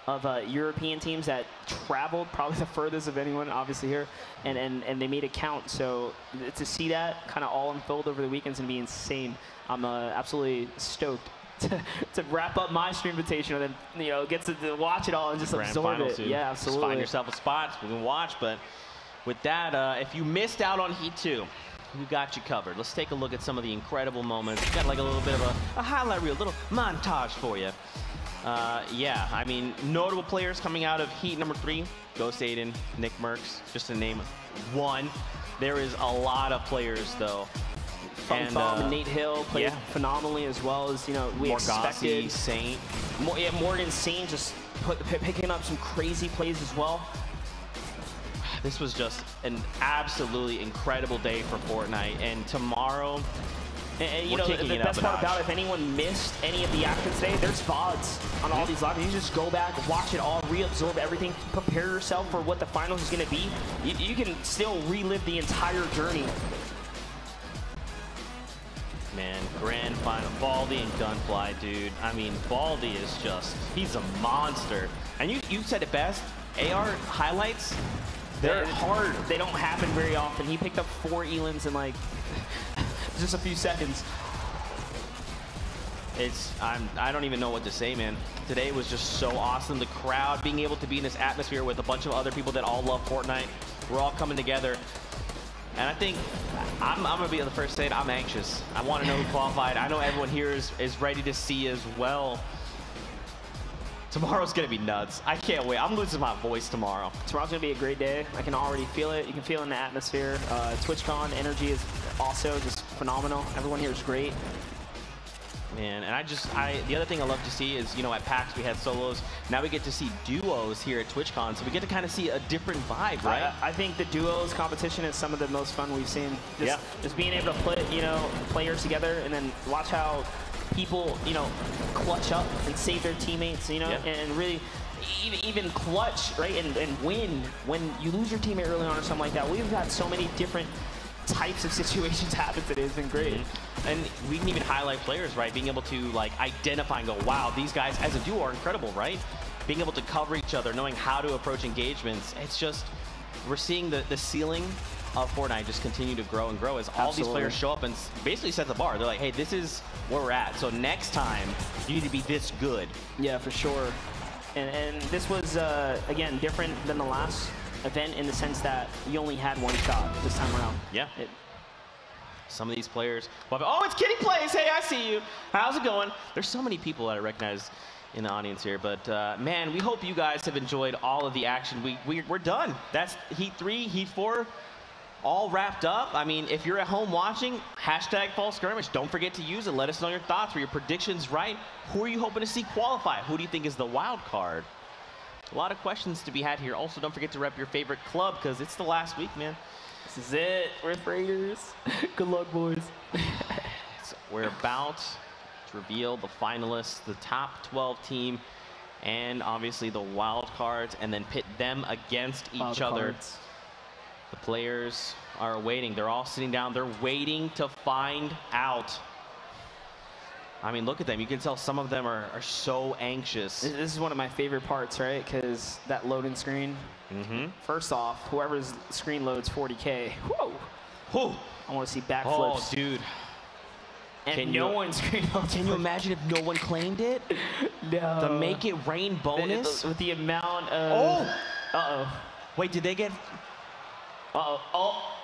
B: of European teams that traveled, probably the furthest of anyone, obviously here, and they made it count. So to see that kind of all unfold over the weekend's going to be insane. I'm absolutely stoked. To wrap up my stream invitation and then get to watch it all and just absorb it. Yeah, absolutely.
A: Just find yourself a spot we can watch. But with that, if you missed out on Heat 2, we got you covered. Let's take a look at some of the incredible moments. Got like a little bit of a highlight reel, a little montage for you. Yeah, I mean, notable players coming out of Heat number 3, Ghost Aiden, Nick Merckx, just to name one. There is a lot of players though.
B: And Nate Hill played phenomenally, as well as we expected.
A: Saint.
B: Morgan Saint just picking up some crazy plays as well.
A: This was just an absolutely incredible day for Fortnite, and tomorrow.
B: And the best part about it, if anyone missed any of the action today, there's VODs on all these lives. You just go back, watch it all, reabsorb everything, prepare yourself for what the finals is going to be. You can still relive the entire journey.
A: Man, grand final, Baldy and Gunfly, dude. I mean, Baldy is just, he's a monster. And you said it best, AR highlights, they're hard.
B: They don't happen very often. He picked up 4 Elans in like just a few seconds.
A: I don't even know what to say, man. Today was just so awesome. The crowd being able to be in this atmosphere with a bunch of other people that all love Fortnite. We're all coming together. And I think I'm going to be the first to say it. I'm anxious. I want to know who qualified. I know everyone here is ready to see as well. Tomorrow's going to be nuts. I can't wait. I'm losing my voice tomorrow.
B: Tomorrow's going to be a great day. I can already feel it. You can feel it in the atmosphere. TwitchCon energy is also just phenomenal. Everyone here is great.
A: Man, and the other thing I love to see is, you know, at PAX we had solos. Now we get to see duos here at TwitchCon, so we get to kind of see a different vibe, right?
B: I think the duos competition is some of the most fun we've seen. Just being able to put, you know, players together and then watch how people, you know, clutch up and save their teammates, you know, and really even clutch, right, and win when you lose your teammate early on or something like that. We've got so many different types of situations happen today. It's been great.
A: And we can even highlight players, right? Being able to like identify and go, wow, these guys as a duo are incredible, right? Being able to cover each other, knowing how to approach engagements. It's just, we're seeing the ceiling of Fortnite just continue to grow and grow as all these players show up and basically set the bar. They're like, hey, this is where we're at. So next time, you need to be this good.
B: Yeah, for sure. And this was, again, different than the last event in the sense that you only had one shot this time around.
A: Yeah. Some of these players, oh, it's Kitty Plays. Hey, I see you. How's it going? There's so many people that I recognize in the audience here, but man, we hope you guys have enjoyed all of the action. We're done. That's Heat 3, Heat 4, all wrapped up. I mean, if you're at home watching, hashtag Fall Skirmish. Don't forget to use it. Let us know your thoughts. Were your predictions right? Who are you hoping to see qualify? Who do you think is the wild card? A lot of questions to be had here. Also, don't forget to rep your favorite club because it's the last week, man.
B: This is it. We're Raiders. Good luck, boys.
A: So we're about to reveal the finalists, the top 12 team, and obviously the wild cards, and then pit them against each other. The players are waiting. They're all sitting down. They're waiting to find out. I mean, look at them. You can tell some of them are so anxious.
B: This is one of my favorite parts, right? Because that loading screen. First off, whoever's screen loads 40K. Whoa.
A: Whoa.
B: I want to see backflips.
A: Oh, dude.
B: And no one's screen loads.
A: Can you imagine if no one claimed it?
B: No.
A: The Make It Rain bonus?
B: With the amount of... Uh-oh.
A: Wait, did they get...
B: Uh-oh. Oh.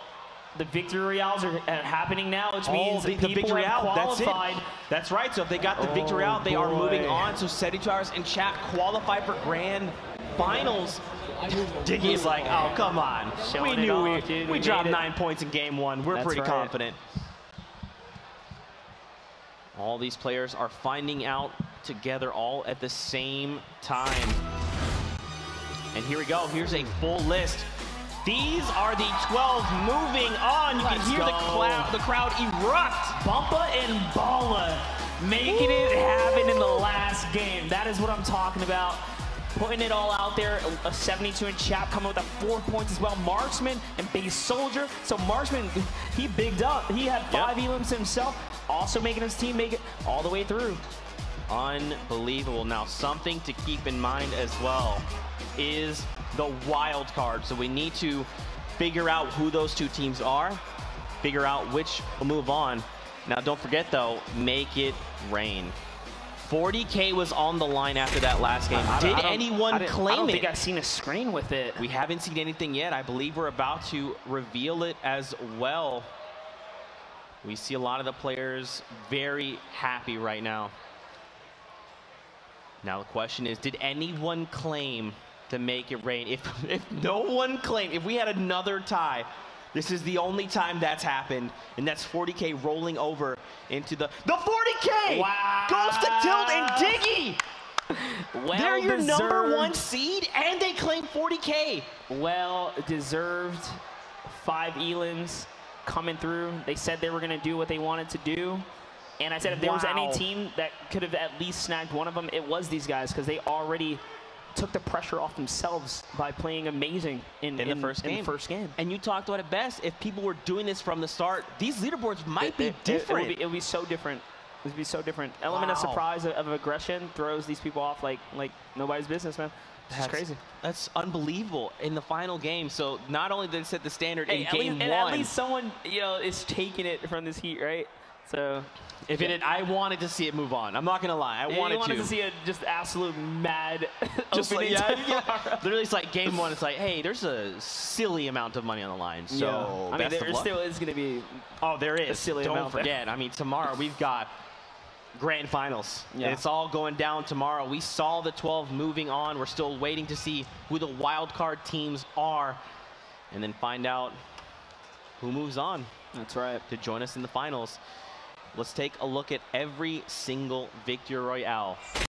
B: The victory royales are happening now, which means
A: the
B: people
A: victory
B: have
A: out.
B: qualified.
A: That's right. So if they got the victory out, they are moving on. So 72 Hours and chat qualify for grand finals. Diggy is like, oh, come on. We knew we dropped 9 points in game 1. We're pretty confident. All these players are finding out together all at the same time. And here we go. Here's a full list. These are the 12 moving on. You can hear the crowd erupt.
B: Bumpa and Bala making it happen in the last game. That is what I'm talking about. Putting it all out there. A 72 in chat coming with 4 points as well. Marksman and Base Soldier. So Marksman, he bigged up. He had 5 elims himself. Also making his team make it all the way through.
A: Unbelievable. Now, something to keep in mind as well is the wild card. So we need to figure out who those two teams are, figure out which will move on. Now, don't forget, though, Make It Rain. 40K was on the line after that last game. Did anyone claim it?
B: I don't think I've seen a screen with it.
A: We haven't seen anything yet. I believe we're about to reveal it as well. We see a lot of the players very happy right now. Now the question is, did anyone claim to Make It Rain? If no one claimed, if we had another tie, this is the only time that's happened, and that's 40K rolling over into the 40K!
B: Wow.
A: Goes to Tilt and Diggy!
B: Well
A: They're your
B: deserved.
A: #1 seed, and they claim 40K.
B: Well deserved. 5 elims coming through. They said they were going to do what they wanted to do. And I said if there was any team that could have at least snagged one of them, it was these guys, because they already took the pressure off themselves by playing amazing in the first game.
A: And you talked about it best. If people were doing this from the start, these leaderboards might be different.
B: It would be so different. It would be so different. Element of surprise, of aggression throws these people off like nobody's business, man. That's crazy.
A: That's unbelievable in the final game. So not only did it set the standard in game 1.
B: And at least someone, you know, is taking it from this Heat, right? So
A: If it had, I wanted to see it move on. I'm not gonna lie. I wanted
B: to see a just absolute mad
A: just like,
B: opening
A: yeah. Literally, it's like game one. It's like, hey, there's a silly amount of money on the line. So
B: I mean, there still is going to be.
A: Oh, there is.
B: A silly
A: Don't
B: amount
A: forget. I mean, tomorrow we've got grand finals.
B: Yeah.
A: It's all going down tomorrow. We saw the 12 moving on. We're still waiting to see who the wild card teams are, and then find out who moves on.
B: That's right.
A: To join us in the finals. Let's take a look at every single Victory Royale.